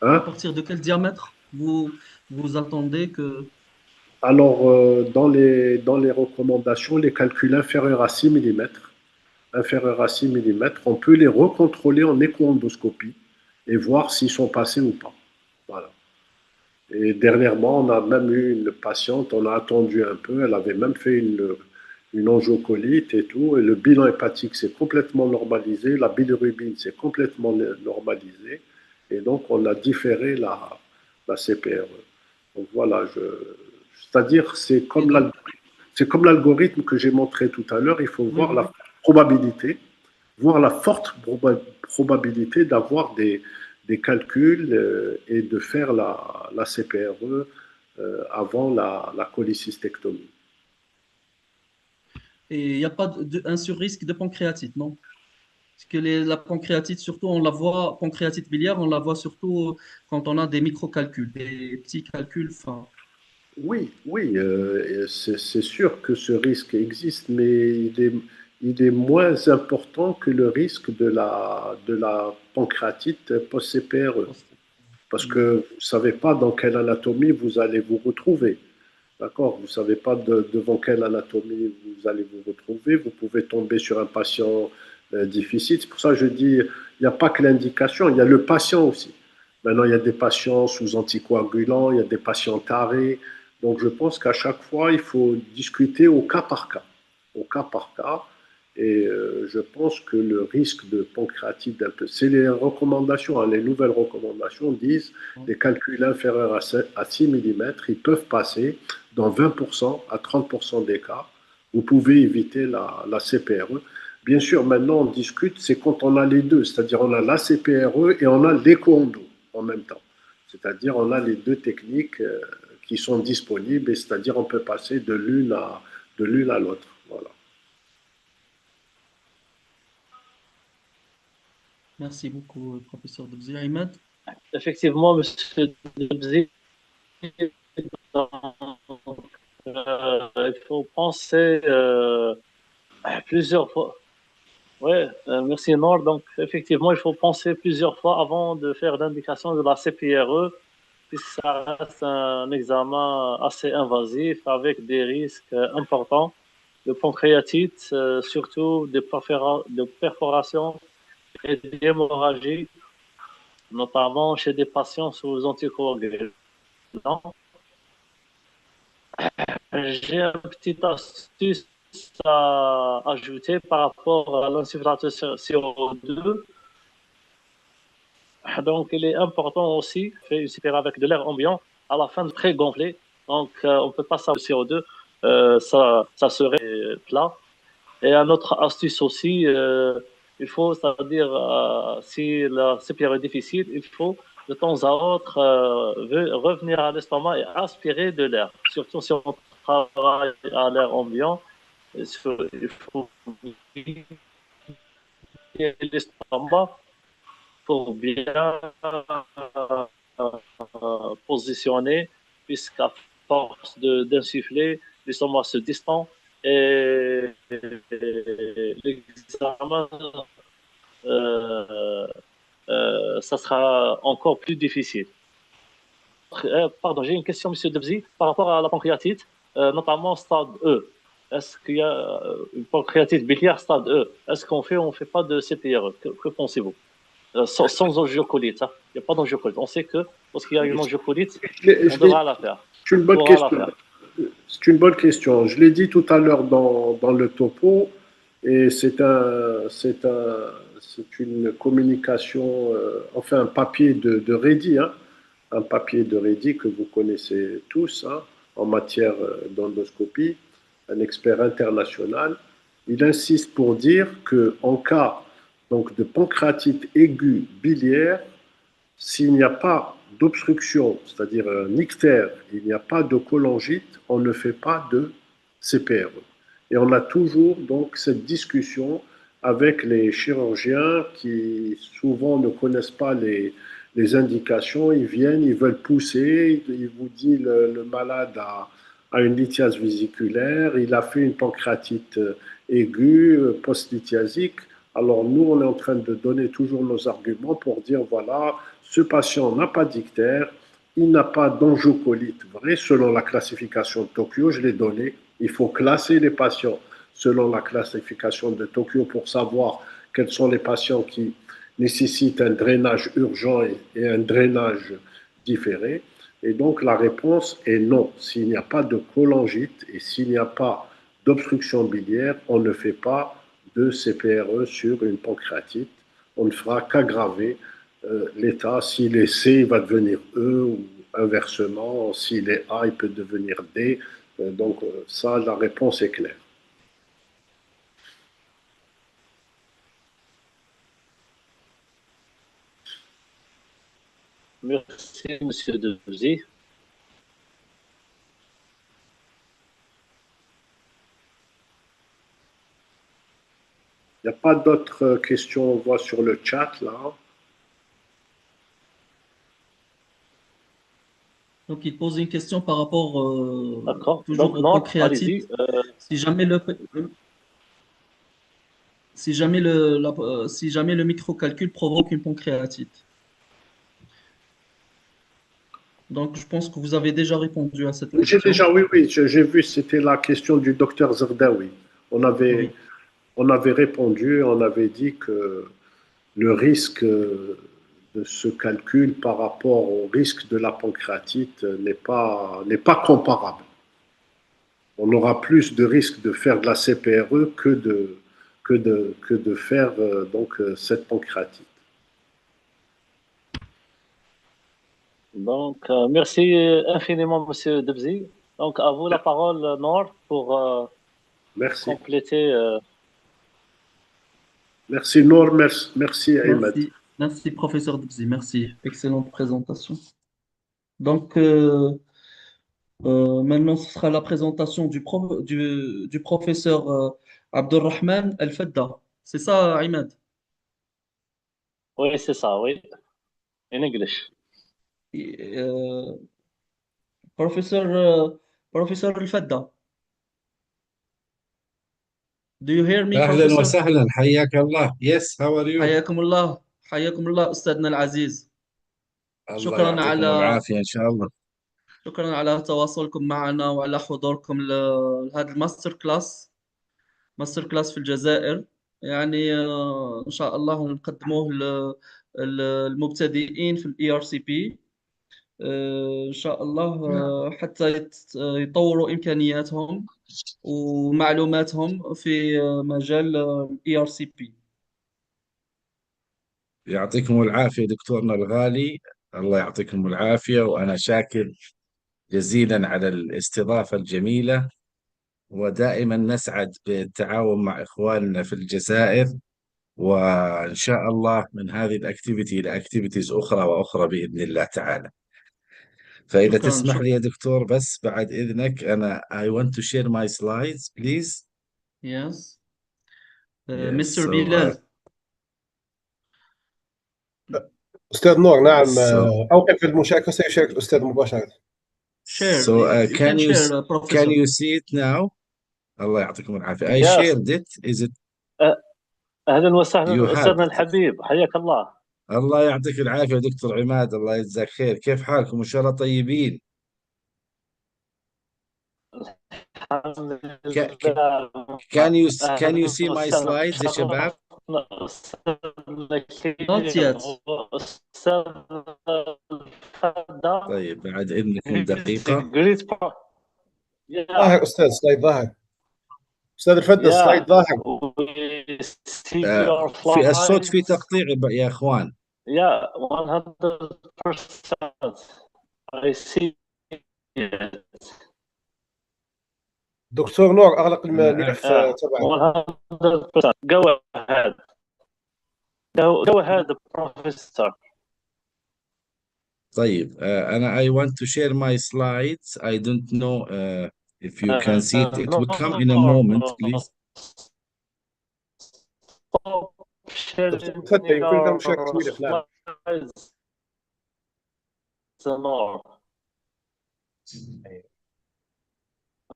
À partir de quel diamètre vous attendez que... Alors, dans les recommandations, les calculs inférieurs à 6 mm, on peut les recontrôler en écho-endoscopie et voir s'ils sont passés ou pas. Voilà. Et dernièrement, on a même eu une patiente, on a attendu un peu, elle avait même fait une angiocolite et tout, et le bilan hépatique s'est complètement normalisé, la bilirubine s'est complètement normalisée, et donc on a différé la CPRE. Donc voilà, c'est-à-dire c'est comme l'algorithme que j'ai montré tout à l'heure, il faut voir la probabilité, voir la forte probabilité d'avoir des calculs et de faire la CPRE avant la cholécystectomie. Et il n'y a pas un surrisque de pancréatite, non? Parce que la pancréatite, surtout, on la voit, pancréatite biliaire, on la voit surtout quand on a des microcalculs, des petits calculs fins. Oui, c'est sûr que ce risque existe, mais il est moins important que le risque de la pancréatite post-CPRE. Parce que vous ne savez pas dans quelle anatomie vous allez vous retrouver. D'accord? Vous ne savez pas devant quelle anatomie vous allez vous retrouver. Vous pouvez tomber sur un patient difficile. C'est pour ça que je dis, il n'y a pas que l'indication, il y a le patient aussi. Maintenant, il y a des patients sous anticoagulants, il y a des patients tarés. Donc, je pense qu'à chaque fois, il faut discuter au cas par cas. Au cas par cas. Et je pense que le risque de pancréatite, c'est les recommandations, les nouvelles recommandations disent les calculs inférieurs à 6 mm, ils peuvent passer dans 20% à 30% des cas. Vous pouvez éviter la CPRE. Bien sûr, maintenant on discute, c'est quand on a les deux, c'est-à-dire on a la CPRE et on a l'écho-endo en même temps. C'est-à-dire on a les deux techniques qui sont disponibles, et c'est-à-dire on peut passer de l'une à l'autre. Voilà. Merci beaucoup, professeur Debzi. Ahmed? Effectivement, monsieur Debzi, il faut penser plusieurs fois. Oui, merci Nour. Donc, effectivement, il faut penser plusieurs fois avant de faire l'indication de la CPRE, puisque ça reste un examen assez invasif avec des risques importants. de pancréatite, surtout de perforation et d'hémorragie, notamment chez des patients sous anticoagulants. J'ai une petite astuce à ajouter par rapport à l'insufflation CO2. Donc, il est important aussi de faire une CPR avec de l'air ambiant à la fin de très gonflé. Donc, on ne peut pas savoir le CO2, ça serait plat. Et une autre astuce aussi, il faut, c'est-à-dire, si la CPR est difficile, il faut de temps à autre revenir à l'estomac et aspirer de l'air. Surtout si on travaille à l'air ambiant, il faut vider l'estomac pour bien positionner, puisqu'à force d'insuffler, l'estomac se distend et l'examen, ça sera encore plus difficile. Pardon, j'ai une question, Monsieur Debzi, par rapport à la pancréatite, notamment stade E. Est-ce qu'il y a une pancréatite biliaire stade E? Est-ce qu'on fait ou on ne fait pas de CPRE? Que pensez-vous? Sans angiocolite, hein. Il n'y a pas d'angiocolite. On sait que lorsqu'il y a une angiocolite, on devra la faire. C'est une bonne question. C'est une bonne question. Je l'ai dit tout à l'heure dans le topo, et c'est une communication, enfin un papier de Reddy, hein, un papier de Reddy que vous connaissez tous, hein, en matière d'endoscopie, un expert international. Il insiste pour dire qu'en cas donc, de pancréatite aiguë biliaire, s'il n'y a pas d'obstruction, c'est-à-dire un ictère, il n'y a pas de cholangite, on ne fait pas de CPRE. Et on a toujours donc cette discussion avec les chirurgiens qui souvent ne connaissent pas les indications. Ils viennent, ils veulent pousser, ils vous disent le malade a une lithiase vésiculaire, il a fait une pancréatite aiguë, post-lithiasique. Alors nous, on est en train de donner toujours nos arguments pour dire, voilà, ce patient n'a pas d'ictère, il n'a pas d'angiocolite vraie selon la classification de Tokyo, je l'ai donné. Il faut classer les patients selon la classification de Tokyo pour savoir quels sont les patients qui nécessitent un drainage urgent et un drainage différé. Et donc la réponse est non. S'il n'y a pas de cholangite et s'il n'y a pas d'obstruction biliaire, on ne fait pas de CPRE sur une pancréatite. On ne fera qu'aggraver l'état. S'il est C, il va devenir E, ou inversement, s'il est A, il peut devenir D. Donc ça, la réponse est claire. Merci, Monsieur Debzi. Il n'y a pas d'autres questions, on voit sur le chat là. Donc, il pose une question par rapport toujours Donc, au pancréatite. Si jamais le microcalcul provoque une pancréatite. Donc, je pense que vous avez déjà répondu à cette question. Oui, j'ai vu, c'était la question du docteur Zardawi. On avait répondu, on avait dit que le risque de ce calcul par rapport au risque de la pancréatite n'est pas comparable. On aura plus de risque de faire de la CPRE que de faire donc cette pancréatite. Donc, merci infiniment, Monsieur Debzi. Donc, à vous la parole, Nour, pour compléter. Merci, Nour, merci, Ahmed. Merci, professeur Debzi, merci. Excellente présentation. Donc, maintenant, ce sera la présentation du professeur Abdurrahman Alfadda. C'est ça, Ahmed? Oui, c'est ça, oui. In English. Professor Alfadda. Do you hear me, أهلا Professor? وسهلا حياك الله. Yes, how are you? حياكم الله أستاذنا العزيز. الله يعطيكم العافية إن شاء الله. شكرا على تواصلكم معنا وعلى حضوركم لهذا الماستر كلاس. ماستر كلاس في الجزائر. يعني إن شاء الله نقدموه للمبتدئين في الاي ار سي بي إن شاء الله، حتى يطوروا إمكانياتهم ومعلوماتهم في مجال الاي ار سي بي. يعطيكم العافية دكتورنا الغالي، الله يعطيكم العافية، وأنا شاكر جزيلا على الاستضافة الجميلة، ودائما نسعد بالتعاون مع إخواننا في الجزائر، وإن شاء الله من هذه الأكتيفيتي إلى أكتيفيتيز أخرى وأخرى بإذن الله تعالى. فإذا شكرا تسمح لي يا دكتور، بس بعد إذنك أنا I want to share my slides please. Yes. Yes, مستر so, بلال. أستاذ نور، نعم. so, أوقف المشاركة، سيشارك الأستاذ مباشرة. Share. so You can share, Professor. can you see it now? الله يعطيكم العافية. I Yes. shared it. Is it? أهلا You وسهلا have أستاذنا it. الحبيب، حياك الله. الله يعطيك العافية دكتور عماد، الله يجزاك خير. كيف حالكم؟ إن شاء الله طيبين. الحمد Ca- لله. can you see my slides يا شباب؟ Not yet. طيب بعد إذنكم دقيقة. ظاهر أستاذ، سلايد ظاهر. أستاذ الفدة، السلايد ظاهر. في الصوت في تقطيع يا إخوان. Yeah, 100%. I see it. دكتور نور، أغلق الملف تبعك. 100%. Go ahead. Go ahead, Professor. طيب أنا I want to share my slides. I don't know if you can see it. It will come in a moment, please. تفضل، يمكنك مشاركة الملف. نعم.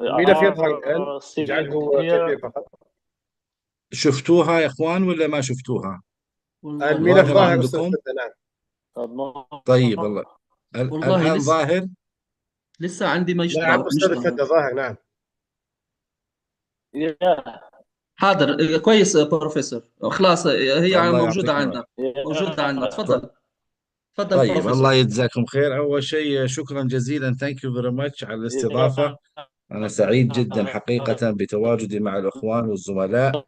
الملف يظهر الآن، اجعله كبير فقط. شفتوها يا إخوان ولا ما شفتوها؟ الملف ظاهر عندكم؟ نعم. طيب الله الآن ظاهر؟ لسه عندي ما يشتغل. نعم أستاذ الفدة، ظاهر. نعم. حاضر، كويس بروفيسور. خلاص هي موجودة عندنا. تفضل. تفضل طيب بروفيسور. الله يجزاكم خير. أول شيء شكرا جزيلا، thank you very much على الاستضافة. أنا سعيد جدا حقيقة بتواجدي مع الأخوان والزملاء،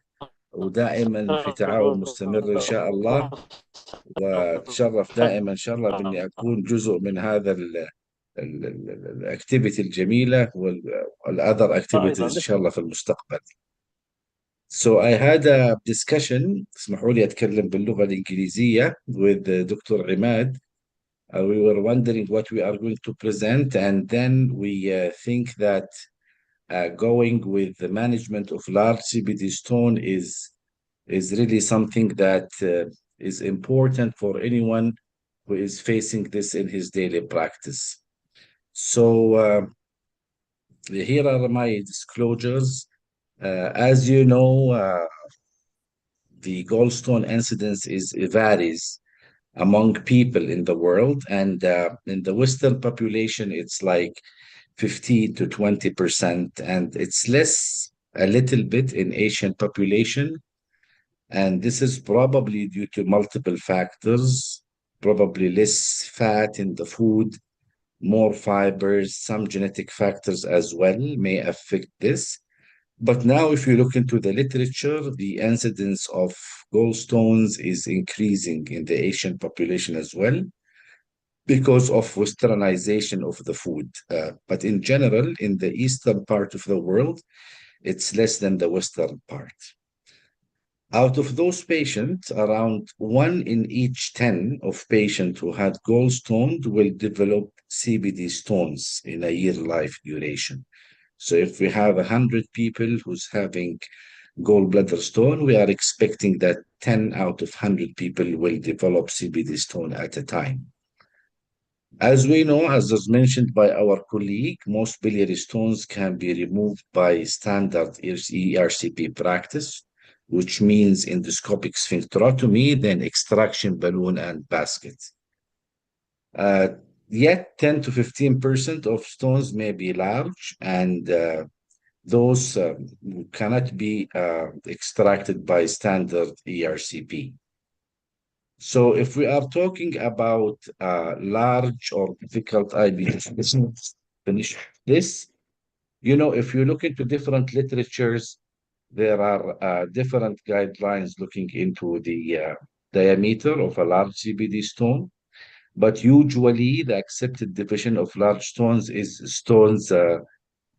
ودائما في تعاون مستمر إن شاء الله، وأتشرف دائما إن شاء الله بإني أكون جزء من هذا الاكتيفيتي الجميلة والأذر اكتيفيتيز إن شاء الله في المستقبل. So I had a discussion، اسمحوا لي أتكلم باللغة الإنجليزية with دكتور عماد. We were wondering what we are going to present, and then we think that going with the management of large CBD stone is really something that is important for anyone who is facing this in his daily practice. So here are my disclosures. As you know, the gallstone incidence varies among people in the world, and in the Western population, it's like 15 to 20%, and it's less a little bit in Asian population. And this is probably due to multiple factors, probably less fat in the food, more fibers, some genetic factors as well may affect this. But now if you look into the literature, the incidence of gallstones is increasing in the Asian population as well because of westernization of the food. But in general, in the eastern part of the world, it's less than the western part. Out of those patients, around 1 in each 10 of patients who had gallstones will develop CBD stones in a year life duration. So if we have 100 people who's having gallbladder stone, we are expecting that 10 out of 100 people will develop CBD stone at a time. As we know, as was mentioned by our colleague, most biliary stones can be removed by standard ERCP practice, which means endoscopic sphincterotomy, then extraction balloon and basket. Yet 10 to 15% of stones may be large, and those cannot be extracted by standard ERCP. So if we are talking about large or difficult IBD, let's finish this. If you look into different literatures, there are different guidelines looking into the diameter of a large CBD stone. But usually the accepted division of large stones is stones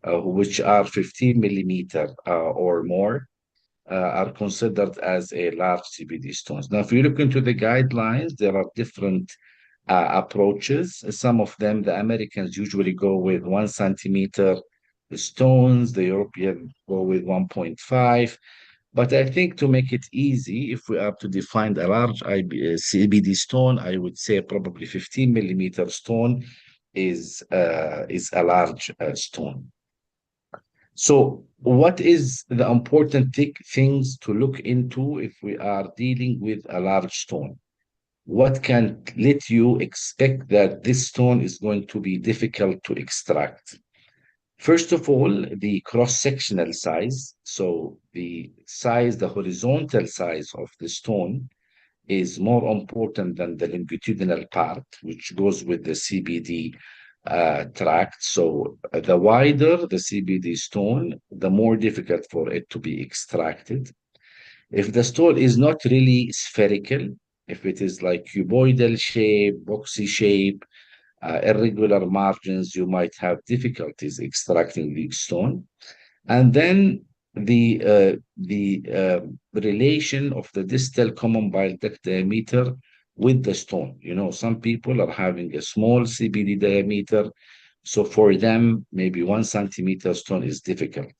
which are 15 millimeter or more are considered as a large CBD stones. Now, if you look into the guidelines, there are different approaches. Some of them, the Americans usually go with 1 centimeter stones. The Europeans go with 1.5. But I think to make it easy, if we are to define a large CBD stone, I would say probably 15 millimeter stone is a large stone. So what is the important things to look into if we are dealing with a large stone? What can let you expect that this stone is going to be difficult to extract? First of all, the cross-sectional size. So the horizontal size of the stone is more important than the longitudinal part, which goes with the CBD tract. So the wider the CBD stone, the more difficult for it to be extracted. If the stone is not really spherical, if it is like cuboidal shape, boxy shape, irregular margins, you might have difficulties extracting the stone. And then the relation of the distal common bile duct diameter with the stone. Some people are having a small CBD diameter, so for them, maybe 1 centimeter stone is difficult.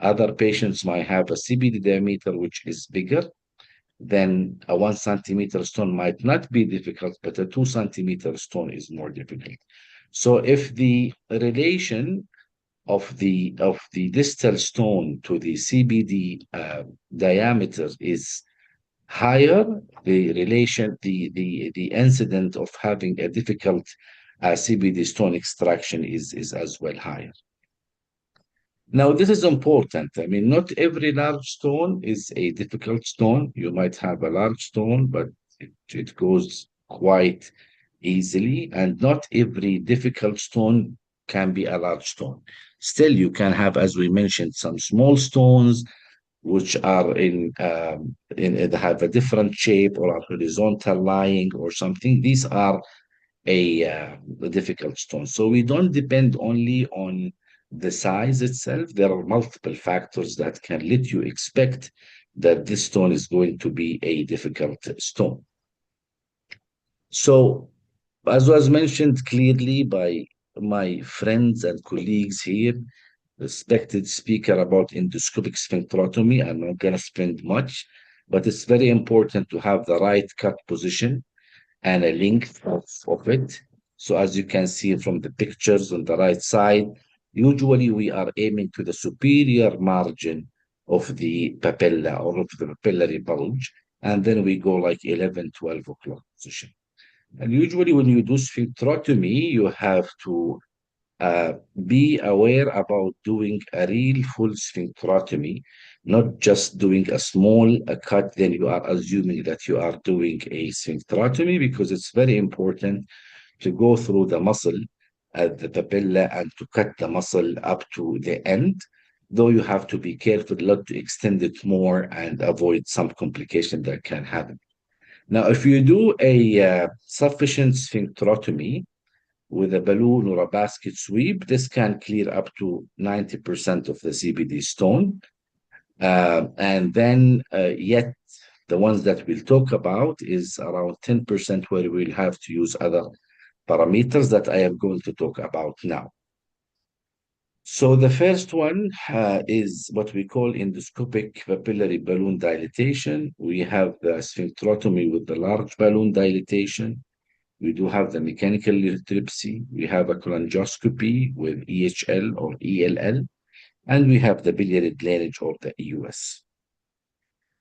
Other patients might have a CBD diameter which is bigger. Then a 1 centimeter stone might not be difficult, but a 2 centimeter stone is more difficult. So if the relation of the distal stone to the CBD diameter is higher, the incident of having a difficult CBD stone extraction is as well higher. Now, this is important. I mean, not every large stone is a difficult stone. You might have a large stone, but it goes quite easily. And not every difficult stone can be a large stone. Still, you can have, as we mentioned, some small stones which are have a different shape or are horizontal lying or something. These are a difficult stone. So we don't depend only on the size itself. There are multiple factors that can let you expect that this stone is going to be a difficult stone. So, as was mentioned clearly by my friends and colleagues here, respected speaker about endoscopic sphincterotomy, I'm not going to spend much, but it's very important to have the right cut position and a length of it. So as you can see from the pictures on the right side, usually we are aiming to the superior margin of the papilla or of the papillary bulge, and then we go like 11, 12 o'clock position. And usually when you do sphincterotomy, you have to be aware about doing a real full sphincterotomy, not just doing a small cut, then you are assuming that you are doing a sphincterotomy, because it's very important to go through the muscle at the papilla and to cut the muscle up to the end, though you have to be careful not to extend it more and avoid some complication that can happen. Now, if you do a sufficient sphincterotomy with a balloon or a basket sweep, this can clear up to 90% of the CBD stone. And then yet the ones that we'll talk about is around 10% where we'll have to use other parameters that I am going to talk about now. So the first one is what we call endoscopic papillary balloon dilatation. We have the sphincterotomy with the large balloon dilatation. We do have the mechanical lithotripsy. We have a cholangioscopy with EHL or ELL. And we have the biliary drainage or the EUS.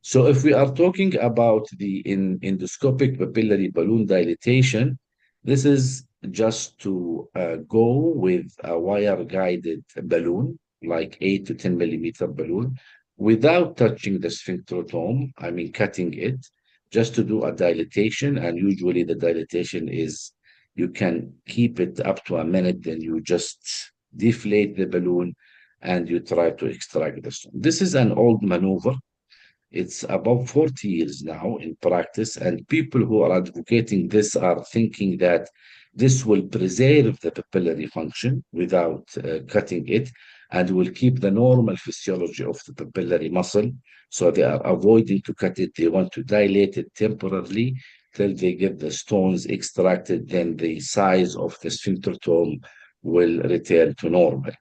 So if we are talking about the endoscopic papillary balloon dilatation, this is just to go with a wire-guided balloon like 8 to 10 millimeter balloon, without touching the sphincterotome, I mean cutting it, just to do a dilatation. And usually the dilatation is, you can keep it up to a minute, then you just deflate the balloon and you try to extract the stone. This is an old maneuver. It's about 40 years now in practice, and people who are advocating this are thinking that this will preserve the papillary function without cutting it, and will keep the normal physiology of the papillary muscle. So they are avoiding to cut it. They want to dilate it temporarily till they get the stones extracted. Then the size of the sphincterotome will return to normal.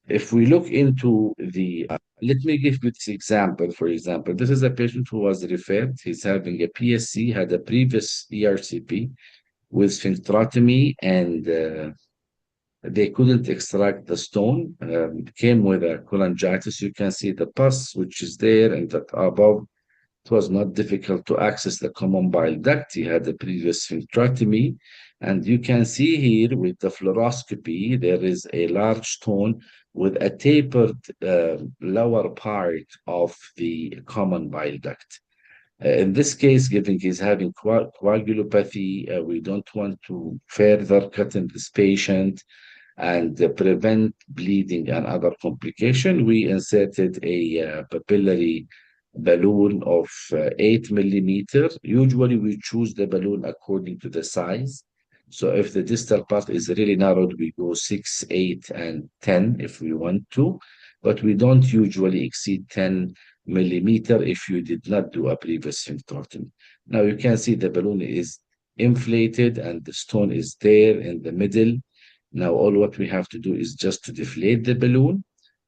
If we look into the, let me give you this example. For example, this is a patient who was referred. He's having a PSC, had a previous ERCP with sphincterotomy, and they couldn't extract the stone. Came with a cholangitis. You can see the pus, which is there, and that above. It was not difficult to access the common bile duct. He had a previous sphincterotomy. And you can see here with the fluoroscopy, there is a large stone with a tapered lower part of the common bile duct. In this case, given he's having coagulopathy, we don't want to further cut in this patient and prevent bleeding and other complication. We inserted a papillary balloon of 8 millimeter. Usually we choose the balloon according to the size. So if the distal part is really narrowed, we go 6, 8, and 10 if we want to, but we don't usually exceed 10 millimeter if you did not do a previous sphincterotomy. Now you can see the balloon is inflated and the stone is there in the middle. Now all what we have to do is just to deflate the balloon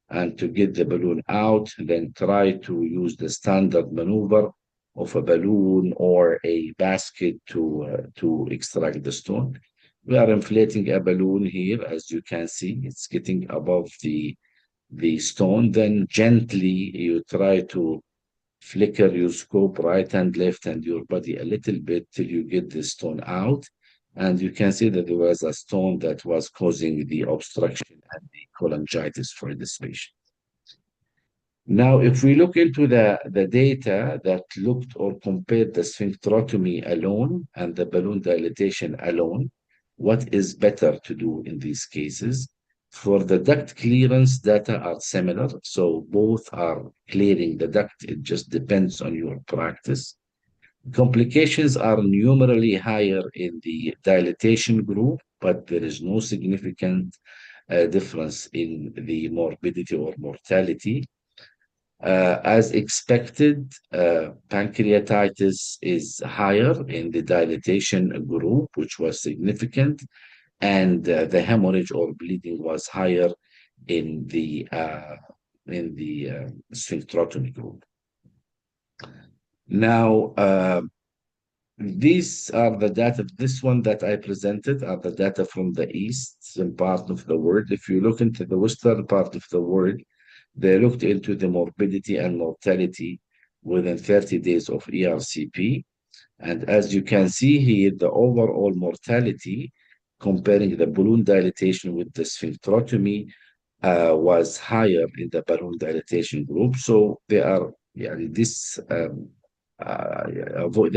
and to get the balloon out, then try to use the standard maneuver of a balloon or a basket to extract the stone. We are inflating a balloon here, as you can see, it's getting above the stone. Then gently you try to flicker your scope right and left and your body a little bit till you get the stone out. And you can see that there was a stone that was causing the obstruction and the cholangitis for this patient. Now, if we look into the data that looked or compared the sphincterotomy alone and the balloon dilatation alone, what is better to do in these cases? For the duct clearance, data are similar. So both are clearing the duct. It just depends on your practice. Complications are numerally higher in the dilatation group, but there is no significant difference in the morbidity or mortality. As expected, pancreatitis is higher in the dilatation group, which was significant, and the hemorrhage or bleeding was higher in the sphincterotomy group. Now, these are the data. This one that I presented are the data from the eastern part of the world. If you look into the western part of the world, they looked into the morbidity and mortality within 30 days of ERCP. And as you can see here, the overall mortality, comparing the balloon dilatation with the sphincterotomy, was higher in the balloon dilatation group. So they are, they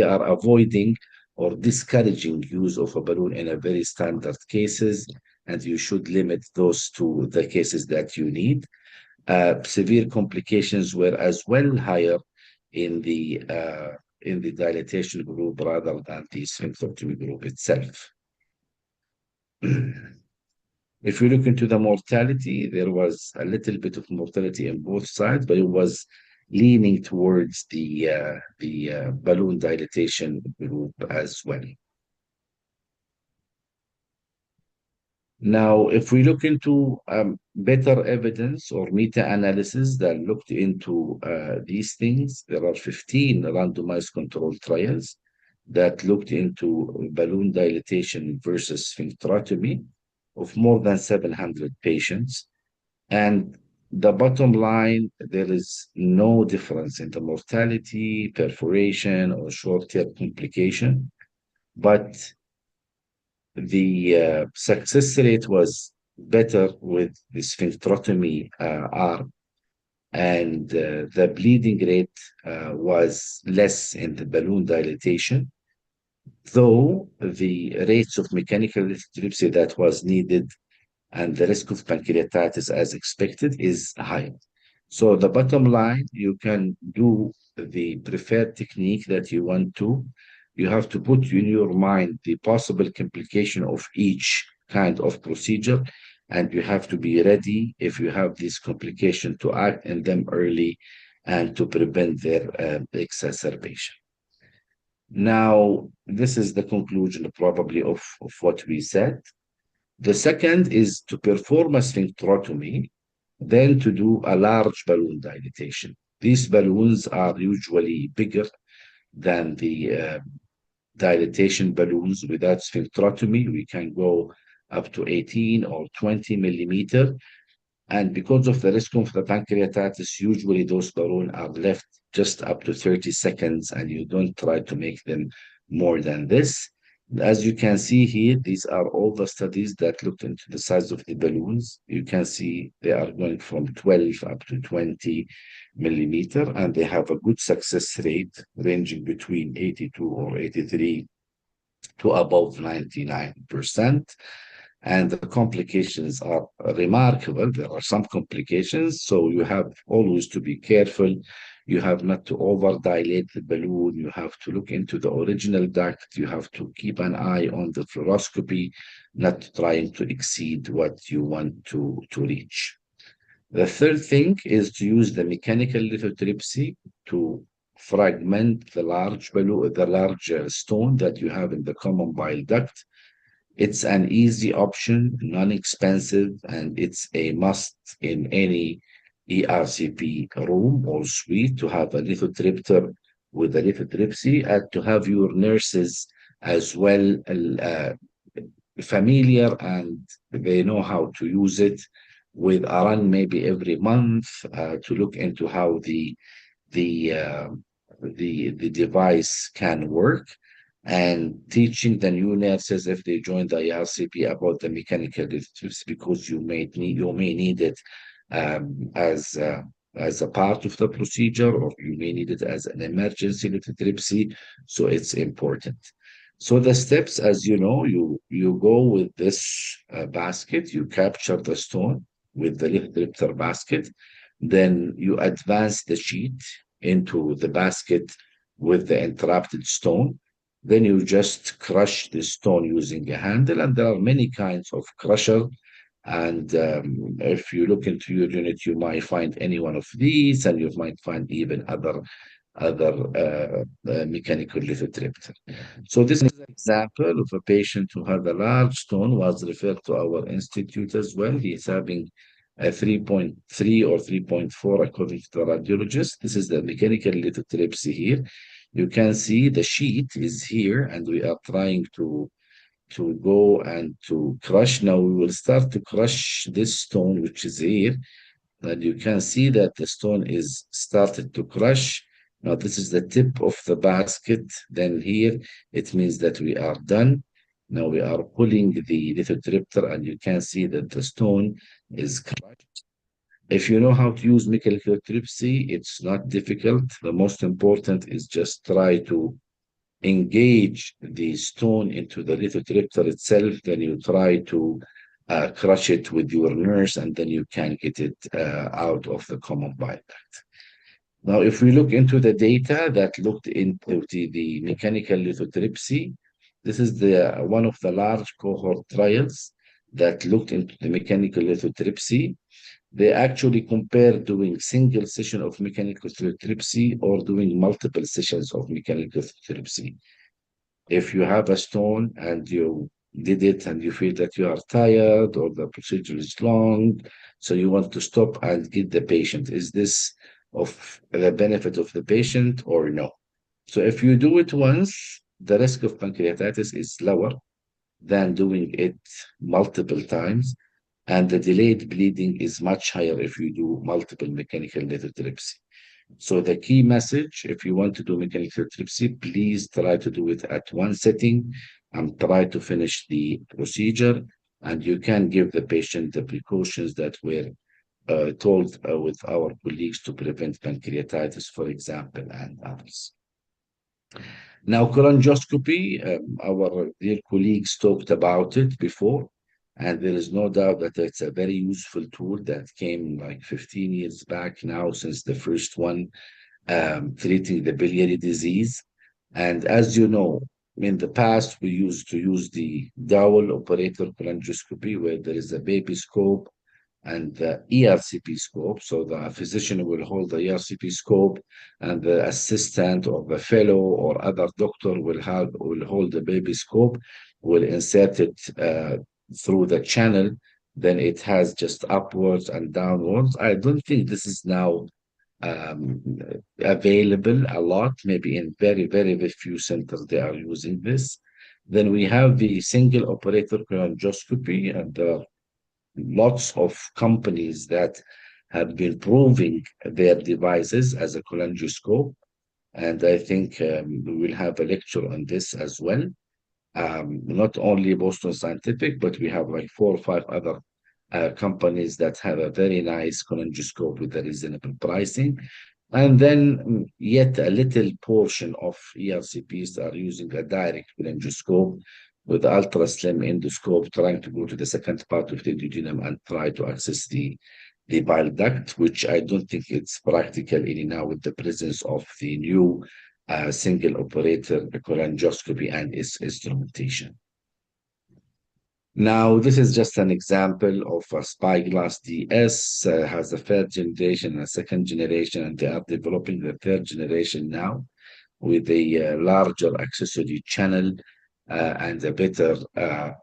are avoiding or discouraging use of a balloon in a very standard cases, and you should limit those to the cases that you need. Severe complications were as well higher in the dilatation group rather than the sphincterotomy group itself. If you look into the mortality, there was a little bit of mortality on both sides, but it was leaning towards the balloon dilatation group as well. Now, if we look into better evidence or meta-analysis that looked into these things, there are 15 randomized controlled trials that looked into balloon dilatation versus sphincterotomy of more than 700 patients. And the bottom line, there is no difference in the mortality, perforation, or short-term complication, but the success rate was better with the sphincterotomy arm, and the bleeding rate was less in the balloon dilatation, though the rates of mechanical lithotripsy that was needed and the risk of pancreatitis as expected is high. So the bottom line, you can do the preferred technique that you want to. You have to put in your mind the possible complication of each kind of procedure, and you have to be ready if you have this complication to act in them early and to prevent their exacerbation. Now, this is the conclusion probably of what we said. The second is to perform a sphincterotomy, then to do a large balloon dilatation. These balloons are usually bigger than the dilatation balloons without sphincterotomy. We can go up to 18 or 20 millimeter. And because of the risk of the pancreatitis, usually those balloons are left just up to 30 seconds, and you don't try to make them more than this. As you can see here, these are all the studies that looked into the size of the balloons. You can see they are going from 12 up to 20 millimeter, and they have a good success rate ranging between 82 or 83 to above 99%. And the complications are remarkable. There are some complications, so you have always to be careful. You have not to overdilate the balloon. You have to look into the original duct. You have to keep an eye on the fluoroscopy, not trying to exceed what you want to reach. The third thing is to use the mechanical lithotripsy to fragment the large balloon, the large stone that you have in the common bile duct. It's an easy option, non-expensive, and it's a must in any ERCP room or suite to have a lithotripter with a lithotripsy, and to have your nurses as well familiar and they know how to use it, with a run maybe every month to look into how the device can work, and teaching the new nurses if they join the ERCP about the mechanical lithotripsy, because you may need it as a part of the procedure, or you may need it as an emergency lithotripsy. So it's important. So the steps, as you know, you go with this basket, you capture the stone with the lithotripter basket, then you advance the sheet into the basket with the interrupted stone. Then you just crush the stone using a handle, and there are many kinds of crusher. And if you look into your unit, you might find any one of these, and you might find even other mechanical lithotripter. So this is an example of a patient who had a large stone, was referred to our institute as well. He's having a 3.3 or 3.4 according to the radiologist. This is the mechanical lithotripsy here. You can see the sheet is here, and we are trying to go and to crush. Now we will start to crush this stone, which is here, and you can see that the stone is started to crush. Now this is the tip of the basket. Then here, it means that we are done. Now we are pulling the lithotripter, and you can see that the stone is crushed. If you know how to use mechanical lithotripsy, it's not difficult. The most important is just try to engage the stone into the lithotripter itself. Then you try to crush it with your nurse, and then you can get it out of the common bile duct. Now, if we look into the data that looked into the mechanical lithotripsy, this is one of the large cohort trials that looked into the mechanical lithotripsy. They actually compare doing single session of mechanical lithotripsy or doing multiple sessions of mechanical lithotripsy. If you have a stone and you did it and you feel that you are tired or the procedure is long, so you want to stop and get the patient, is this of the benefit of the patient or no? So if you do it once, the risk of pancreatitis is lower than doing it multiple times, and the delayed bleeding is much higher if you do multiple mechanical lithotripsy. So the key message, if you want to do mechanical lithotripsy, please try to do it at one setting and try to finish the procedure and you can give the patient the precautions that were told with our colleagues to prevent pancreatitis, for example, and others. Now, cholangioscopy, our dear colleagues talked about it before, and there is no doubt that it's a very useful tool that came like 15 years back now since the first one treating the biliary disease. And as you know, in the past, we used to use the dowel operator cholangioscopy, where there is a baby scope and the ERCP scope. So the physician will hold the ERCP scope, and the assistant or the fellow or other doctor will hold the baby scope, will insert it through the channel. Then it has just upwards and downwards. I don't think this is now available a lot. Maybe in very, very, very few centers they are using this. Then we have the single operator cholangioscopy, and there are lots of companies that have been proving their devices as a cholangioscope. And I think we will have a lecture on this as well. Not only Boston Scientific, but we have like 4 or 5 other companies that have a very nice cholangioscope with a reasonable pricing. And then yet a little portion of ERCPs are using a direct cholangioscope with ultra slim endoscope, trying to go to the second part of the duodenum and try to access the bile duct, which I don't think it's practical any now with the presence of the new single operator cholangioscopy and its instrumentation. Now, this is just an example of a spyglass DS, has a 3rd generation and a 2nd generation, and they are developing the 3rd generation now with a larger accessory channel and a better a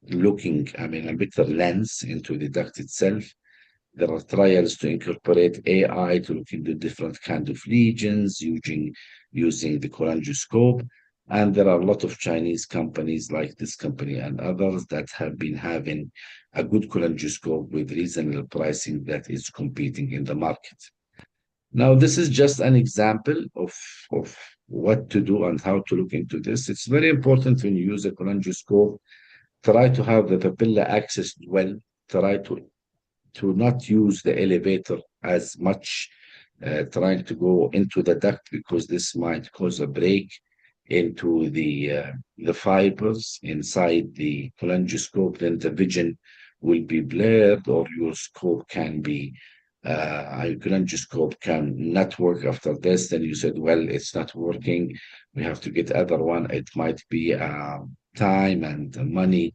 better lens into the duct itself. There are trials to incorporate AI to look into different kinds of lesions using the cholangioscope. And there are a lot of Chinese companies like this company and others that have been having a good cholangioscope with reasonable pricing that is competing in the market. Now, this is just an example of what to do and how to look into this. It's very important when you use a cholangioscope, try to have the papilla accessed well, try to not use the elevator as much, trying to go into the duct, because this might cause a break into the fibers inside the cholangioscope. Then the vision will be blurred, or your scope can be cholangioscope can not work after this. Then you said, well, it's not working, we have to get other one. It might be time and money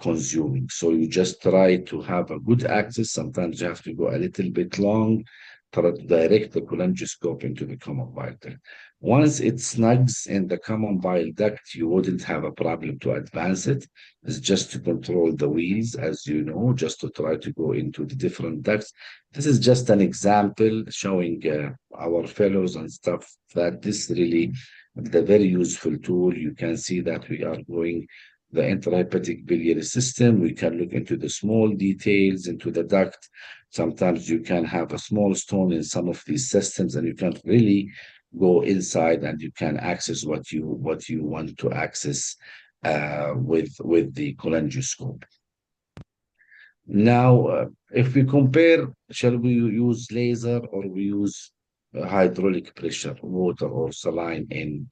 consuming. So you just try to have a good access. Sometimes you have to go a little bit long, try to direct the cholangioscope into the common bile duct. Once it snugs in the common bile duct, you wouldn't have a problem to advance it. It's just to control the wheels, as you know, just to try to go into the different ducts. This is just an example showing our fellows and stuff that this really is a very useful tool. You can see that we are going the intrahepatic biliary system. We can look into the small details into the duct. Sometimes you can have a small stone in some of these systems, and you can really go inside and you can access what you want to access with the cholangioscope. Now, if we compare, shall we use laser or we use hydraulic pressure, water or saline in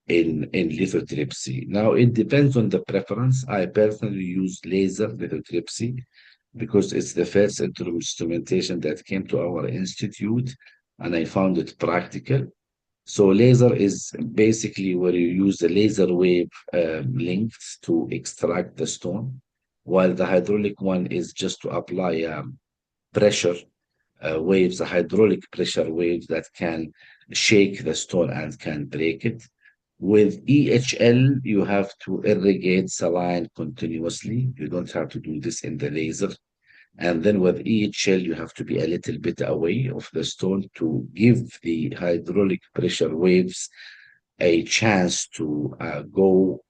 lithotripsy? Now, it depends on the preference. I personally use laser lithotripsy because it's the first instrumentation that came to our institute, and I found it practical. So laser is basically where you use the laser wave lengths to extract the stone, while the hydraulic one is just to apply pressure waves, the hydraulic pressure waves that can shake the stone and can break it. With EHL, you have to irrigate saline continuously. You don't have to do this in the laser. And then with EHL, you have to be a little bit away of the stone to give the hydraulic pressure waves a chance to go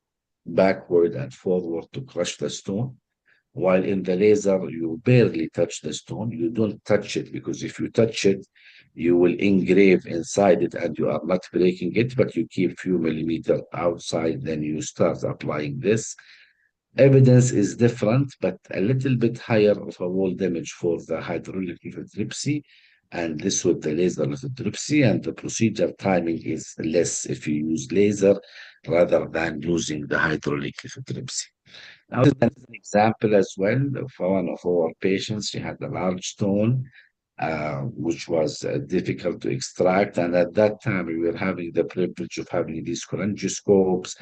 backward and forward to crush the stone. While in the laser, you barely touch the stone. You don't touch it, because if you touch it, you will engrave inside it and you are not breaking it, but you keep few millimeters outside, then you start applying this. Evidence is different, but a little bit higher of a wall damage for the hydraulic lithotripsy, and this with the laser lithotripsy, and the procedure timing is less if you use laser rather than using the hydraulic lithotripsy. Now, as an example as well, for one of our patients, she had a large stone, which was difficult to extract. And at that time, we were having the privilege of having these cholangioscopes,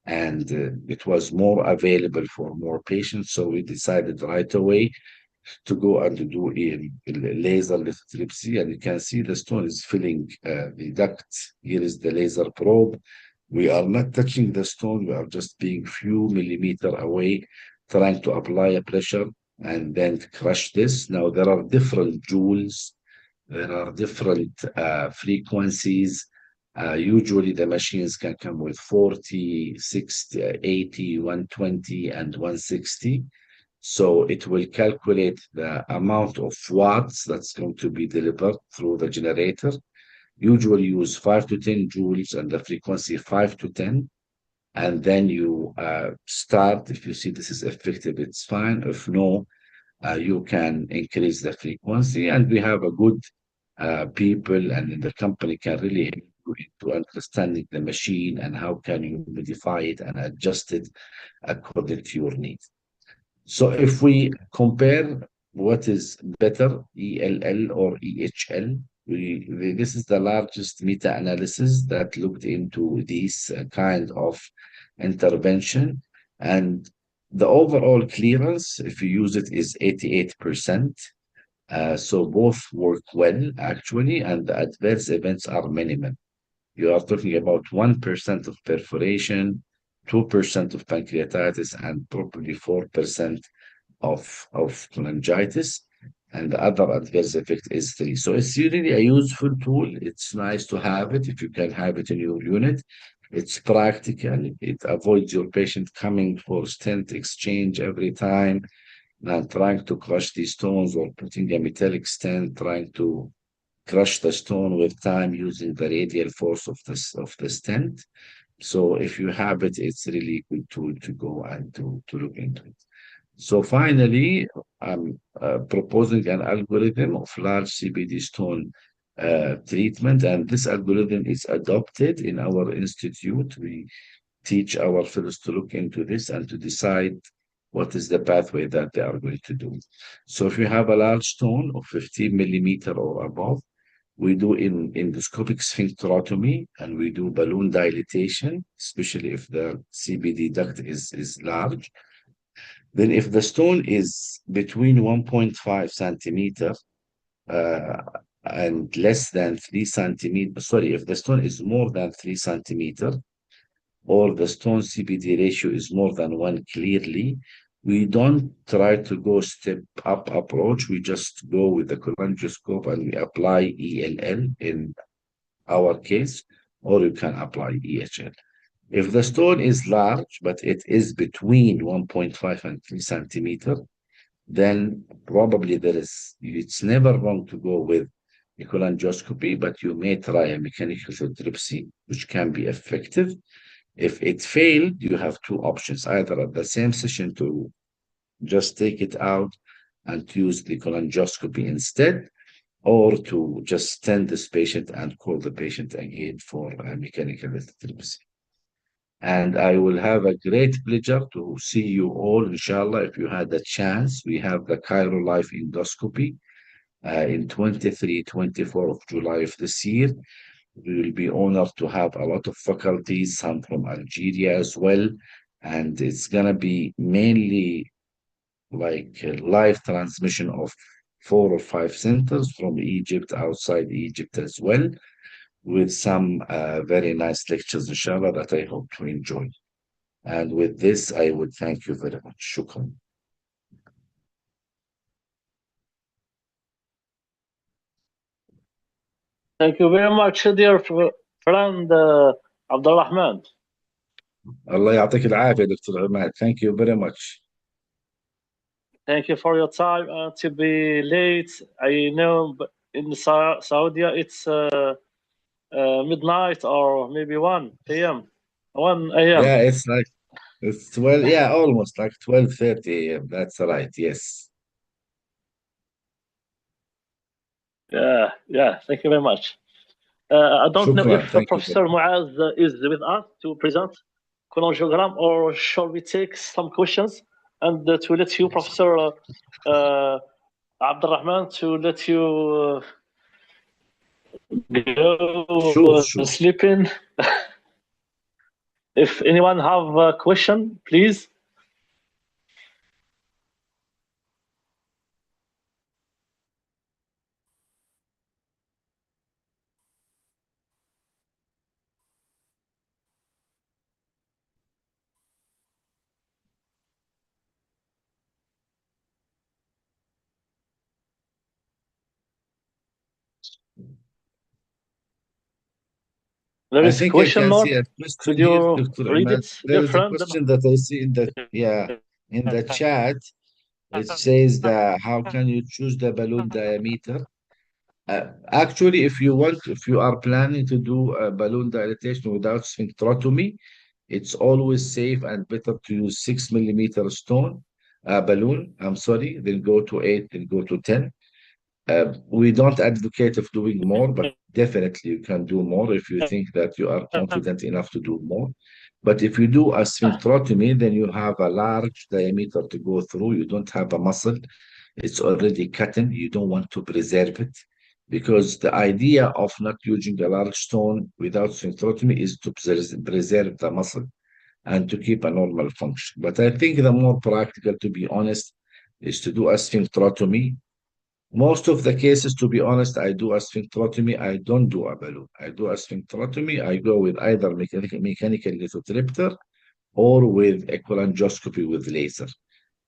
and it was more available for more patients. So we decided right away to go and do a laser lithotripsy. And you can see the stone is filling the duct. Here is the laser probe. We are not touching the stone. We are just being few millimeters away, trying to apply a pressure and then crush this. Now, there are different joules. There are different frequencies. Usually, the machines can come with 40, 60, 80, 120, and 160. So it will calculate the amount of watts that's going to be delivered through the generator. Usually use 5 to 10 joules and the frequency 5 to 10. And then you start. If you see this is effective, it's fine. If no, you can increase the frequency. And we have a good people, and the company can really help you into understanding the machine and how can you modify it and adjust it according to your needs. So if we compare what is better, ELL or EHL, this is the largest meta-analysis that looked into this kind of intervention. And the overall clearance, if you use it, is 88%. So both work well, actually, and the adverse events are minimal. You are talking about 1% of perforation, 2% of pancreatitis, and probably 4% of cholangitis, and the other adverse effect is 3. So it's really a useful tool. It's nice to have it if you can have it in your unit. It's practical. It avoids your patient coming for stent exchange every time and trying to crush these stones, or putting a metallic stent, trying to crush the stone with time using the radial force of the stent. So if you have it, it's really a good tool to go and to look into it. So finally, I'm proposing an algorithm of large CBD stone treatment, and this algorithm is adopted in our institute. We teach our fellows to look into this and to decide what is the pathway that they are going to do. So if you have a large stone of 15 millimeter or above, we do endoscopic sphincterotomy, and we do balloon dilatation, especially if the CBD duct is large. Then if the stone is between 1.5 centimeter and less than 3 centimeter, sorry, if the stone is more than 3 centimeter, or the stone CBD ratio is more than 1 clearly, we don't try to go step up approach. We just go with the cholangioscope and we apply ELL in our case, or you can apply EHL. If the stone is large, but it is between 1.5 and 3 centimeter, then probably it's never wrong to go with a cholangioscopy, but you may try a mechanical lithotripsy, which can be effective. If it failed, you have two options: either at the same session to just take it out and use the cholangioscopy instead, or to just send this patient and call the patient again for a mechanical lithotripsy. And I will have a great pleasure to see you all, inshallah, if you had a chance. We have the Cairo Life Endoscopy in 23, 24 of July of this year. We will be honored to have a lot of faculties, some from Algeria as well. And it's going to be mainly like a live transmission of 4 or 5 centers from Egypt, outside Egypt as well, with some very nice lectures, inshallah, that I hope to enjoy. And with this, I would thank you very much. Shukran. Thank you very much, dear friend Abdurrahman. Allah يعطيك العافية, Dr. Ahmad. Thank you very much. Thank you for your time, and to be late. I know in Saudi it's midnight or maybe 1 p.m. 1 a.m. Yeah, it's It's 12, yeah, almost like 12:30 a.m. That's right, yes. Yeah, thank you very much. I don't know Shukran, if thank you. Professor Moaz is with us to present Cholangiogram, or shall we take some questions and to let you, Professor Abdurrahman, to let you go Sure. sleeping. If anyone have a question, please. There I is a think I question, can Nour. see a Could question here, you Dr. read Ahmed. it, There dear is a friend? question that I see in the chat. It says that how can you choose the balloon diameter? Actually, if you are planning to do a balloon dilatation without sphincterotomy, it's always safe and better to use 6 mm balloon. I'm sorry, then go to 8, then go to 10. We don't advocate of doing more, but definitely you can do more if you think that you are confident enough to do more. But if you do a sphincterotomy, then you have a large diameter to go through. You don't have a muscle. It's already cut in. You don't want to preserve it, because the idea of not using a large stone without sphincterotomy is to preserve the muscle and to keep a normal function. But I think the more practical, to be honest, is to do a sphincterotomy. Most of the cases, to be honest, I do a sphincterotomy. I don't do a balloon. I do a sphincterotomy. I go with either mechanical lithotripter or with a cholangioscopy with laser.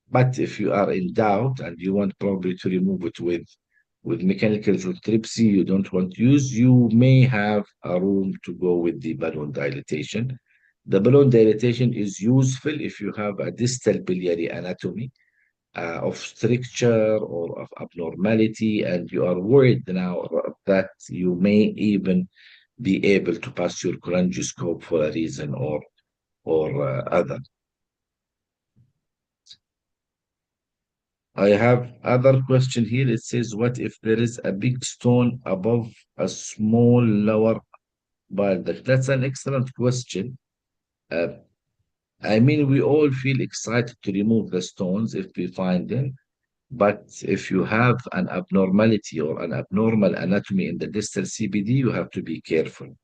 But if you are in doubt and you want probably to remove it with mechanical lithotripsy, you don't want to use, you may have a room to go with the balloon dilatation. The balloon dilatation is useful if you have a distal biliary anatomy of stricture or of abnormality, and you are worried now that you may even be able to pass your cholangioscope for a reason or other. I have other question here. It says, what if there is a big stone above a small lower bile duct? That's an excellent question. I mean, we all feel excited to remove the stones if we find them. But if you have an abnormality or an abnormal anatomy in the distal CBD, you have to be careful.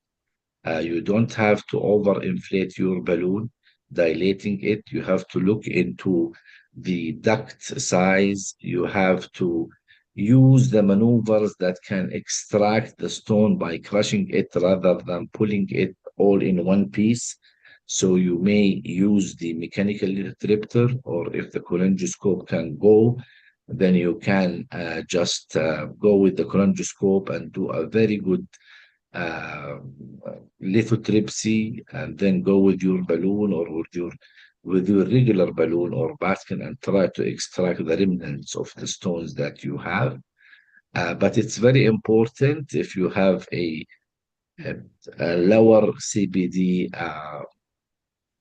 You don't have to overinflate your balloon, dilating it. You have to look into the duct size. You have to use the maneuvers that can extract the stone by crushing it rather than pulling it all in one piece. So you may use the mechanical lithotripter, or if the cholangioscope can go, then you can just go with the cholangioscope and do a very good uh, lithotripsy, and then go with your balloon or with your regular balloon or basket and try to extract the remnants of the stones that you have. But it's very important if you have a lower CBD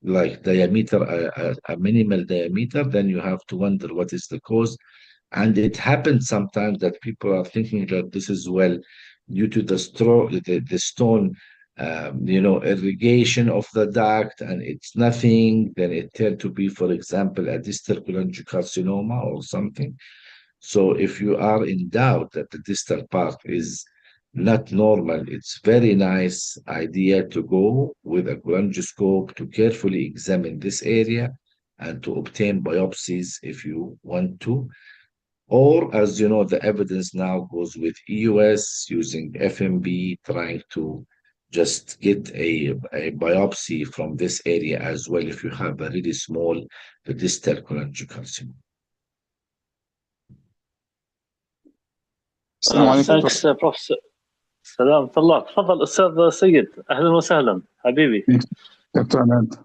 like diameter, a minimal diameter, then you have to wonder what is the cause. And it happens sometimes that people are thinking that this is, well, due to the stone, irrigation of the duct, and it's nothing. Then it turned to be, for example, a distal cholangiocarcinoma or something. So if you are in doubt that the distal part is not normal, it's very nice idea to go with a cholangioscope to carefully examine this area and to obtain biopsies if you want to. Or, as you know, the evidence now goes with EUS using FMB, trying to just get a biopsy from this area as well if you have a really small distal cholangiocarcinoma. السلام عليكم. Thanks, Professor. سلام الله. تفضل أستاذ سيد. أهلا وسهلا حبيبي. دكتور عماد.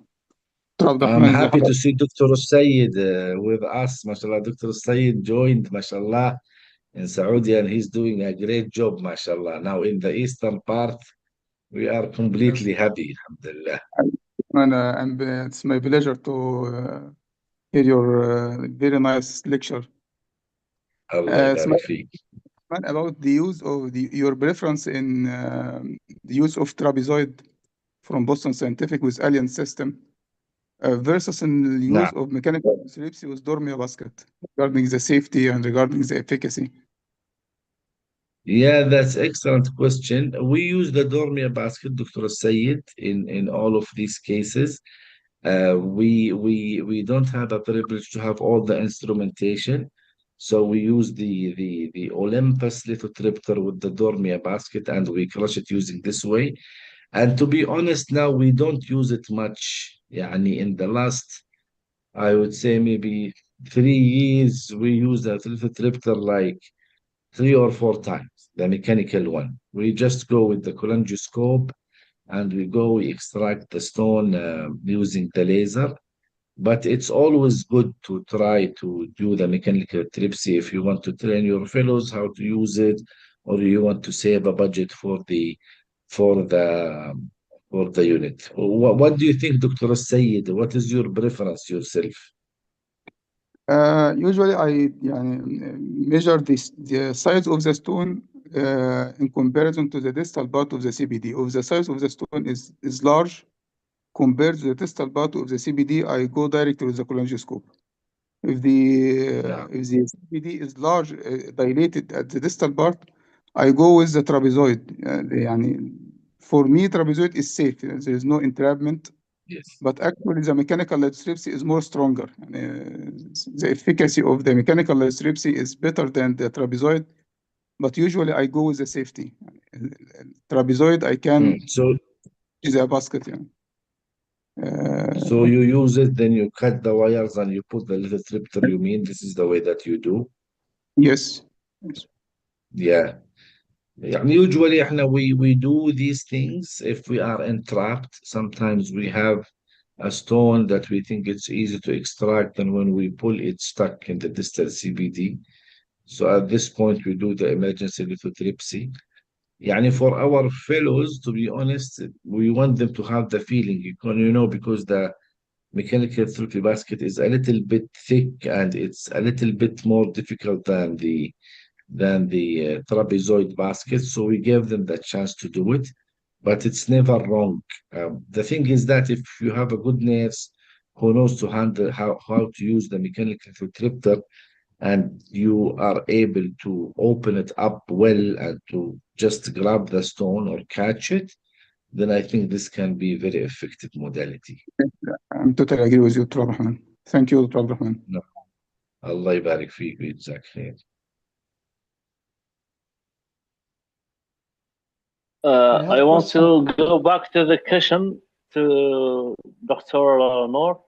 I'm happy to see Dr. Elsayed with us. MashaAllah, Dr. Elsayed joined, MashaAllah, in Saudi, and he's doing a great job, MashaAllah. Now in the eastern part, we are completely happy, alhamdulillah. And it's my pleasure to hear your very nice lecture. Allah So يبارك فيك. about the use of your preference in the use of trapezoid from Boston Scientific with alien system versus in the use نعم. of mechanical epilepsy with Dormia basket regarding the safety and regarding the efficacy. Yeah, that's excellent question. We use the Dormia basket, Dr. Elsayed, in all of these cases. We don't have a privilege to have all the instrumentation, so we use the Olympus lithotripter with the Dormia basket, and we crush it using this way. And to be honest, now we don't use it much. يعني in the last, I would say maybe 3 years, we use the lithotripter like 3 or 4 times, the mechanical one. We just go with the cholangioscope and we extract the stone using the laser. But it's always good to try to do the mechanical epilepsy if you want to train your fellows how to use it, or you want to save a budget for the unit. What do you think, Dr. Elsayed? What is your preference yourself? Usually I measure the size of the stone in comparison to the distal part of the CBD. If the size of the stone is large compared to the distal part of the CBD, I go directly with the cholangioscope. If the CBD is large, dilated at the distal part, I go with the trapezoid. For me, trapezoid is safe. There is no entrapment. Yes. But actually, the mechanical lithotripsy is more stronger. The efficacy of the mechanical lithotripsy is better than the trapezoid, but usually I go with the safety. Trapezoid, I can use a basket. So you use it, then you cut the wires and you put the lithotripter. You mean this is the way that you do? Yes. Yeah. Usually we do these things if we are entrapped. Sometimes we have a stone that we think it's easy to extract, and when we pull it stuck in the distal CBD. So at this point we do the emergency lithotripsy. For our fellows, to be honest, we want them to have the feeling, because the mechanical therapy basket is a little bit thick and it's a little bit more difficult than the trapezoid basket. So we gave them the chance to do it, but it's never wrong. The thing is that if you have a good nurse who knows to handle how to use the mechanical lithotripter, and you are able to open it up well and to just grab the stone or catch it, then I think this can be a very effective modality. I'm totally agree with you, Dr. Abdurrahman. Thank you, Dr. Abdurrahman. No. Allah يبارك فيك ويجزاك خير. I want to go back to the question to Dr. Nour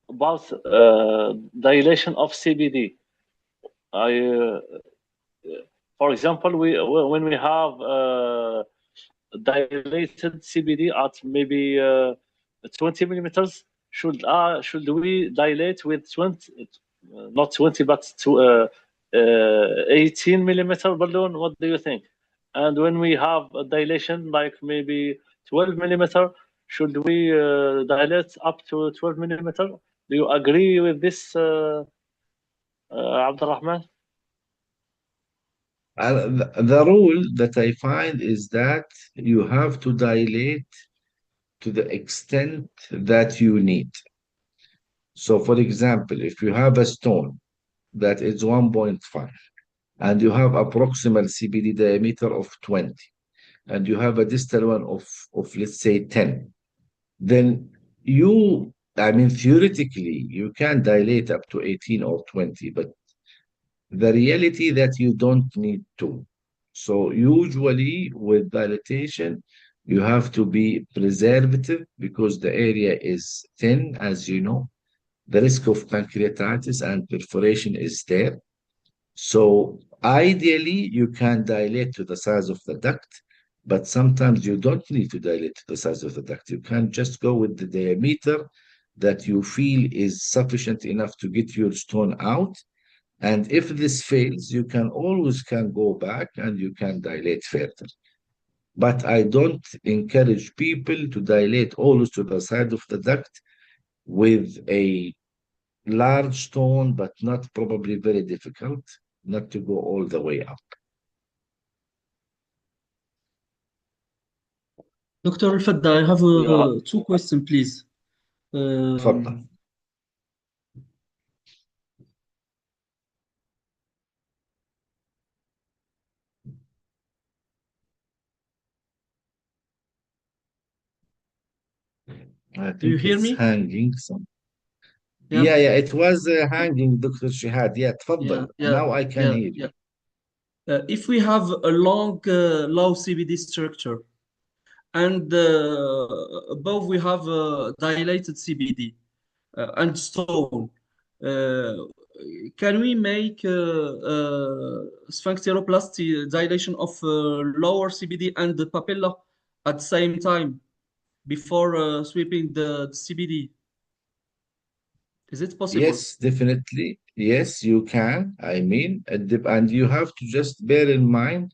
about dilation of CBD. For example, when we have dilated CBD at maybe 20 millimeters, should we dilate with 20, not 20, but 18 millimeter balloon? What do you think? And when we have a dilation like maybe 12 millimeter, should we dilate up to 12 millimeter? Do you agree with this, Abdurrahman? The rule that I find is that you have to dilate to the extent that you need. So, for example, if you have a stone that is 1.5 and you have a proximal CBD diameter of 20 and you have a distal one of let's say 10, then theoretically, you can dilate up to 18 or 20, but the reality that you don't need to. So usually with dilatation, you have to be preservative because the area is thin, as you know. The risk of pancreatitis and perforation is there. So ideally, you can dilate to the size of the duct, but sometimes you don't need to dilate to the size of the duct. You can just go with the diameter that you feel is sufficient enough to get your stone out. And if this fails, you can always go back and you can dilate further. but I don't encourage people to dilate always to the side of the duct with a large stone, but not probably very difficult, not to go all the way up. Dr. Alfadda, I have two questions, please. تفضل. I Do you think hear it's me? hanging. Yeah. Yeah, it was hanging, Dr. Chehad. Yeah, تفضل. Now I can hear you. If we have a long, low CBD structure, and above we have dilated CBD and stone, can we make sphincteroplasty dilation of lower CBD and the papilla at the same time before sweeping the CBD? Is it possible? Yes, definitely. Yes, you can. I mean, and you have to just bear in mind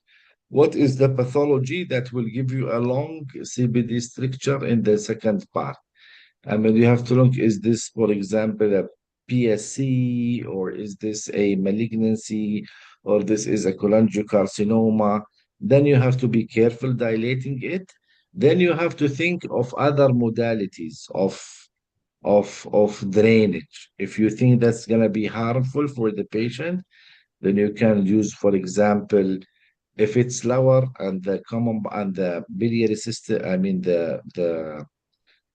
what is the pathology that will give you a long CBD structure in the second part. I mean, you have to look, is this, for example, a PSC, or is this a malignancy, or this is a cholangiocarcinoma? Then you have to be careful dilating it. Then you have to think of other modalities of drainage. If you think that's going to be harmful for the patient, then you can use, for example, if it's lower and the common and the biliary system, I mean the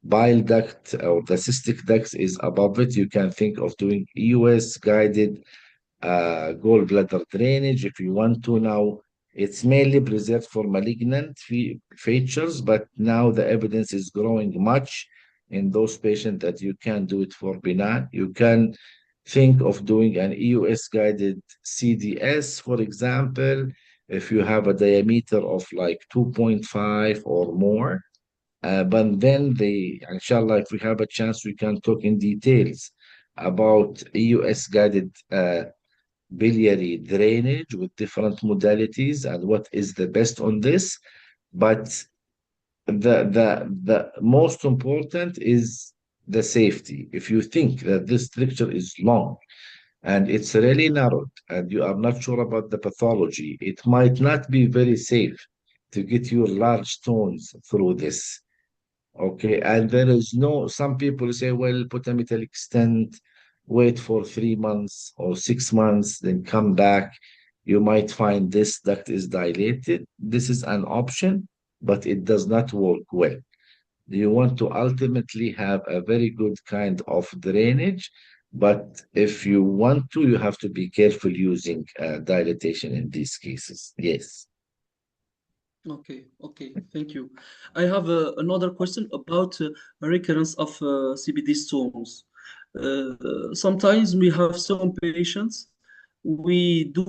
bile duct or the cystic duct is above it, you can think of doing EUS guided gallbladder drainage if you want to. Now, it's mainly preserved for malignant features, but now the evidence is growing much in those patients that you can do it for benign. You can think of doing an EUS guided CDS, for example, if you have a diameter of like 2.5 or more. But then inshallah, if we have a chance, we can talk in details about EUS guided biliary drainage with different modalities and what is the best on this. But the most important is the safety. If you think that this structure is long and it's really narrowed and you are not sure about the pathology, it might not be very safe to get your large stones through this. Okay, and there is some people say, well, put a metallic stent, wait for 3 months or 6 months, then come back. You might find this duct is dilated. This is an option, but it does not work well. You want to ultimately have a very good kind of drainage, but if you want to, you have to be careful using dilatation in these cases. Yes. Okay, thank you. I have another question about recurrence of CBD stones. Sometimes we have some patients, we do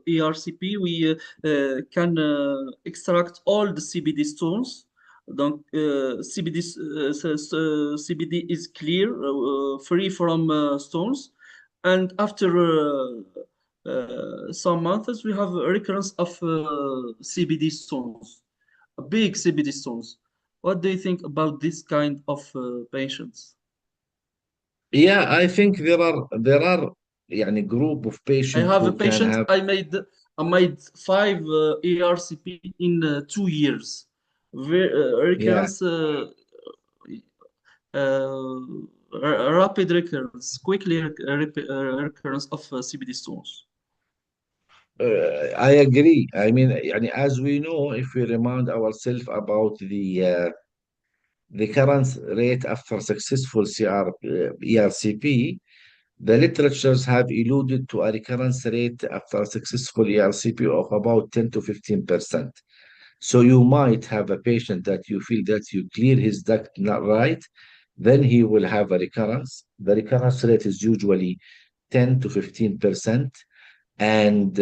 ERCP, we can extract all the CBD stones. Donc, CBD is clear, free from stones. And after some months, we have a recurrence of CBD stones, big CBD stones. What do you think about this kind of patients? Yeah, I think there are يعني group of I patients have a who can patient. have. I made 5 ERCP in 2 years. Recurrence, rapid recurrence, quickly recurrence of CBD stones. I agree. I mean, as we know, if we remind ourselves about the recurrence rate after successful ERCP, the literatures have alluded to a recurrence rate after successful ERCP of about 10 to 15%. So you might have a patient that you feel that you clear his duct not right, then he will have a recurrence. The recurrence rate is usually 10 to 15%. And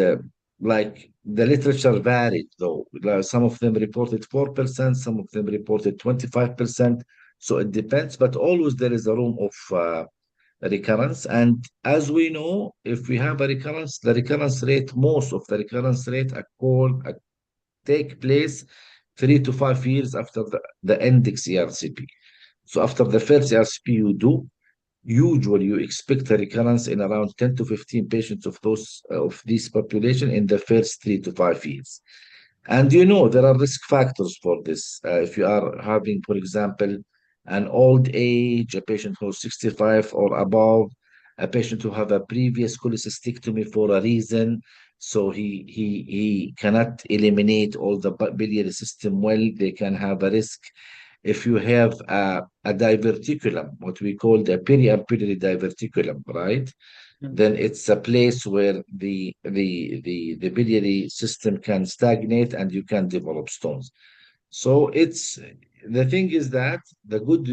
like the literature varied though. Some of them reported 4%, some of them reported 25%. So it depends, but always there is a room of recurrence. And as we know, if we have a recurrence, the recurrence rate, most of the recurrence rate take place 3 to 5 years after the index ERCP. So after the first ERCP you do, usually you expect a recurrence in around 10 to 15 patients of this population in the first 3 to 5 years. And you know, there are risk factors for this. If you are having, for example, an old age, a patient who's 65 or above, a patient who have a previous cholecystectomy for a reason, so he cannot eliminate all the biliary system well, they can have a risk. If you have a diverticulum, what we call the periampillary diverticulum, right? Then it's a place where the biliary system can stagnate and you can develop stones. So the thing is that the good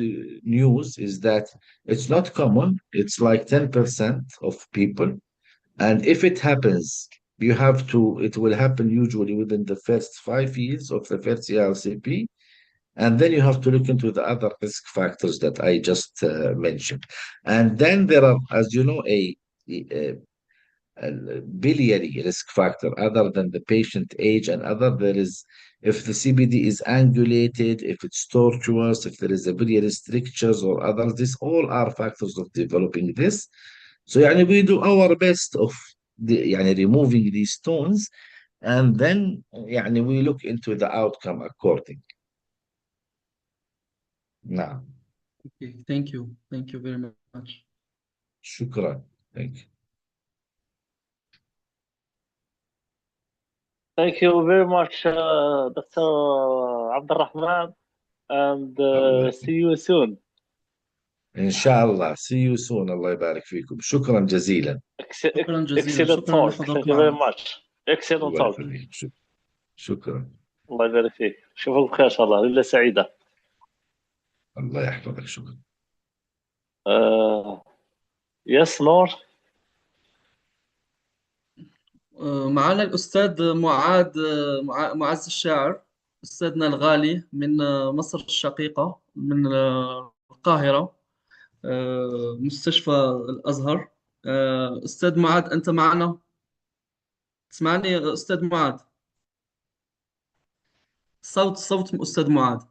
news is that it's not common. It's like 10% of people. And if it happens, it will happen usually within the first 5 years of the first ERCP. And then you have to look into the other risk factors that I just mentioned. And then there are, as you know, a biliary risk factor other than the patient age and other. There is, if the CBD is angulated, if it's tortuous, if there is a biliary strictures or others, these all are factors of developing this. So we do our best of removing these stones, and then we look into the outcome accordingly. Now, okay, thank you very much. Shukran. Thank you. Thank you very much, Dr. Abdurrahman, and see you soon. Inshallah. See you soon. Allah يبارك فيكم. شكرا جزيلا. Excellent talk. Thank you very much. Excellent talk. شكرا. الله يبارك فيك. اشوفك بخير ان شاء الله. ليلة سعيدة. الله يحفظك. شكرا. يس نور. معنا الأستاذ معاذ الشاعر، أستاذنا الغالي من مصر الشقيقة، من القاهرة، مستشفى الأزهر. أستاذ معاذ، أنت معنا؟ تسمعني أستاذ معاذ؟ صوت أستاذ معاذ،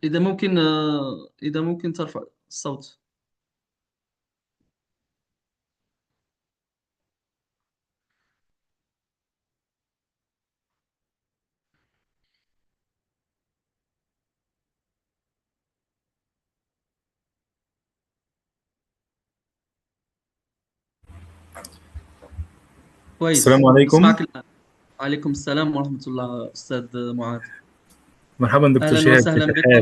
إذا ممكن ترفع الصوت. كويس. السلام عليكم. نسمعك الآن. وعليكم السلام ورحمة الله أستاذ معاذ. مرحبا دكتور أهلا شهاد، وسهلا كيف الحال؟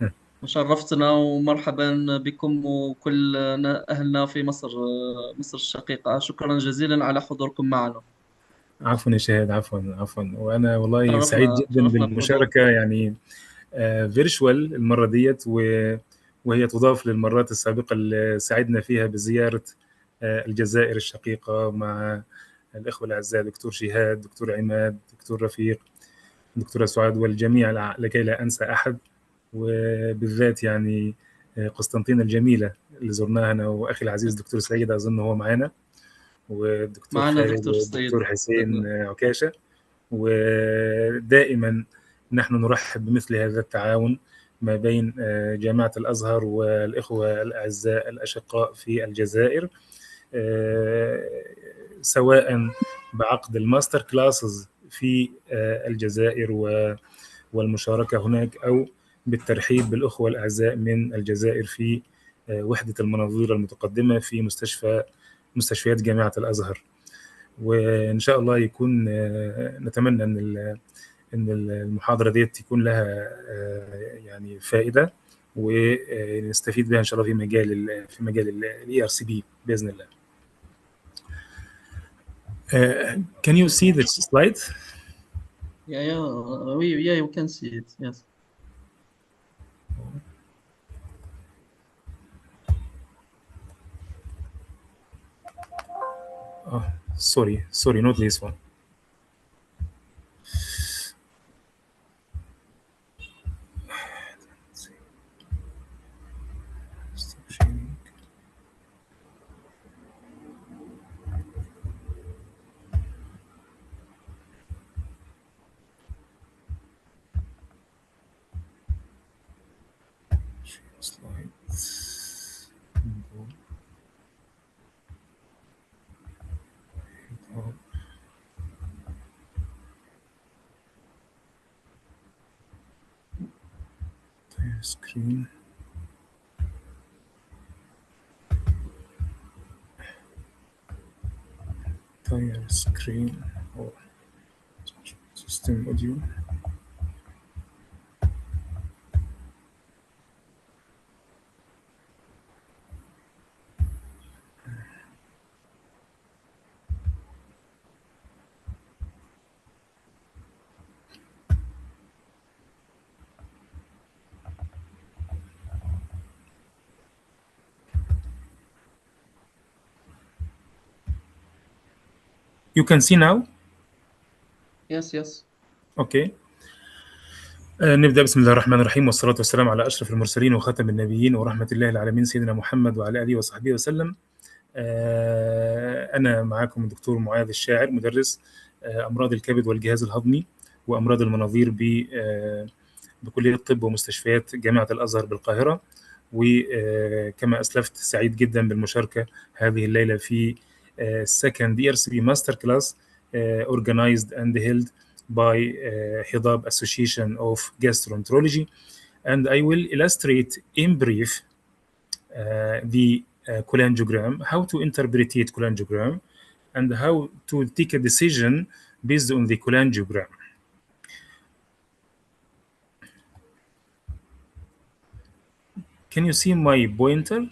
بكم وشرفتنا ومرحبا بكم وكل أهلنا في مصر الشقيقة. شكرا جزيلا على حضوركم معنا. عفوا يا شهاد، عفوا وأنا والله سعيد جدا شرفنا بالمشاركة فيرشوال المرة ديت، وهي تضاف للمرات السابقة اللي سعدنا فيها بزيارة الجزائر الشقيقة مع الإخوة الأعزاء دكتور شهاد، دكتور عماد، دكتور رفيق، دكتورة سعاد والجميع لكي لا أنسى أحد، وبالذات قسطنطينة الجميلة اللي زرناها أنا وأخي العزيز دكتور سعيد، أظن هو معنا، والدكتور خالد والدكتور حسين عكاشة. ودائما نحن نرحب بمثل هذا التعاون ما بين جامعة الأزهر والإخوة الأعزاء الأشقاء في الجزائر، سواء بعقد الماستر كلاسز في الجزائر والمشاركة هناك، أو بالترحيب بالأخوة الأعزاء من الجزائر في وحدة المناظير المتقدمة في مستشفيات جامعة الأزهر. وإن شاء الله يكون نتمنى إن المحاضرة دي تكون لها فائدة، ونستفيد بها إن شاء الله في مجال ال ERCP بإذن الله. Can you see the slide? Yeah, you can see it. Yes. Oh, sorry, not this one. Slides. Screen. Entire screen or system audio. You can see now? Yes. Okay. نبدأ بسم الله الرحمن الرحيم والصلاة والسلام على أشرف المرسلين وخاتم النبيين ورحمة الله العالمين سيدنا محمد وعلى آله وصحبه وسلم. أنا معاكم الدكتور معاذ الشاعر، مدرس أمراض الكبد والجهاز الهضمي وأمراض المناظير بكلية الطب ومستشفيات جامعة الأزهر بالقاهرة. وكما أسلفت سعيد جدا بالمشاركة هذه الليلة في second ERCP Masterclass organized and held by Hidab Association of Gastroenterology, and I will illustrate in brief the cholangiogram, how to interpret cholangiogram, and how to take a decision based on the cholangiogram. Can you see my pointer?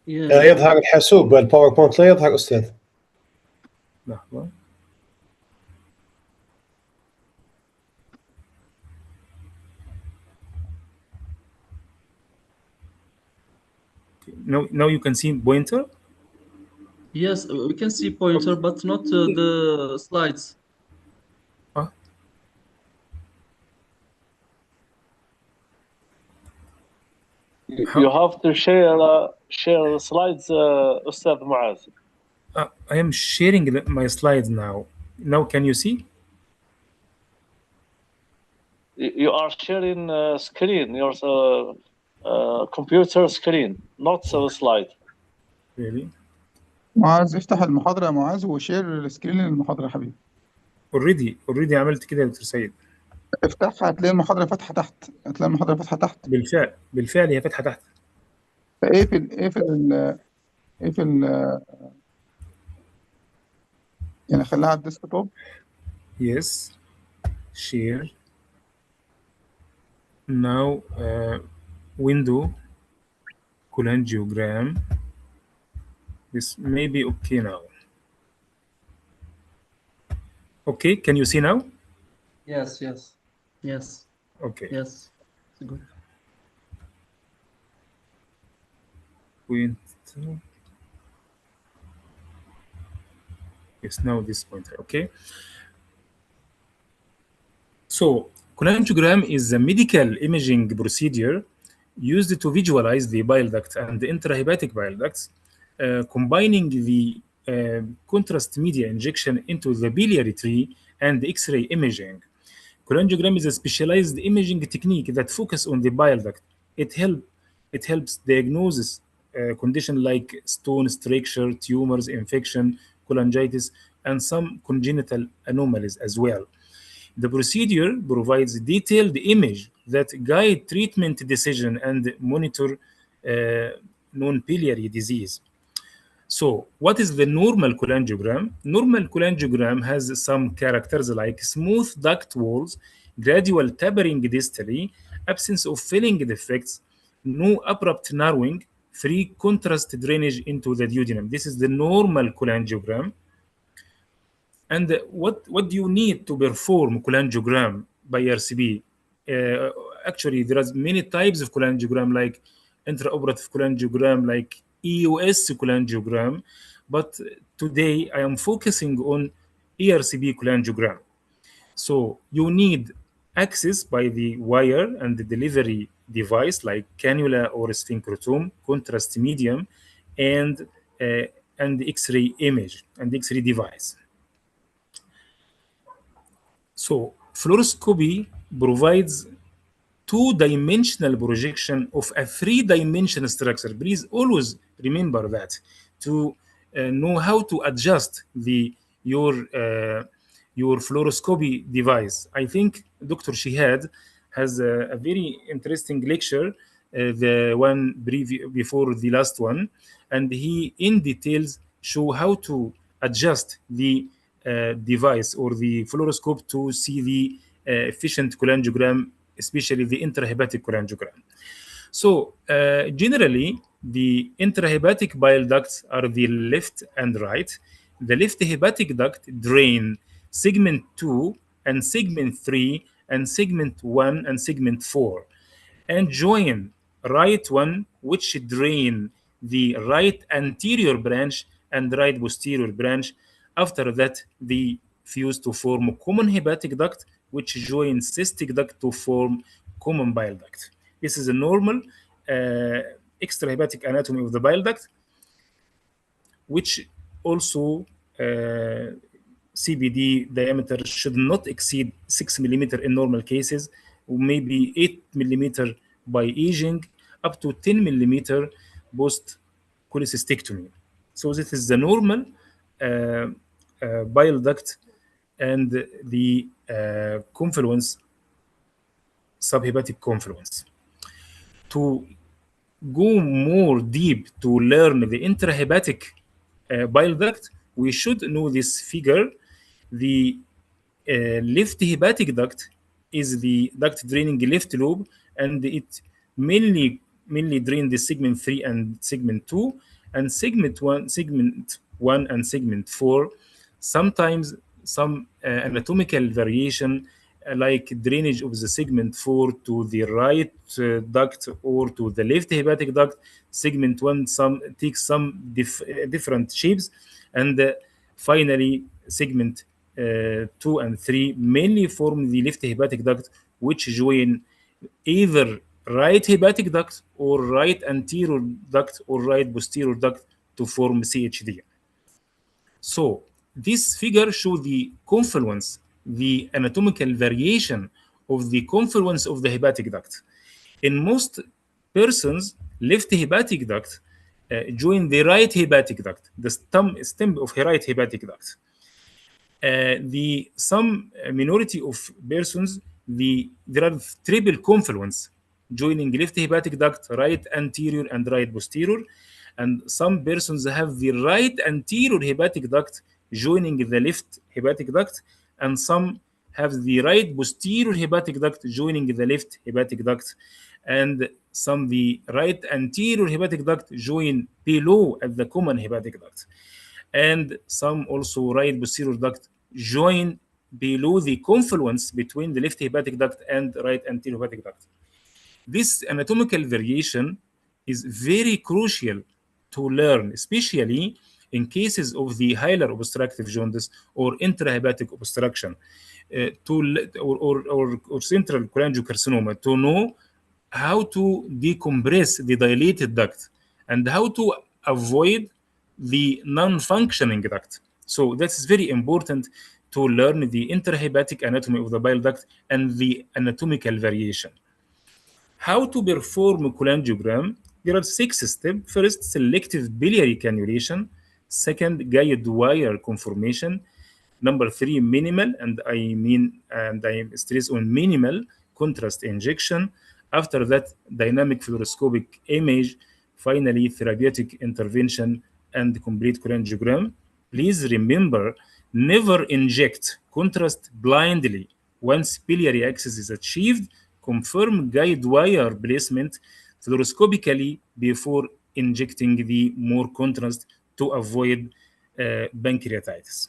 يظهر الحاسوب الباوربوينت لا يظهر أستاذ. لحظة. Now you can see pointer? Yes, we can see pointer, but not the slides. Huh? You have to share the slides, Ustad Moaz. I am sharing my slides now. Now can you see? You are sharing screen, your computer screen, not the slide. Really? معاذ افتح المحاضرة يا معاذ وشير السكرين للمحاضرة يا حبيبي. already عملت كده يا دكتور سيد. افتحها هتلاقي المحاضرة فاتحة تحت، هتلاقي المحاضرة فاتحة تحت. بالفعل هي فاتحة تحت. اقفل يعني خليها على الديسكتوب. Yes. Share. Now window cholangiogram. This may be okay now. Okay, can you see now? Yes. Okay. Yes. Good. Yes, now this pointer. Okay. So cholangiogram is a medical imaging procedure used to visualize the bile duct and the intrahepatic bile ducts, combining the contrast media injection into the biliary tree and X-ray imaging. Cholangiogram is a specialized imaging technique that focuses on the bile duct. It helps diagnose conditions like stone structure, tumors, infection, cholangitis, and some congenital anomalies as well. The procedure provides detailed image that guide treatment decision and monitor non-biliary disease. So what is the normal cholangiogram? Normal cholangiogram has some characters like smooth duct walls, gradual tapering distally, absence of filling defects, no abrupt narrowing, free contrast drainage into the duodenum. This is the normal cholangiogram. And what do you need to perform cholangiogram by ERCP? Actually, there are many types of cholangiogram, like intraoperative cholangiogram, like EOS cholangiogram. But today I am focusing on ERCP cholangiogram. So you need access by the wire and the delivery device like cannula or sphincterotome, contrast medium, and X-ray image and X-ray device. So fluoroscopy provides two-dimensional projection of a three-dimensional structure. Please always remember that to know how to adjust your fluoroscopy device. I think Dr. Chehad has a very interesting lecture, the one before the last one, and he in details show how to adjust the device or the fluoroscope to see the efficient cholangiogram, especially the intrahepatic cholangiogram. So generally, the intrahepatic bile ducts are the left and right. The left hepatic duct drain segment 2 and segment 3 and segment 1 and segment 4, and join right one, which drain the right anterior branch and right posterior branch. After that, they fuse to form a common hepatic duct, which joins cystic duct to form common bile duct. This is a normal extrahepatic anatomy of the bile duct, which also CBD diameter should not exceed 6 millimeter in normal cases, or maybe 8 millimeter by aging, up to 10 millimeter post cholecystectomy. So this is the normal bile duct and the confluence, subhepatic confluence. To go more deep to learn the intrahepatic bile duct, we should know this figure. The left hepatic duct is the duct draining left lobe, and it mainly drain the segment 3 and segment 2, and segment 1 and segment 4. Sometimes some anatomical variation, like drainage of the segment 4 to the right duct or to the left hepatic duct. Segment 1 takes some different shapes, and finally segment 2 and 3 mainly form the left hepatic duct, which join either right hepatic duct or right anterior duct or right posterior duct to form CHD. So this figure shows the confluence, the anatomical variation of the confluence of the hepatic duct. In most persons, left hepatic duct join the right hepatic duct, the stem of right hepatic duct. Some minority of persons, there are triple confluence joining left hepatic duct, right anterior and right posterior, and some persons have the right anterior hepatic duct joining the left hepatic duct, and some have the right posterior hepatic duct joining the left hepatic duct, and some the right anterior hepatic duct join below at the common hepatic duct, and some also right posterior duct join below the confluence between the left hepatic duct and right anterior hepatic duct. This anatomical variation is very crucial to learn, especially in cases of the hilar obstructive jaundice or intrahepatic obstruction, or central cholangiocarcinoma, to know how to decompress the dilated duct and how to avoid the non-functioning duct. So that's very important to learn the intrahepatic anatomy of the bile duct and the anatomical variation. How to perform a cholangiogram? There are 6 steps. First, selective biliary cannulation. Second, guide wire conformation. Number 3, minimal, and I stress on minimal contrast injection. After that, dynamic fluoroscopic image. Finally, therapeutic intervention and complete cholangiogram. Please remember, never inject contrast blindly. Once biliary access is achieved, confirm guide wire placement fluoroscopically before injecting the more contrast to avoid pancreatitis.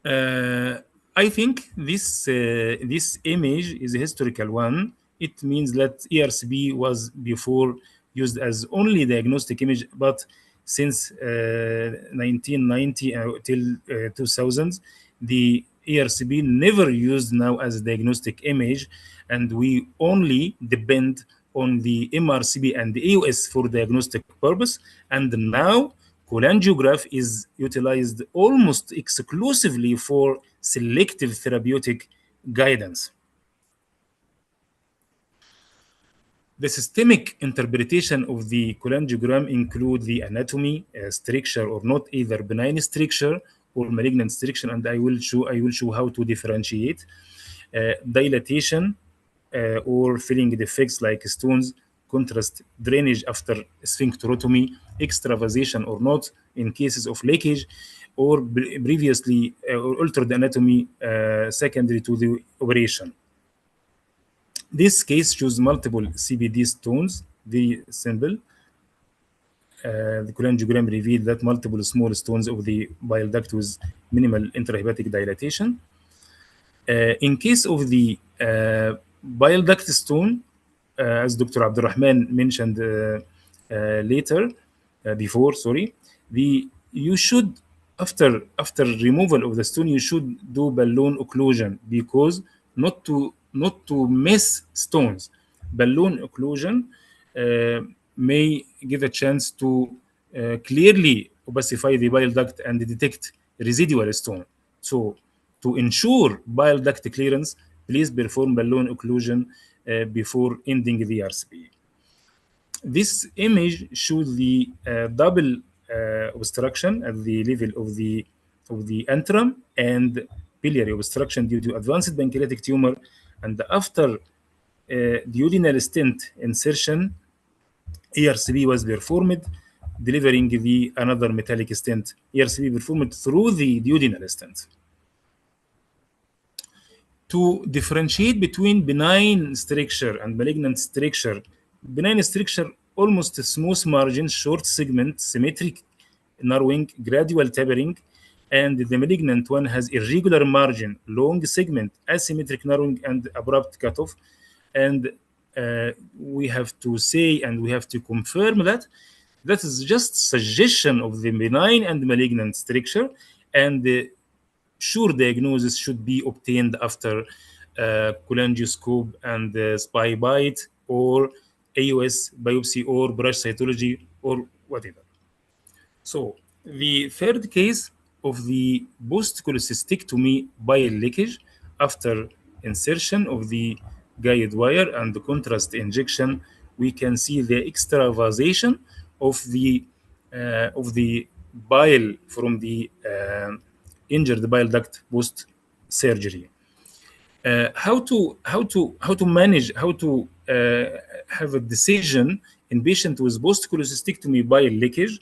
I think this image is a historical one. It means that ERCP was before used as only diagnostic image, but since 1990 till 2000, the ERCP never used now as a diagnostic image, and we only depend on the MRCP and the AUS for diagnostic purpose. And now cholangiograph is utilized almost exclusively for selective therapeutic guidance. The systemic interpretation of the cholangiogram include the anatomy, stricture or not, either benign stricture or malignant stricture, and I will show how to differentiate. Dilatation or filling defects like stones, contrast, drainage after sphincterotomy, extravasation or not in cases of leakage, or previously or altered anatomy secondary to the operation. This case shows multiple CBD stones, very simple. The cholangiogram revealed that multiple small stones of the bile duct with minimal intrahepatic dilatation. In case of the bile duct stone, as Dr. Abdurrahman mentioned before, you should, after removal of the stone, you should do balloon occlusion, because not to miss stones. Balloon occlusion may give a chance to clearly opacify the bile duct and detect residual stone. So to ensure bile duct clearance, please perform balloon occlusion before ending the ERCP. This image shows the double obstruction at the level of the antrum and biliary obstruction due to advanced pancreatic tumor, and after duodenal stent insertion, ERCP was performed, delivering another metallic stent. ERCP performed through the duodenal stent. To differentiate between benign stricture and malignant stricture, benign stricture almost smooth margin, short segment, symmetric narrowing, gradual tapering, and the malignant one has irregular margin, long segment, asymmetric narrowing, and abrupt cutoff. And we have to say, and we have to confirm that is just suggestion of the benign and malignant stricture, and the sure diagnosis should be obtained after cholangioscope and spy bite or AOS biopsy or brush cytology or whatever. So the third case of the post-cholecystectomy bile leakage after insertion of the guide wire and the contrast injection, we can see the extravasation of the bile from the injured bile duct post surgery. How to manage, how to have a decision in patient with post-cholecystectomy bile leakage?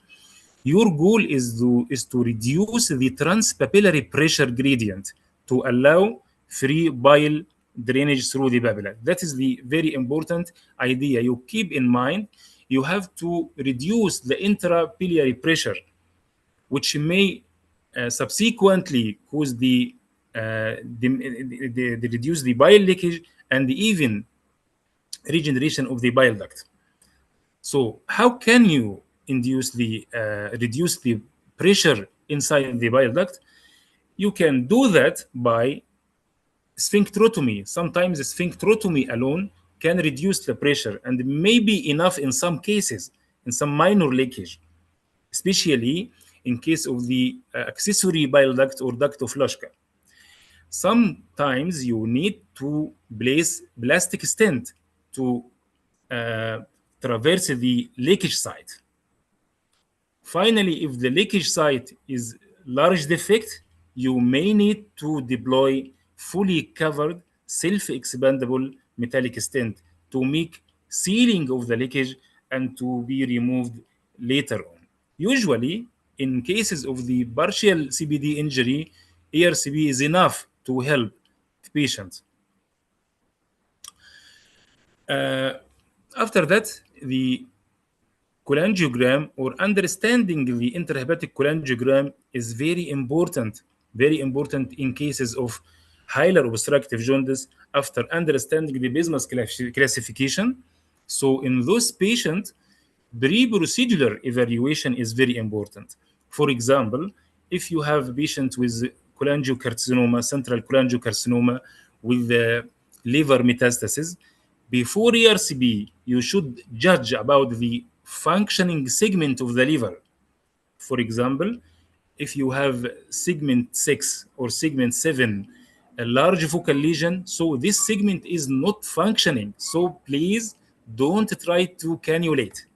Your goal is to reduce the transpapillary pressure gradient to allow free bile drainage through the papilla. That is the very important idea. You keep in mind, you have to reduce the intrapillary pressure, which may subsequently cause the reduce the bile leakage and even regeneration of the bile duct. So how can you induce the reduce the pressure inside the bile duct? You can do that by sphincterotomy. Sometimes sphincterotomy alone can reduce the pressure and may be enough in some cases, in some minor leakage, especially in case of the accessory bile duct or duct of Loschka. Sometimes you need to place plastic stent to traverse the leakage site. Finally, if the leakage site is large defect, you may need to deploy fully covered self-expandable metallic stent to make sealing of the leakage and to be removed later on. Usually, in cases of the partial CBD injury, ERCP is enough to help the patient. After that, the cholangiogram or understanding the intrahepatic cholangiogram is very important in cases of hilar obstructive jaundice after understanding the Bismuth classification. So in those patients, pre-procedural evaluation is very important. For example, if you have a patient with cholangiocarcinoma, central cholangiocarcinoma with liver metastasis, before ERCP, you should judge about the functioning segment of the liver. For example, if you have segment 6 or segment 7, a large focal lesion, so this segment is not functioning. So please don't try to cannulate.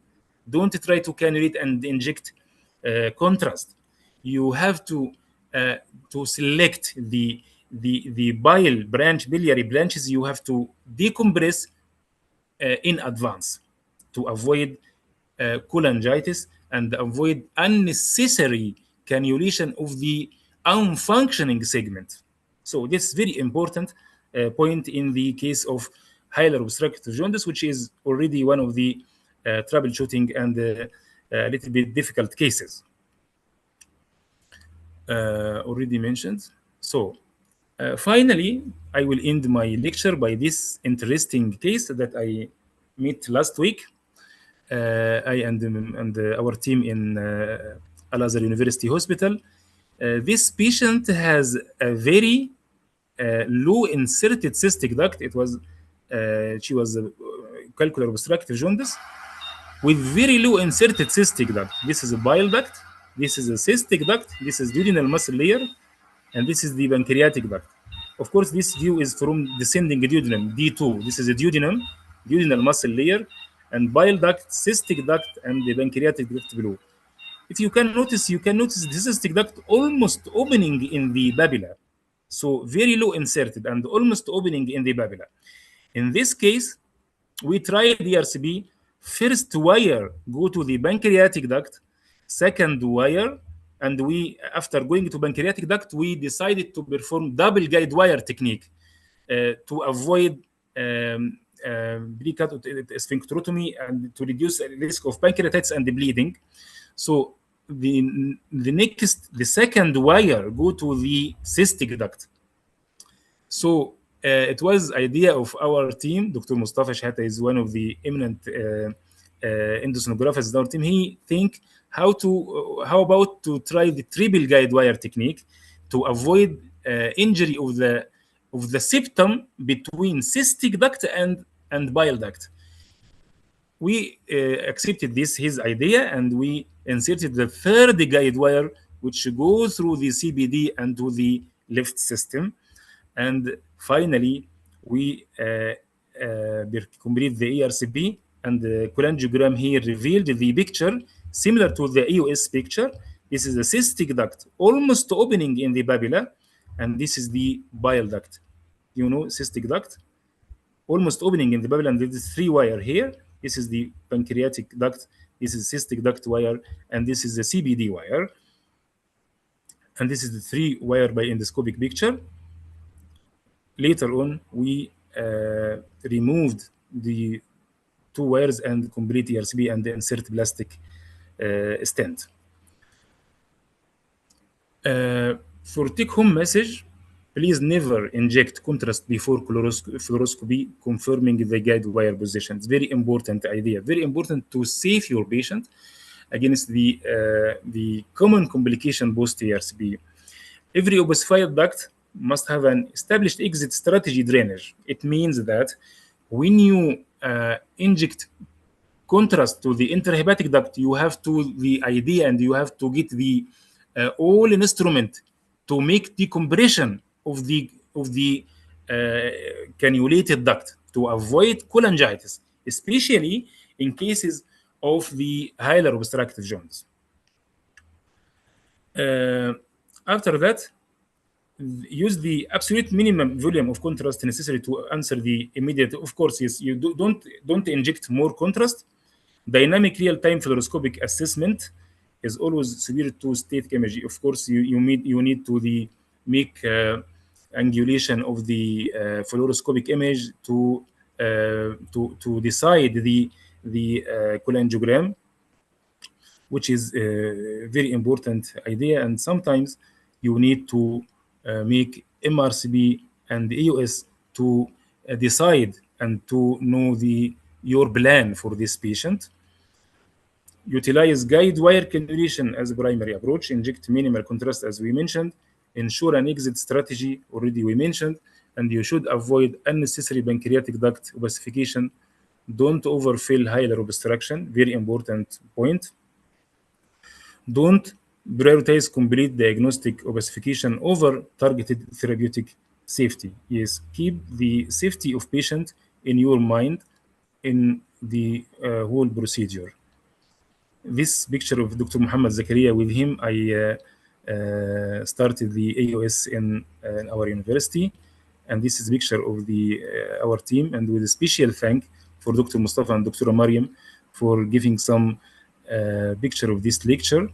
Don't try to cannulate and inject contrast. You have to select the biliary branches. You have to decompress in advance to avoid cholangitis and avoid unnecessary cannulation of the unfunctioning segment. So this is very important point in the case of hilar obstructive jaundice, which is already one of the troubleshooting and a little bit difficult cases already mentioned. So finally, I will end my lecture by this interesting case that I met last week. I and our team in Al-Azhar University Hospital. This patient has a very low inserted cystic duct. It was she was calcular obstructive jaundice with very low inserted cystic duct. This is a bile duct. This is a cystic duct. This is duodenal muscle layer, and this is the pancreatic duct. Of course, this view is from descending duodenum, D2. This is a duodenal muscle layer, and bile duct, cystic duct, and the pancreatic duct below. If you can notice, the cystic duct almost opening in the papilla. So very low inserted and almost opening in the papilla. In this case, we tried the ERCP. First wire go to the pancreatic duct, second wire, and we, after going to pancreatic duct, we decided to perform double guide wire technique to avoid pre-cut sphincterotomy and to reduce the risk of pancreatitis and the bleeding. So the second wire go to the cystic duct. So it was idea of our team. Dr. Mustafa Shahata is one of the eminent endosonographers in our team. He think how about to try the triple guide wire technique to avoid injury of the septum between cystic duct and bile duct. We accepted his idea, and we inserted the third guide wire, which goes through the CBD and to the left system. And finally, we complete the ERCP, and the cholangiogram here revealed the picture similar to the EOS picture. This is the cystic duct almost opening in the papilla, and this is the bile duct. You know, cystic duct almost opening in the papilla, and there is 3 wire here. This is the pancreatic duct, this is cystic duct wire, and this is the CBD wire. And this is the 3 wire by endoscopic picture. Later on, we removed the 2 wires and complete ERCP and insert plastic stent. For take-home message, please never inject contrast before fluoroscopy, confirming the guide wire position. It's very important idea. Very important to save your patient against the common complication post ERCP. Every ossified duct must have an established exit strategy drainage. It means that when you inject contrast to the intrahepatic duct, you have to the idea, and you have to get the all instrument to make decompression of the cannulated duct to avoid cholangitis, especially in cases of the hilar obstructive jaundice. After that, use the absolute minimum volume of contrast necessary to answer the immediate. Of course, yes, you don't inject more contrast. Dynamic real-time fluoroscopic assessment is always superior to static imaging. Of course, you need to make angulation of the fluoroscopic image to decide the cholangiogram, which is a very important idea. And sometimes you need to make MRCP and EOS to decide and to know your plan for this patient. Utilize guide wire cannulation as a primary approach. Inject minimal contrast, as we mentioned. Ensure an exit strategy, already we mentioned. And you should avoid unnecessary pancreatic duct ossification. Don't overfill hilar obstruction, very important point. Don't prioritize complete diagnostic ossification over targeted therapeutic safety. Yes, keep the safety of patient in your mind in the whole procedure. This picture of Dr. Muhammad Zakaria, with him I started the AOS in our university, and this is a picture of the our team, and with a special thank for Dr. Mustafa and Dr. Mariam for giving some picture of this lecture.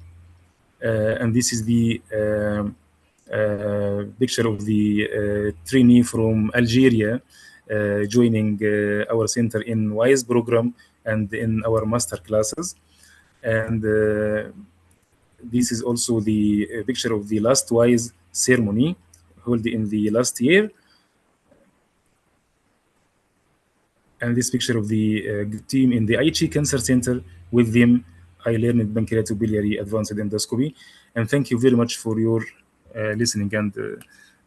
And this is the picture of the trainee from Algeria joining our center in WISE program and in our master classes. And this is also the picture of the last WISE ceremony held in the last year. And this picture of the team in the Aichi Cancer Center. With them, I learned pancreatobiliary advanced endoscopy. And thank you very much for your listening and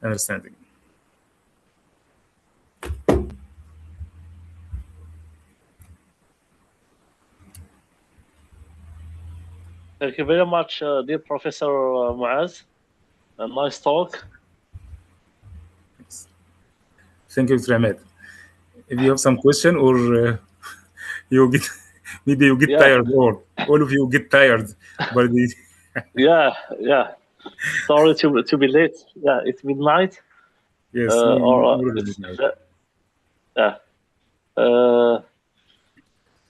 understanding. Thank you very much, dear Professor Moaz. A nice talk. Thank you, Dr. Ahmed. If you have some question, or you get maybe you get tired, or all of you get tired by the yeah. Sorry to be late. Yeah, it's midnight. Yes,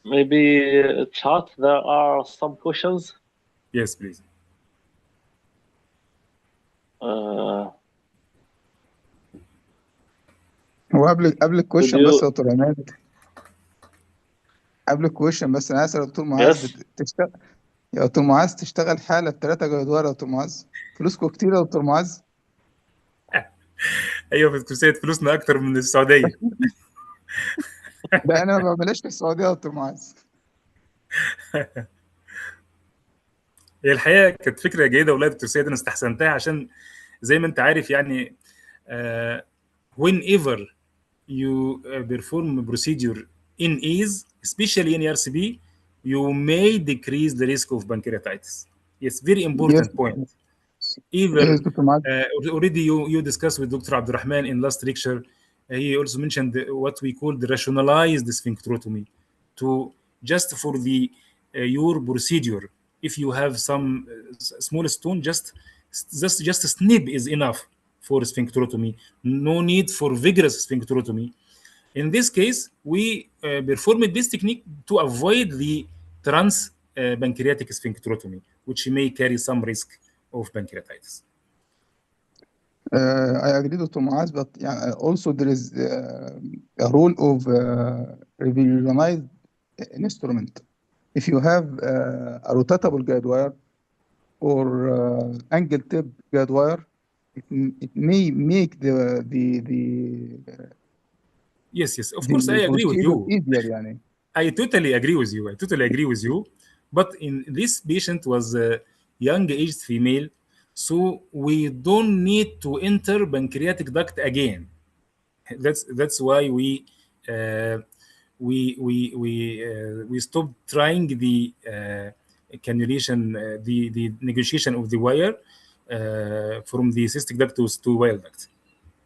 maybe chat. There are some questions. Yes, please. هو قبل الكويشن بس يا دكتور عماد، قبل الكويشن بس انا اسال دكتور معاذ تشتغل يا دكتور معاذ تشتغل حاله ب3 جدول يا دكتور معاذ، فلوسكم كتير يا دكتور معاذ؟ ايوه في الكورسات فلوسنا اكتر من السعوديه. ده انا ما بعملهاش في السعوديه يا دكتور معاذ. هي الحقيقه كانت فكره جيده والله يا دكتور سيد، انا استحسنتها عشان زي ما انت عارف يعني whenever you perform procedure in ease, especially in ERCP, you may decrease the risk of pancreatitis. Yes, very important point. Either already you discussed with Dr. Abdurrahman in last lecture, he also mentioned what we call the rationalized sphincterotomy, to just for the your procedure. If you have some small stone, just a snip is enough for sphincterotomy. No need for vigorous sphincterotomy. In this case, we performed this technique to avoid the pancreatic sphincterotomy, which may carry some risk of pancreatitis. I agree with Moaz, but also there is a rule of revisionized instrument. If you have a rotatable guide wire or angle tip guide wire, it may make the Yes, of course I agree with you. Easier, يعني. I totally agree with you. But in this patient was a young aged female, so we don't need to enter pancreatic duct again. That's why we stopped trying the cannulation, the negotiation of the wire from the cystic duct to bile duct.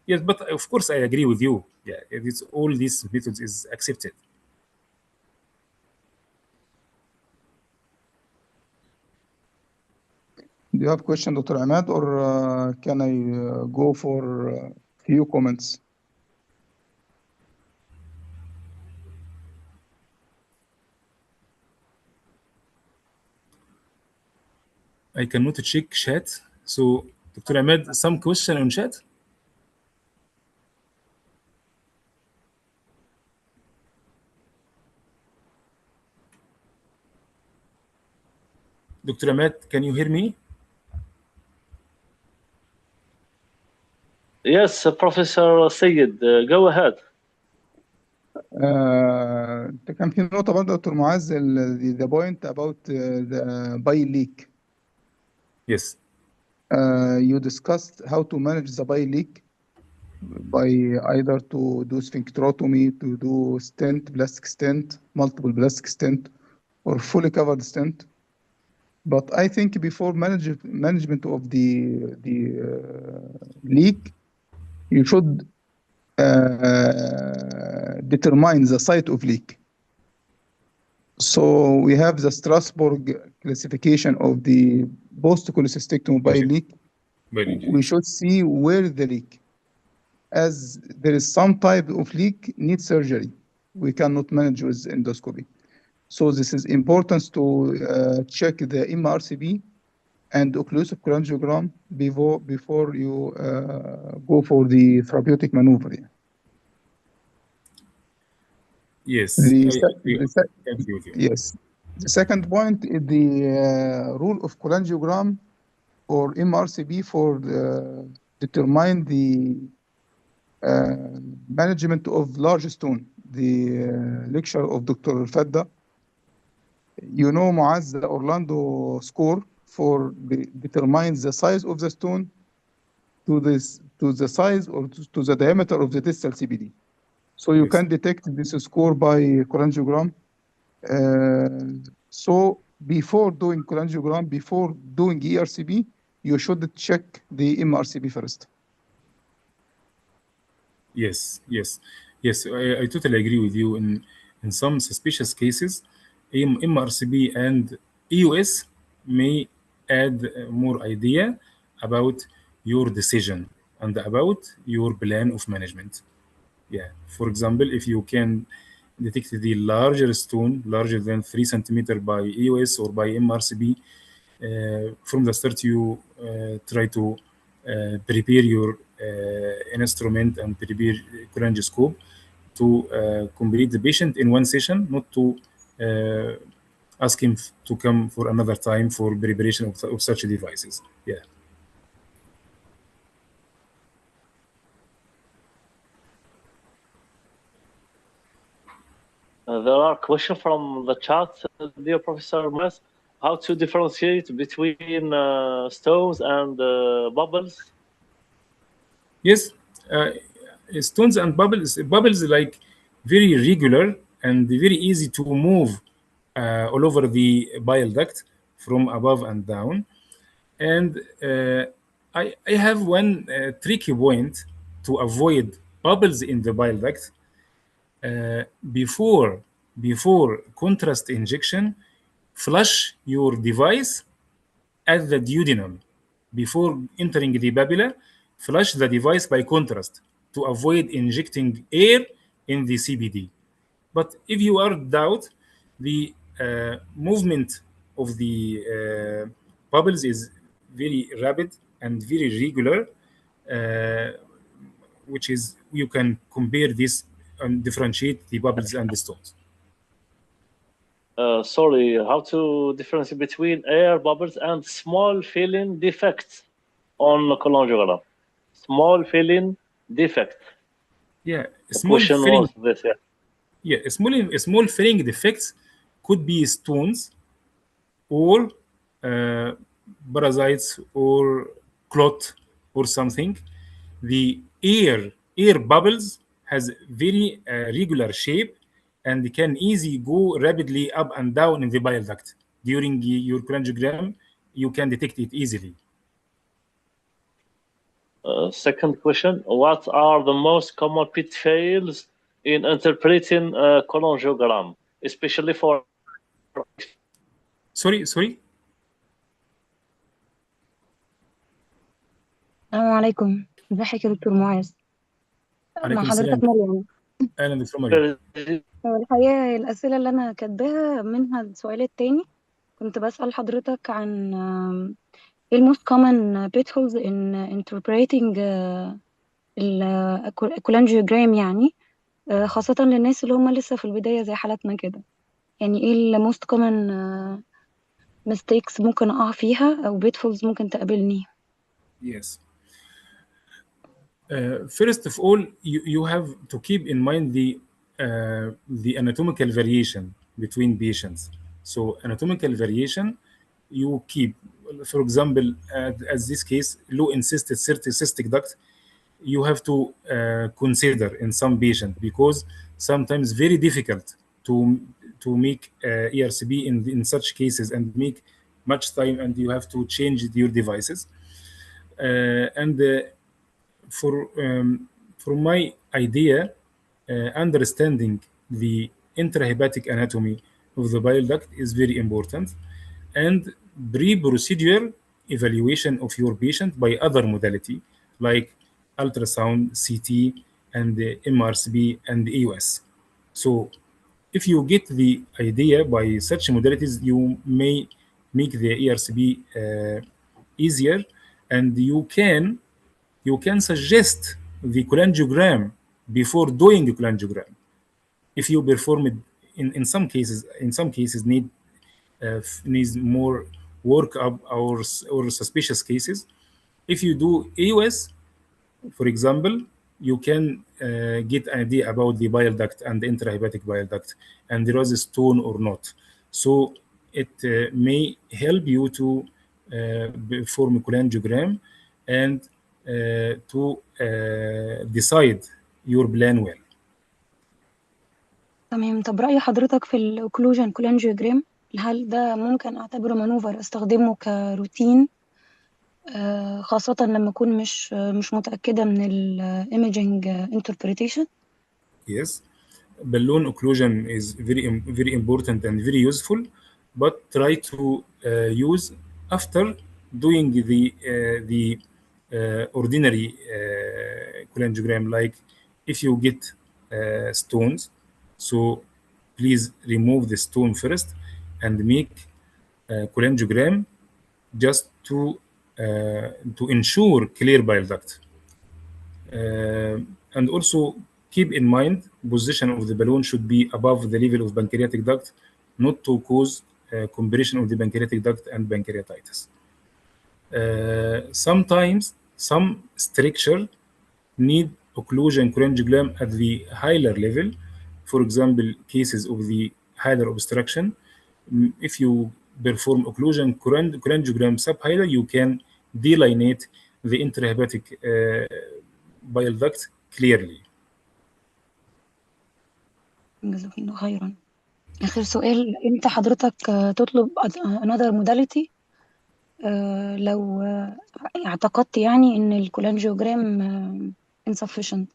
Yes, but of course I agree with you. Yeah, it's all these methods is accepted. Do you have question, Dr. Ahmed, or can I go for few comments? I cannot check chat. So, Dr. Ahmed, some question on chat? Dr. Ahmed, can you hear me? Yes, Professor Sayed, go ahead. كان في نقطة برضه دكتور معاذ the point about the bile leak. Yes. You discussed how to manage the bile leak by either to do sphincterotomy, to do stent, plastic stent, multiple plastic stent, or fully covered stent. But I think before management of the leak, you should determine the site of leak. So we have the Strasbourg classification of the post-cholecystectomy by leak. We should see where the leak. As there is some type of leak needs surgery. We cannot manage with endoscopy. So this is important to check the MRCP and occlusive cholangiogram before you go for the therapeutic maneuver. Yes. Yes. The second point is the rule of cholangiogram or MRCP for determine the management of large stone. The lecture of Dr. Alfadda. You know, Moaz, the Orlando score for determines the size of the stone to the size or to the diameter of the distal CBD. So you can detect this score by cholangiogram. So before doing cholangiogram, before doing ERCP, you should check the MRCP first. Yes. I totally agree with you. In some suspicious cases, MRCP and EUS may add more idea about your decision and about your plan of management. Yeah. For example, if you can detect the larger stone, larger than 3 centimeters by EUS or by MRCP, from the start you try to prepare your instrument and prepare cholangioscope to complete the patient in one session, not to ask him to come for another time for preparation of such devices. Yeah. There are questions from the chat, dear Professor Moaz. How to differentiate between stones and bubbles? Yes, stones and bubbles like very regular and very easy to move all over the bile duct from above and down. And I have one tricky point to avoid bubbles in the bile duct. Before contrast injection, flush your device at the duodenum. Before entering the papilla, flush the device by contrast to avoid injecting air in the CBD. But if you are doubt, the movement of the bubbles is very rapid and very regular, which is you can compare this and differentiate the bubbles and the stones. Sorry, how to differentiate between air bubbles and small filling defects on cholangiogram? Small filling defect. Yeah, small filling defects could be stones or parasites or clot or something. The air bubbles has very regular shape and can easily go rapidly up and down in the bile duct. During your cholangiogram, you can detect it easily. Second question, what are the most common pitfalls in interpreting cholangiogram, especially for... Sorry. السلام عليكم، ازيك يا دكتور معاذ؟ مع حضرتك مريم. اهلا دكتور مريم. الحقيقة الأسئلة اللي أنا كاتباها منها السؤال التاني كنت بسأل حضرتك عن ايه most common pitfalls in interpreting الكولانجيوجرام، يعني خاصة للناس اللي هم لسه في البداية زي حالتنا كده. يعني ايه ال most common mistakes ممكن أقع فيها أو pitfalls ممكن تقابلني؟ Yes. First of all, you have to keep in mind the anatomical variation between patients. So anatomical variation, you keep, for example, as this case, low encysted cystic duct, you have to consider in some patient because sometimes very difficult to make ERCP in such cases and make much time, and you have to change your devices. From my idea, understanding the intrahepatic anatomy of the bile duct is very important, and pre-procedure evaluation of your patient by other modality like ultrasound, CT, and the MRCP and EOS. So if you get the idea by such modalities, you may make the ERCP easier, and you can suggest the cholangiogram before doing the cholangiogram. If you perform it in some cases needs more workup or suspicious cases. If you do EOS, for example, you can get an idea about the bile duct and the intrahepatic bile duct, and there was a stone or not. So it may help you to perform a cholangiogram and to decide your plan well. تمام. طب رأي حضرتك في الأوكلوجن كولانجيوجرام، هل ده ممكن أعتبره مانوفر أستخدمه كروتين، خاصة لما أكون مش متأكدة من الإيميجينج انتربريتيشن؟ Yes, balloon occlusion is very important and very useful, but try to use after doing the ordinary cholangiogram. Like if you get stones, so please remove the stone first and make cholangiogram just to ensure clear bile duct. And also keep in mind position of the balloon should be above the level of pancreatic duct, not to cause compression of the pancreatic duct and pancreatitis. Sometimes some structure need occlusion cholangiogram at the higher level. For example, cases of the hilar obstruction, if you perform occlusion cholangiogram subhilar, you can delineate the intrahepatic bile duct clearly. جزاك الله خيرا. آخر سؤال، امتى حضرتك تطلب another modality لو اعتقدت يعني ان الكولانجيوجرام insufficient؟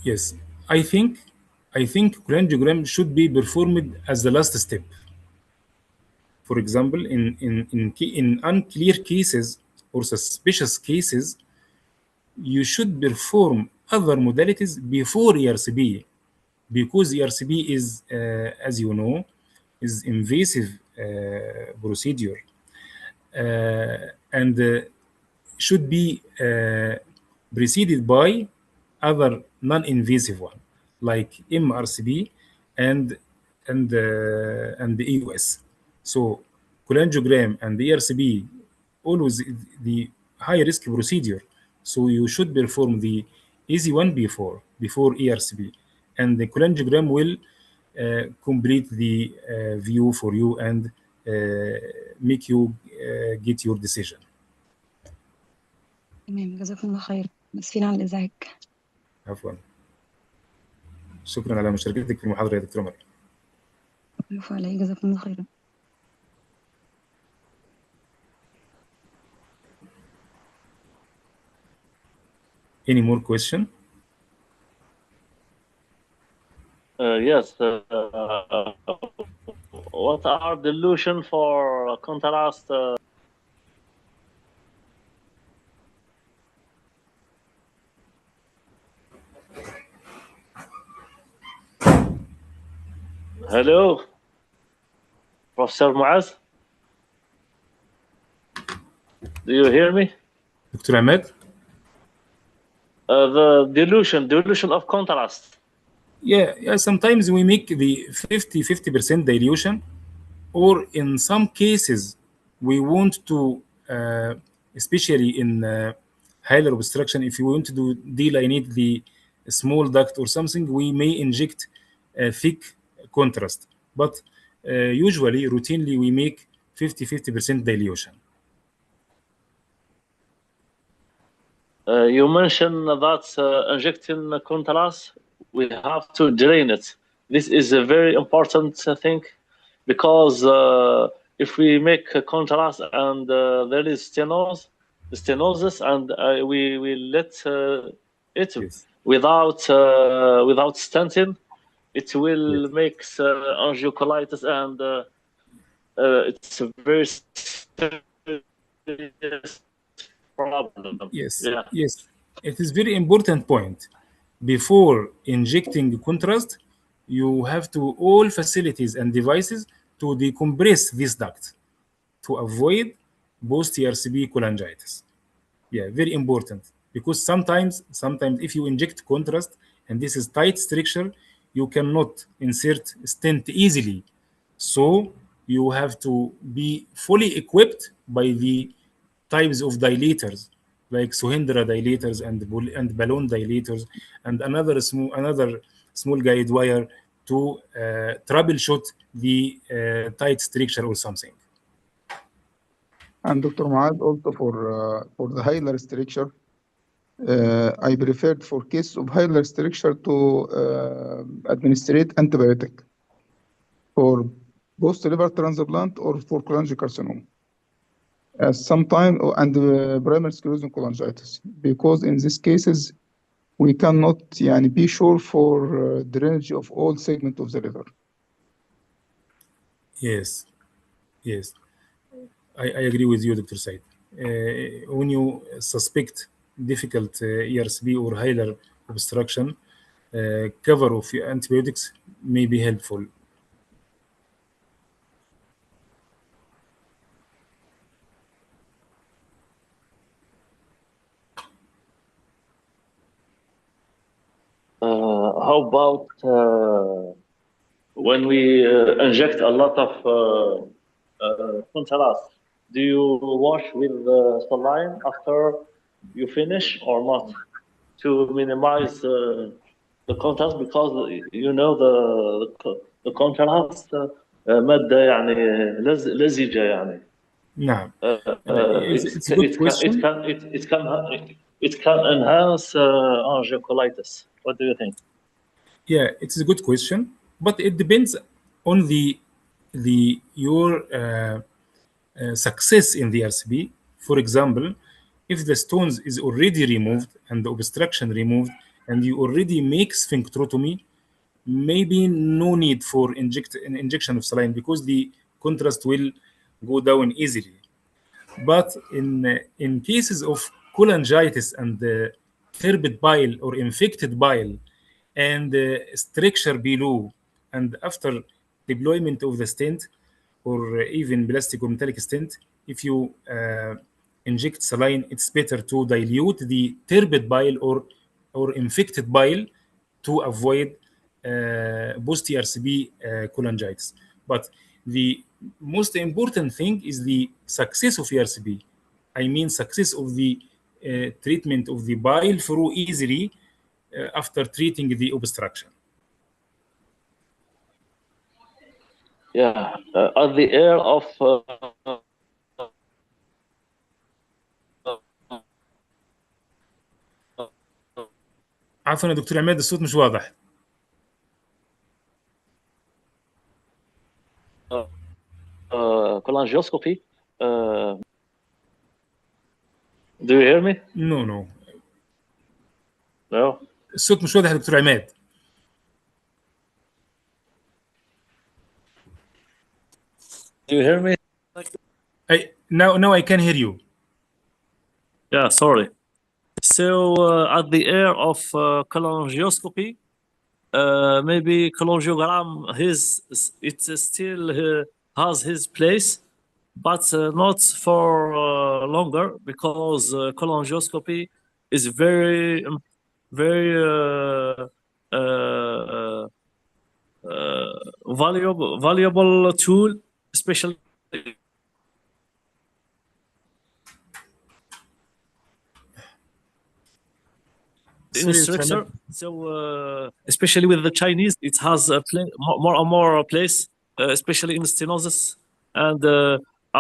Yes, I think cholangiogram should be performed as the last step. For example, in unclear cases or suspicious cases, you should perform other modalities before ERCP, because ERCP is, as you know, is invasive procedure and should be preceded by other non-invasive one like MRCP and the EOS. So cholangiogram and the ERCP always the high risk procedure. So you should perform the easy one before ERCP, and the cholangiogram will complete the view for you and make you get your decision. تمام، جزاكم الله خير. اسفين على الإزعاج. عفوا. شكرا على مشاركتك في المحاضرة يا دكتورة مريم. العفو علي، جزاكم الله خيرا. Any more question? Yes. What are the solutions for contrast? Hello, Professor Moaz. Do you hear me? Dr. Ahmed? The dilution of contrast. Yeah, sometimes we make the 50% dilution, or in some cases we want to, especially in hilar obstruction, if you want to delineate the small duct or something, we may inject thick contrast, but usually routinely we make 50% dilution. You mentioned that injecting contrast, we have to drain it. This is a very important thing, because if we make a contrast and there is stenosis, stenosis, and we will let it Yes. without stenting. It will make angiocolitis, and it's a very serious problem. Yes, Yeah. yes. It is very important point. Before injecting contrast, you have to all facilities and devices to decompress this duct to avoid post-ERCP cholangitis. Yeah, very important, because sometimes if you inject contrast and this is tight structure, you cannot insert stent easily. So you have to be fully equipped by the types of dilators like Sohindra dilators and balloon dilators and another small guide wire to troubleshoot the tight structure or something. And Dr. Moaz, also for the hilar structure, I preferred for case of hilar structure to administrate antibiotic for post-liver transplant or for cholangiocarcinoma. Sometime and primary sclerosing cholangitis, because in these cases we cannot be sure for drainage of all segment of the liver. Yes, yes. I agree with you, Dr. Said. When you suspect difficult ERCP or hilar obstruction, cover of antibiotics may be helpful. How about when we inject a lot of contrast? Do you wash with saline after you finish or not, to minimize the contrast? Because you know the contrast مادة يعني لزجة يعني. نعم. It's a good question. It can enhance angiocolitis. What do you think? Yeah, it's a good question, but it depends on your success in the ERCP. For example, if the stones is already removed and the obstruction removed, and you already make sphincterotomy, maybe no need for injection of saline, because the contrast will go down easily. But in cases of cholangitis and turbid bile or infected bile and structure below, and after deployment of the stent or even plastic or metallic stent, if you inject saline, it's better to dilute the turbid bile or infected bile to avoid post-ERCP cholangitis. But the most important thing is the success of ERCP. I mean, success of the treatment of the bile through easily after treating the obstruction. Yeah, at the air of عفوا يا دكتور عماد، الصوت مش واضح. cholangioscopy. Do you hear me? No. No. الصوت مش واضح يا دكتور عماد. Do you hear me? Now I can hear you. Yeah, sorry. So at the air of cholangioscopy, maybe cholangiogram it still has his place, but not for longer, because cholangioscopy is very valuable tool, especially in structure. So especially with the Chinese, it has more and more place, especially in stenosis, and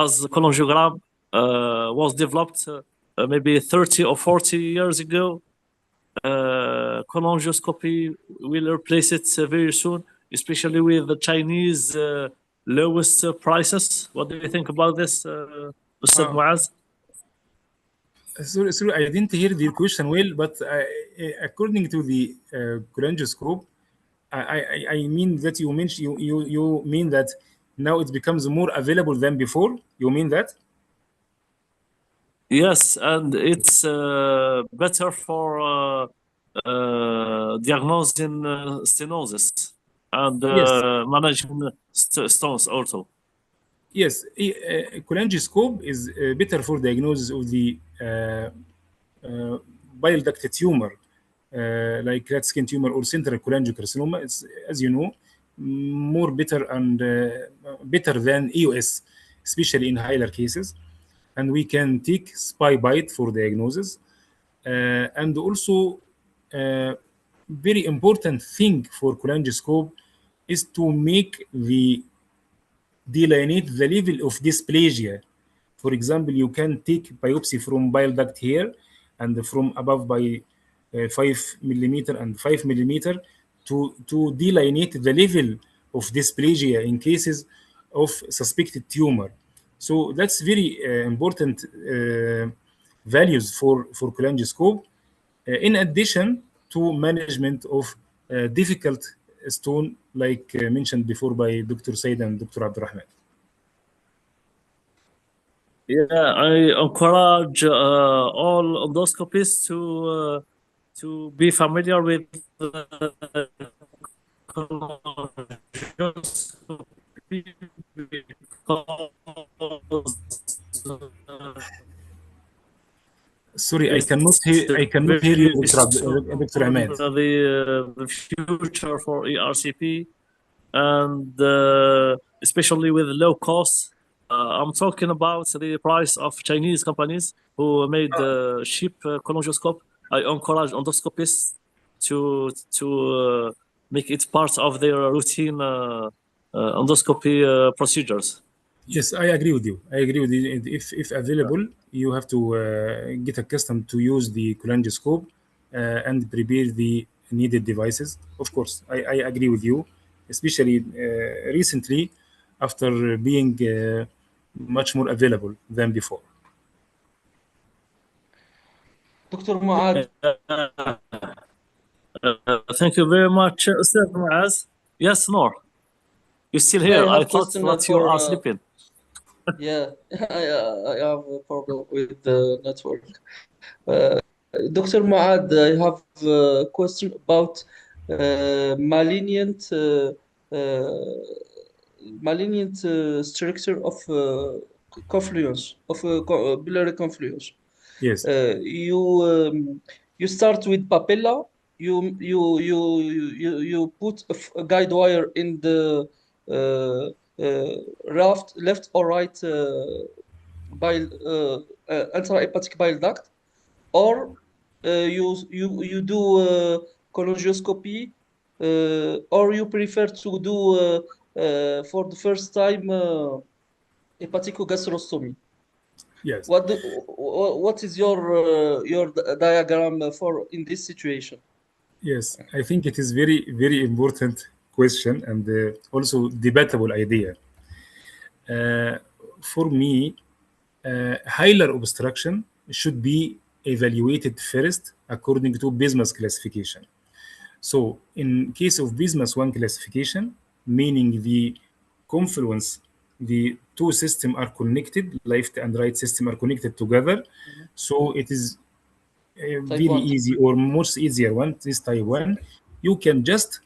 as cholangiogram was developed maybe 30 or 40 years ago, cholangioscopy will replace it very soon, especially with the Chinese lowest prices. What do you think about this, Mr. Moaz? Sorry, I didn't hear the question well, but according to the cholangioscope, I mean that you mentioned you mean that now it becomes more available than before. You mean that? Yes, and it's better for diagnosing stenosis and Yes. managing stones also. Yes, cholangioscope is better for diagnosis of the bile duct tumor, like rat skin tumor or central cholangiocarcinoma. It's, as you know, more better and better than EOS, especially in higher cases. And we can take spy bite for diagnosis. And also, very important thing for cholangioscope is to make the delineate the level of dysplasia. For example, you can take biopsy from bile duct here and from above by 5 millimeter and 5 millimeter to delineate the level of dysplasia in cases of suspected tumor. So that's very important values for cholangioscope. In addition to management of difficult stone, like mentioned before by Dr. Said and Dr. Abdurrahman. Yeah, I encourage all endoscopists to be familiar with Sorry, I cannot hear you, Dr. Ahmed. The future for ERCP, and especially with low cost. I'm talking about the price of Chinese companies who made cheap cholangioskop. I encourage endoscopists to make it part of their routine endoscopy procedures. Yes, I agree with you. I agree with you. If available, you have to get accustomed to use the cholangioscope and prepare the needed devices. Of course, I agree with you, especially recently after being much more available than before. Dr. Moaz. Thank you very much, Sir Moaz. Yes, Nour. You're still here. I thought that you are sleeping. Yeah, I have a problem with the network. Dr. Moaz, I have a question about malignant structure of confluence, of biliary confluence. Yes. You start with papilla. You put a guide wire in the left or right bile intrahepatic bile duct, or you do cholangioscopy, or you prefer to do for the first time hepaticogastrostomy. Yes. What is your diagram for in this situation? Yes, I think it is very important question and also debatable idea. For me, hilar obstruction should be evaluated first according to Bismuth classification. So in case of Bismuth 1 classification, meaning the confluence, the two systems are connected, left and right system are connected together. So it is very easy or most easier one, this type 1. You can just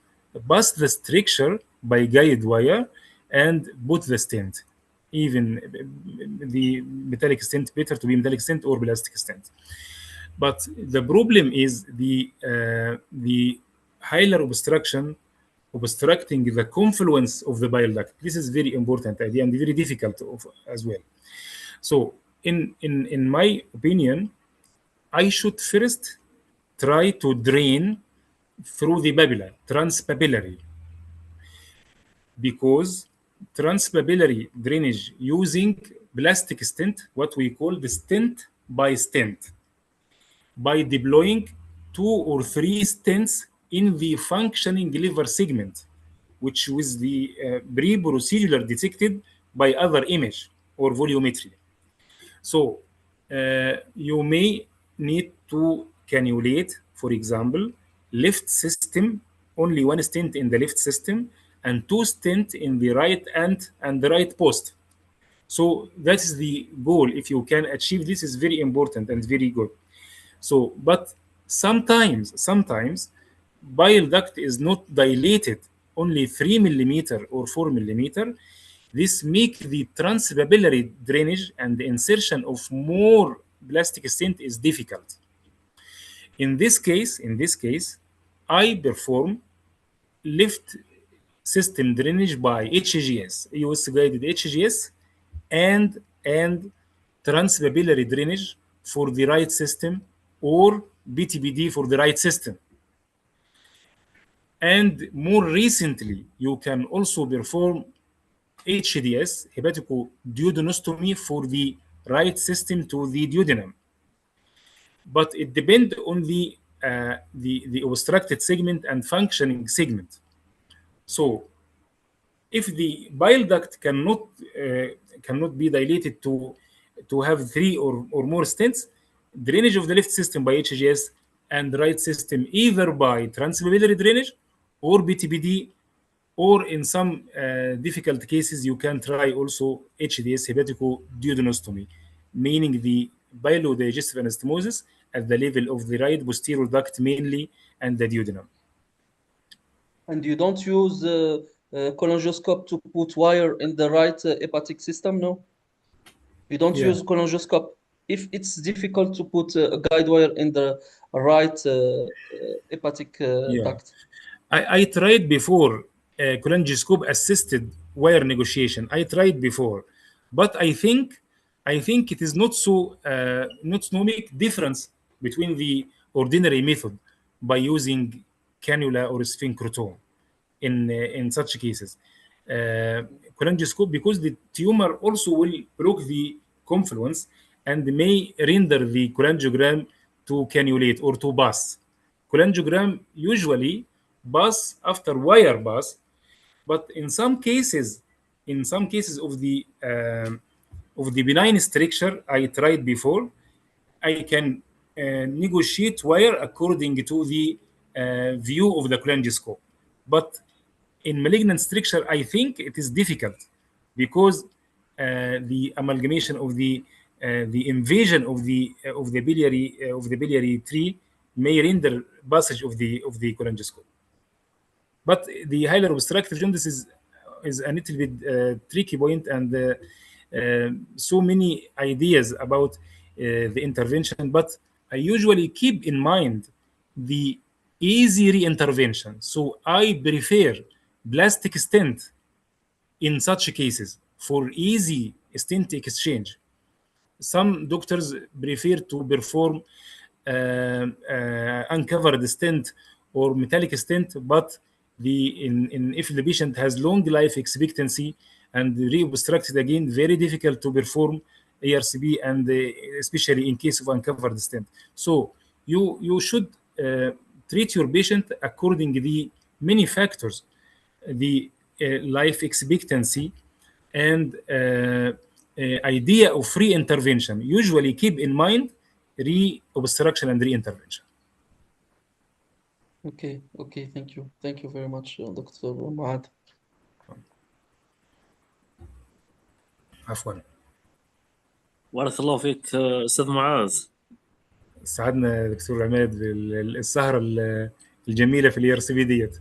pass the structure by guide wire and put the stent. Even the metallic stent, better to be metallic stent or plastic stent. But the problem is the hilar obstruction obstructing the confluence of the bile duct. This is very important idea and very difficult as well. So in my opinion, I should first try to drain through the papilla, transpapillary, because transpapillary drainage using plastic stent, what we call the stent by stent, by deploying 2 or 3 stents in the functioning liver segment, which was the pre-procedural detected by other image or volumetry. So you may need to cannulate, for example, left system, only one stent in the left system and 2 stents in the right end and the right post. So that is the goal. If you can achieve this, is very important and very good. So, but sometimes bile duct is not dilated, only 3 millimeter or 4 millimeter. This make the transpapillary drainage and the insertion of more plastic stent is difficult. In this case, I perform left system drainage by HGS, US guided HGS, and transpapillary drainage for the right system, or BTPD for the right system. And more recently, you can also perform HDS, hepaticoduodenostomy, for the right system to the duodenum. But it depends on the obstructed segment and functioning segment. So if the bile duct cannot be dilated to have 3 or more stents, drainage of the left system by HGS and the right system either by transpapillary drainage or BTPD, or in some difficult cases you can try also HDS, hepaticoduodenostomy, meaning the bilodigestive anastomosis at the level of the right posterior duct mainly and the duodenum. And you don't use cholangioscope to put wire in the right hepatic system, no? You don't use cholangioscope if it's difficult to put a guide wire in the right hepatic duct. I tried before cholangioscope assisted wire negotiation. I tried before, but I think it is not no make difference between the ordinary method by using cannula or sphincterotome in such cases. Cholangioscope, because the tumor also will block the confluence and may render the cholangiogram to cannulate or to pass. Cholangiogram usually pass after wire pass, but in some cases of the benign structure I tried before, I can negotiate wire according to the view of the cholangioscope. But in malignant structure, I think it is difficult because the amalgamation of the invasion of the biliary tree may render passage of the cholangioscope. But the hilar obstructive jaundice is a little bit tricky point, and so many ideas about the intervention. But I usually keep in mind the easy re-intervention. So I prefer plastic stent in such cases for easy stent exchange. Some doctors prefer to perform uncovered stent or metallic stent, but if the patient has long life expectancy and re-obstructed again, very difficult to perform ERCP, and especially in case of uncovered stent. So you should treat your patient according to the many factors, the life expectancy and idea of free intervention. Usually keep in mind re-obstruction and re-intervention. Okay, thank you very much, Dr. Moaz. عفوا. بارك الله فيك استاذ معاذ. سعدنا دكتور عماد بالسهرة الجميلة في الERCP ديت.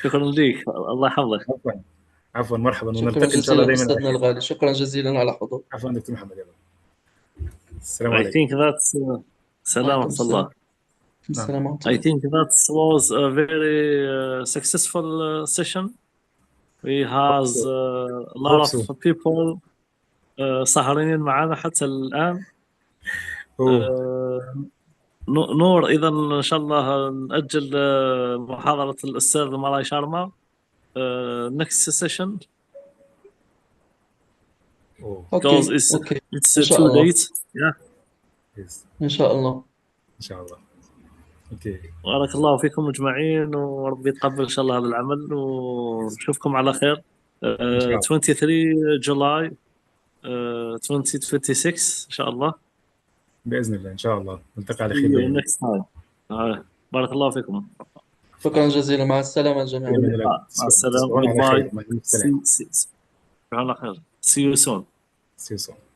شكرا لك، الله يحفظك. عفوا مرحبا، ونلتقي ان شاء الله دائما. استاذنا الغالي، شكرا جزيلا على حضور. عفوا دكتور محمد. يلا السلام عليكم. I think that's سلام ورحمة الله. I think that was a very successful session. We have a lot of people سهرانين معنا حتى الآن. نور، إذا إن شاء الله نأجل محاضرة الأستاذ مراي شارما next session. Because it's 2 days. إن شاء الله. بارك الله فيكم أجمعين، وربي يتقبل إن شاء الله هذا العمل، ونشوفكم على خير. 23 July 2026 إن شاء الله. بإذن الله إن شاء الله نلتقي على See خير you دائما. next time. بارك الله فيكم. شكرا جزيلا، مع السلامة جميعا. مع السلامة. تصبحون على خير. شكرا على خير. See you soon. See you soon.